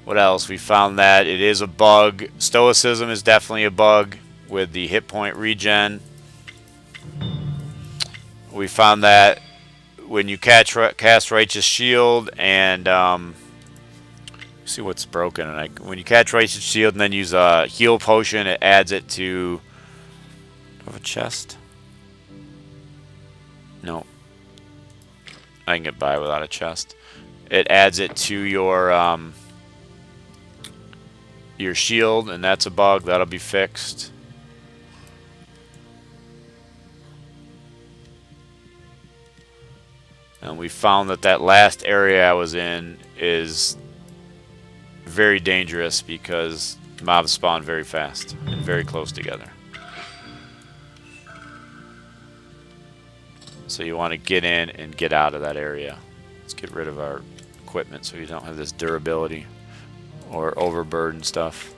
What else? We found that it is a bug. Stoicism is definitely a bug with the hit point regen. We found that when you cast Righteous Shield and see what's broken. And when you catch Righteous Shield and then use a heal potion, it adds it to. Do I have a chest? No. I can get by without a chest. It adds it to your shield, and that's a bug. That'll be fixed. And we found that last area I was in is very dangerous because mobs spawn very fast and very close together. So you want to get in and get out of that area. Let's get rid of our equipment so you don't have this durability or overburden stuff.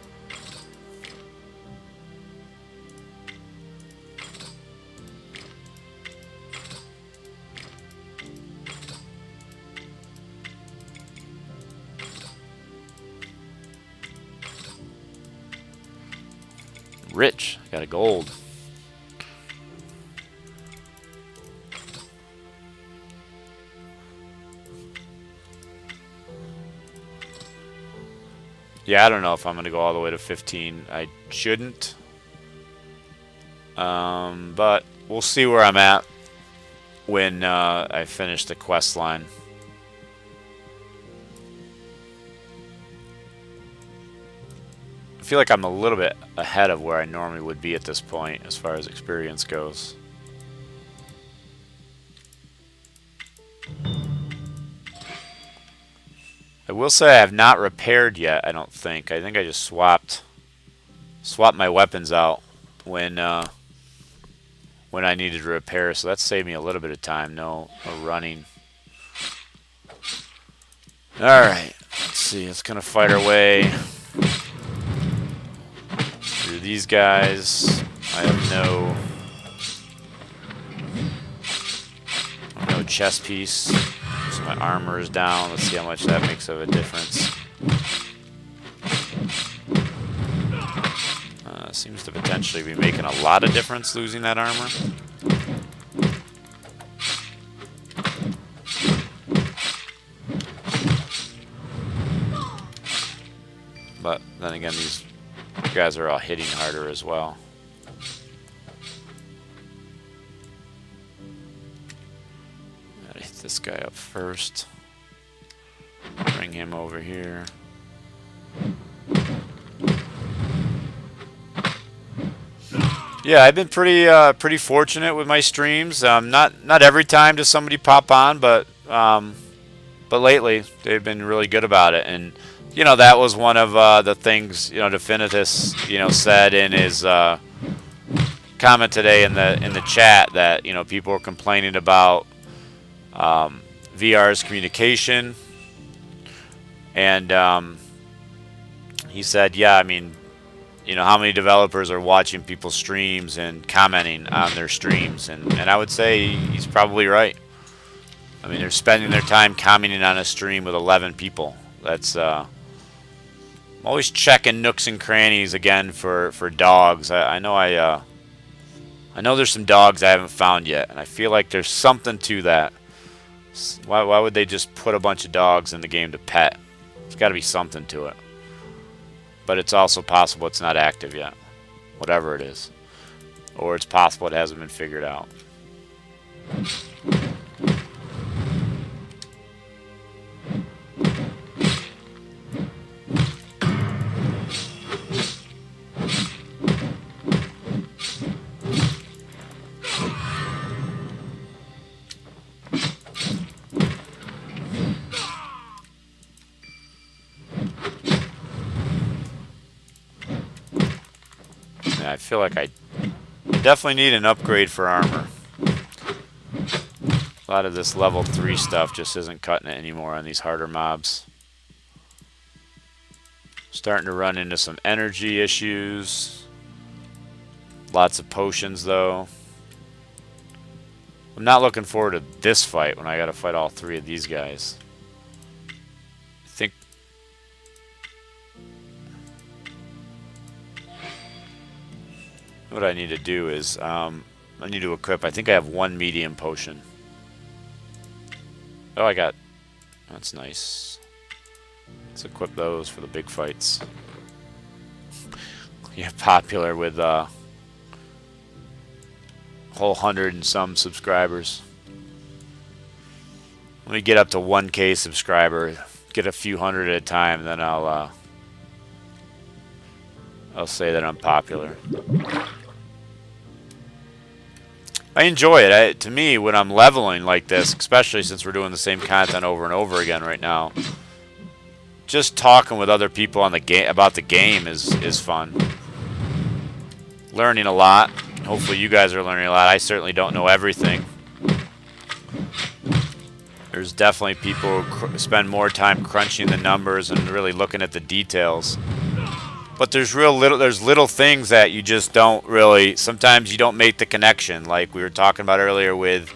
Rich, got a gold. Yeah, I don't know if I'm going to go all the way to 15. I shouldn't. But we'll see where I'm at when I finish the quest line. I feel like I'm a little bit ahead of where I normally would be at this point as far as experience goes. I will say I have not repaired yet, I don't think. I think I just swapped my weapons out when I needed to repair, so that saved me a little bit of time. No running. Alright, let's see. It's going to fight our way through these guys. I have no chest piece. So my armor is down. Let's see how much that makes of a difference. Seems to potentially be making a lot of difference losing that armor. But then again, these guys are all hitting harder as well. Gotta hit this guy up first. Bring him over here. Yeah, I've been pretty fortunate with my streams. Not every time does somebody pop on, but lately they've been really good about it. And you know, that was one of the things, you know, Definitus, you know, said in his comment today in the chat that, you know, people were complaining about VR's communication, and he said, yeah, I mean, you know, how many developers are watching people's streams and commenting on their streams, and I would say he's probably right. I mean, they're spending their time commenting on a stream with 11 people. That's I'm always checking nooks and crannies again for dogs. I know there's some dogs I haven't found yet, and I feel like there's something to that. Why would they just put a bunch of dogs in the game to pet? There's got to be something to it. But it's also possible it's not active yet, whatever it is. Or it's possible it hasn't been figured out. I feel like I definitely need an upgrade for armor. A lot of this level 3 stuff just isn't cutting it anymore on these harder mobs. Starting to run into some energy issues. Lots of potions though. I'm not looking forward to this fight when I gotta fight all 3 of these guys. I think what I need to do is, I need to equip, I think I have 1 medium potion. Oh, that's nice. Let's equip those for the big fights. Yeah, popular with whole 100 and some subscribers. Let me get up to 1K subscriber, get a few hundred at a time, then I'll say that I'm popular. I enjoy it. To me, when I'm leveling like this, especially since we're doing the same content over and over again right now, just talking with other people on the game about the game is fun. Learning a lot. Hopefully you guys are learning a lot. I certainly don't know everything. There's definitely people who spend more time crunching the numbers and really looking at the details. But there's little things that you just don't really. Sometimes you don't make the connection, like we were talking about earlier with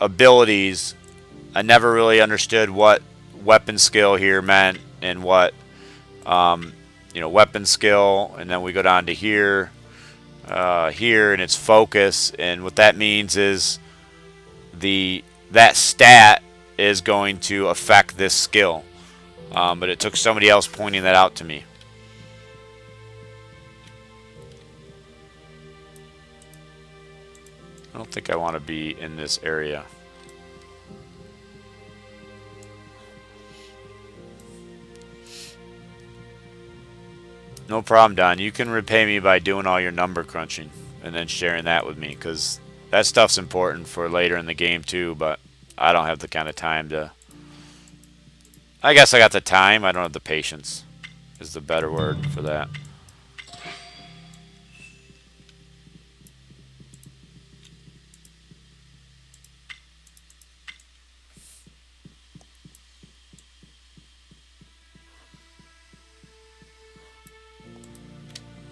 abilities. I never really understood what weapon skill here meant and what weapon skill, and then we go down to here, and it's focus, and what that means is that stat is going to affect this skill. But it took somebody else pointing that out to me. I don't think I want to be in this area. No problem, Don. You can repay me by doing all your number crunching and then sharing that with me, because that stuff's important for later in the game too, but I don't have the kind of time to... I guess I got the time, I don't have the patience, is the better word for that.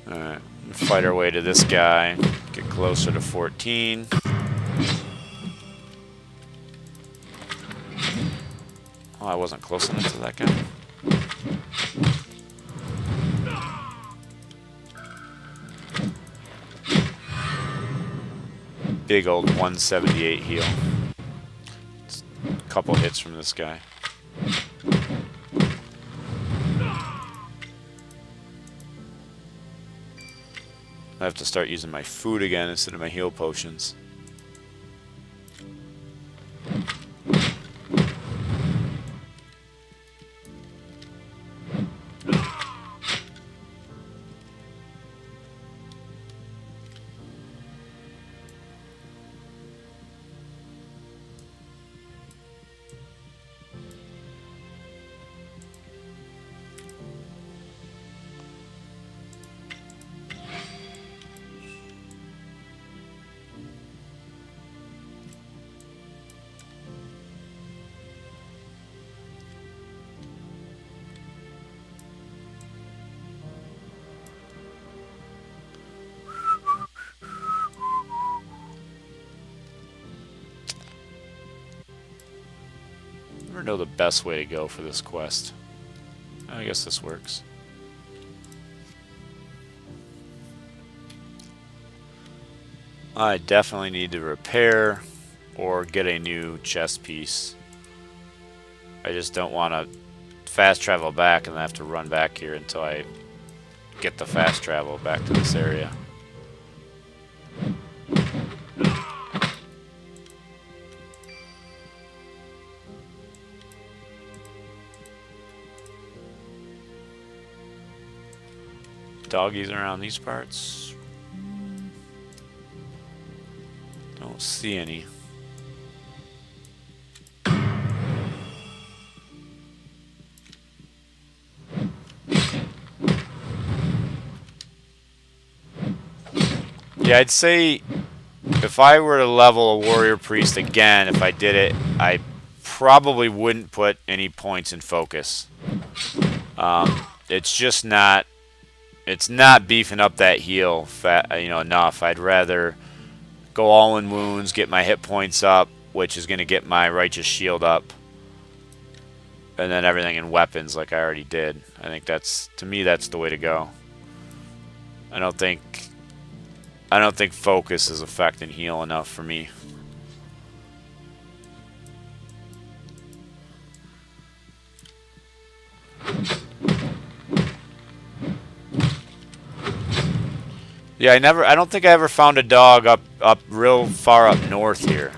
Alright, fight our way to this guy, get closer to 14. Oh, I wasn't close enough to that guy. Big old 178 heal. It's a couple hits from this guy. I have to start using my food again instead of my heal potions. I never know the best way to go for this quest. I guess this works. I definitely need to repair or get a new chest piece. I just don't want to fast travel back and I have to run back here until I get the fast travel back to this area. Doggies around these parts? Don't see any. Yeah, I'd say if I were to level a warrior priest again, if I did it, I probably wouldn't put any points in focus. It's just not. It's not beefing up that heal enough. I'd rather go all in wounds, get my hit points up, which is going to get my righteous shield up, and then everything in weapons like I already did. I think to me that's the way to go. I don't think focus is affecting heal enough for me. Yeah, I don't think I ever found a dog up real far up north here.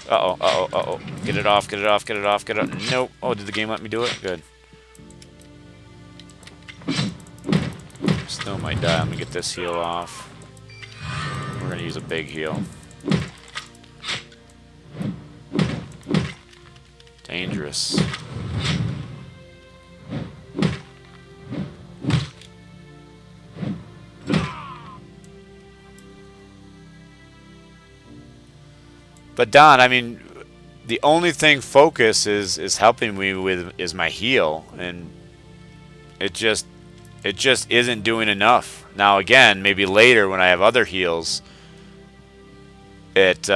Uh-oh. Get it off. Nope. Oh, did the game let me do it? Good. Snow might die. I'm gonna get this heal off. We're gonna use a big heal. Dangerous. But Don, I mean, the only thing focus is helping me with is my heal, and it just isn't doing enough. Now again, maybe later when I have other heals, it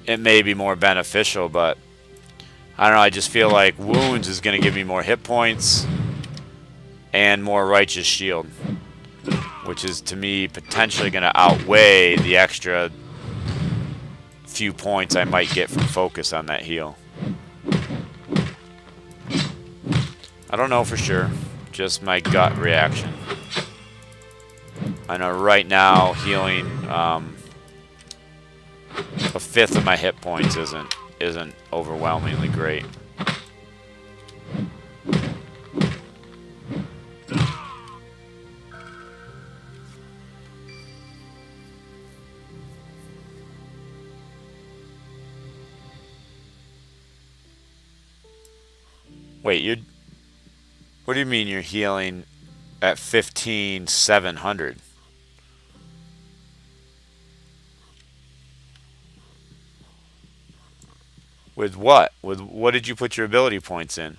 may be more beneficial, but I don't know, I just feel like wounds is going to give me more hit points and more righteous shield, which is to me potentially going to outweigh the extra few points I might get from focus on that heal. I don't know for sure, just my gut reaction. I know right now healing a fifth of my hit points isn't overwhelmingly great. Wait, what do you mean you're healing at 15,700? With what? With what did you put your ability points in?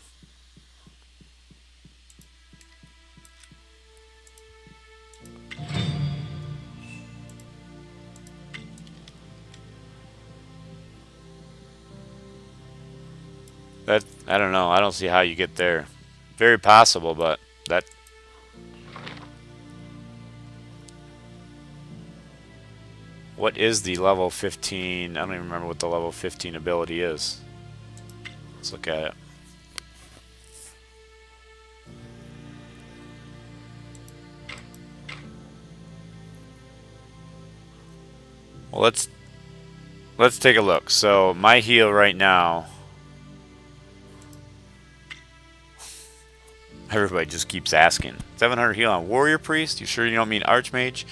That, I don't know. I don't see how you get there. Very possible, but that... What is the level 15? I don't even remember what the level 15 ability is. Let's look at it. Well, let's take a look. So my heal right now... Everybody just keeps asking. 700 heal on Warrior Priest? You sure you don't mean Archmage?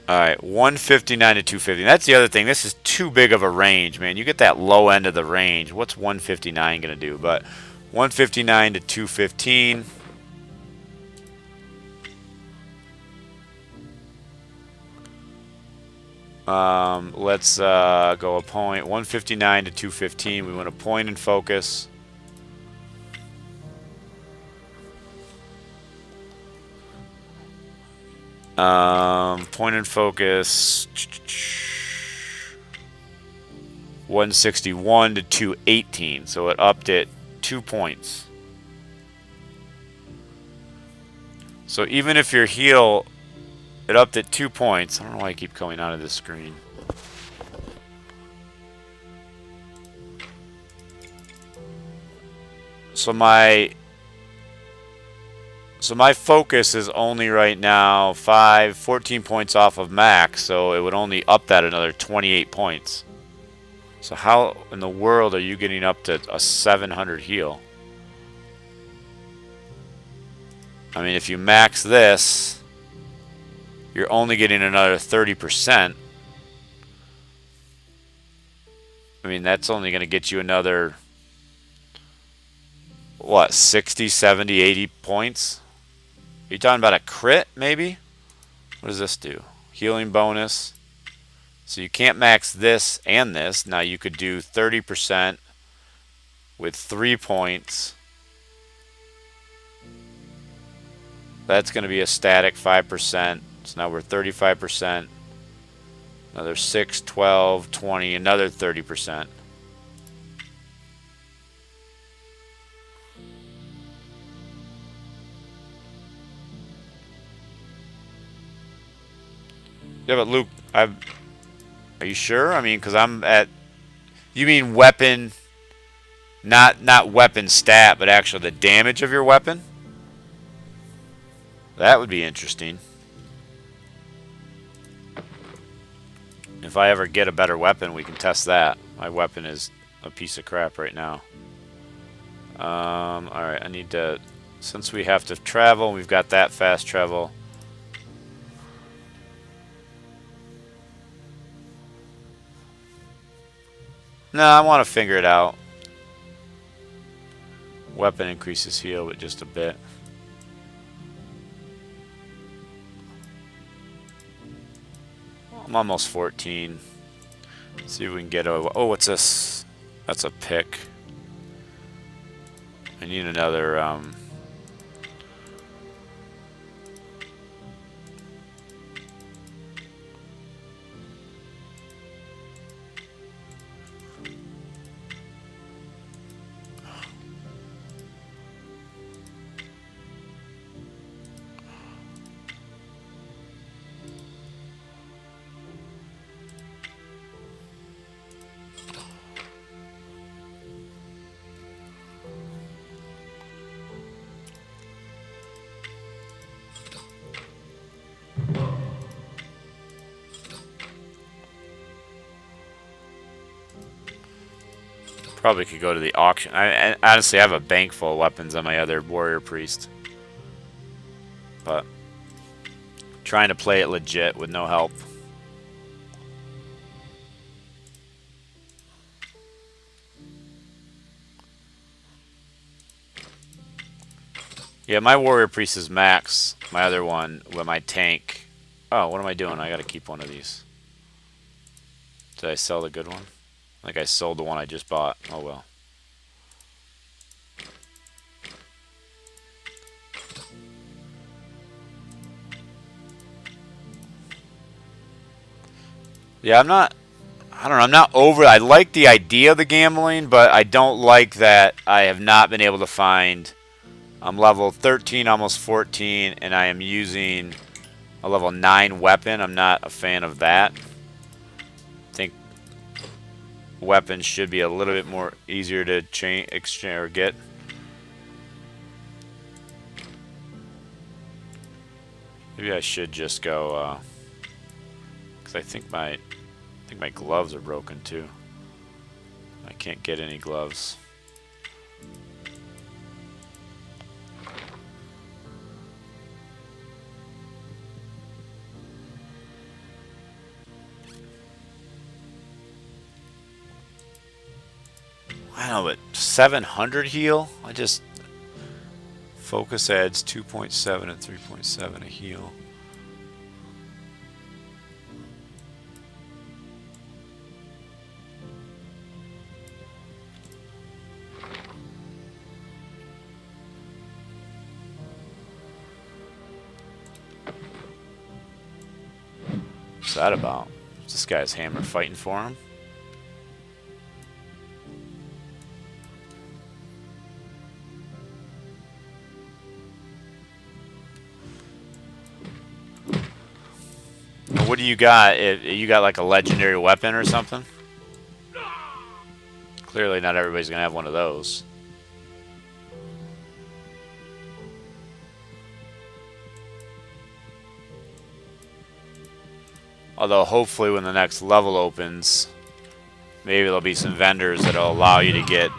Alright, 159 to 250. That's the other thing. This is too big of a range, man. You get that low end of the range. What's 159 going to do? But 159 to 215. Let's go a point. 159 to 215. We want a point and focus. Point and focus. 161 to 218. So it upped it 2 points. So even if your heal, it upped it 2 points. I don't know why I keep coming out of this screen. So my focus is only right now 14 points off of max, so it would only up that another 28 points. So how in the world are you getting up to a 700 heal? I mean, if you max this, you're only getting another 30%. I mean, that's only going to get you another, what, 60, 70, 80 points? Are you talking about a crit, maybe? What does this do? Healing bonus. So you can't max this and this. Now you could do 30% with 3 points. That's going to be a static 5%. So now we're 35%. Another 6, 12, 20, another 30%. Yeah, but Luke, are you sure? I mean, because I'm at... You mean weapon, not weapon stat, but actually the damage of your weapon? That would be interesting. If I ever get a better weapon, we can test that. My weapon is a piece of crap right now. Alright, I need to... Since we have to travel, we've got that fast travel. No, I want to figure it out. Weapon increases heal, but just a bit. I'm I'm almost 14. See if we can get a... Oh, what's this? That's a pick. I need another... Probably could go to the auction. I honestly have a bank full of weapons on my other warrior priest. But trying to play it legit with no help. Yeah, my warrior priest is max. My other one with my tank. Oh, what am I doing? I gotta keep one of these. Did I sell the good one? I think I sold the one I just bought. Oh well. Yeah, I don't know, I'm not over it. I like the idea of the gambling, but I don't like that I have not been able to find... I'm level 13, almost 14, and I am using a level 9 weapon. I'm not a fan of that. I think weapons should be a little bit more easier to exchange or get. Maybe I should just go, because I think my gloves are broken too. I can't get any gloves. I know, but 700 heal? I just... Focus adds 2.7 and 3.7 a heal. What's that about? Is this guy's hammer fighting for him? What do you got? You got like a legendary weapon or something? Clearly not everybody's gonna have one of those. Although hopefully when the next level opens, maybe there'll be some vendors that'll allow you to get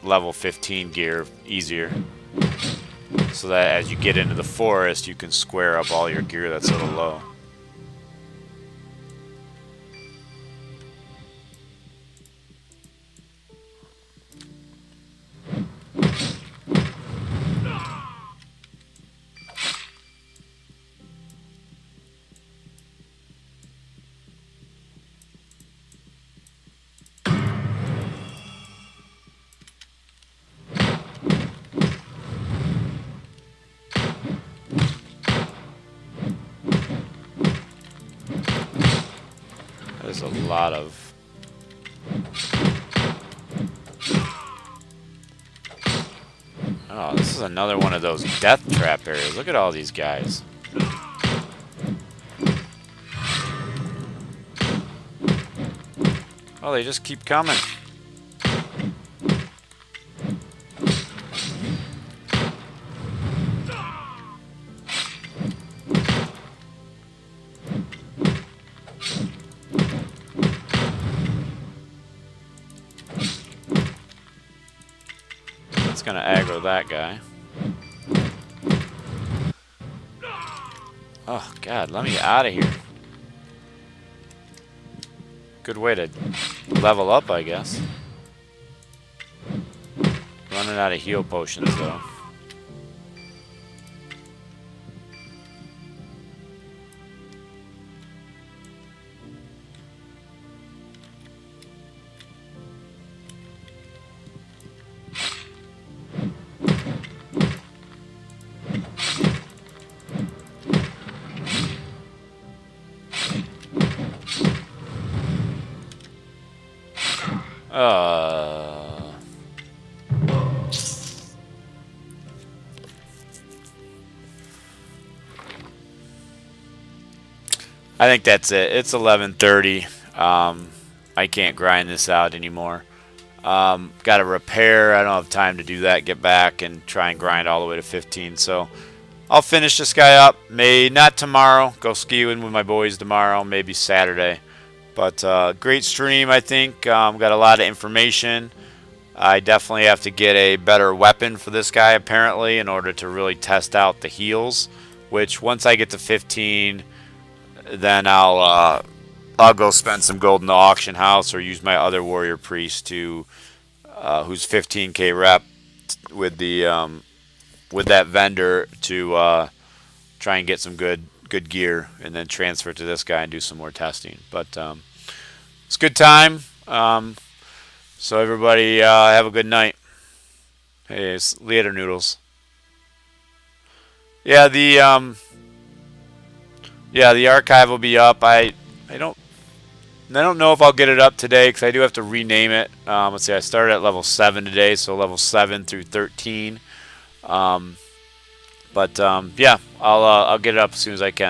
level 15 gear easier. So that as you get into the forest, you can square up all your gear that's a little low. There's a lot of... Oh, this is another one of those death trap areas. Look at all these guys. Oh, they just keep coming. Gonna aggro that guy. Oh god, let me out of here. Good way to level up, I guess. Running out of heal potions though. I think that's it. It's 11:30. I can't grind this out anymore. Got to repair. I don't have time to do that. Get back and try and grind all the way to 15. So I'll finish this guy up. May not tomorrow. Go skiing with my boys tomorrow. Maybe Saturday. But great stream, I think. Got a lot of information. I definitely have to get a better weapon for this guy, apparently, in order to really test out the heals. Which, once I get to 15, then I'll go spend some gold in the auction house or use my other warrior priest to who's 15k rep with the with that vendor to try and get some good gear and then transfer it to this guy and do some more testing. But it's a good time. So everybody have a good night. Hey, it's later, noodles. Yeah, the archive will be up. I don't know if I'll get it up today because I do have to rename it. Let's see, I started at level 7 today, so level 7 through 13. Yeah, I'll get it up as soon as I can.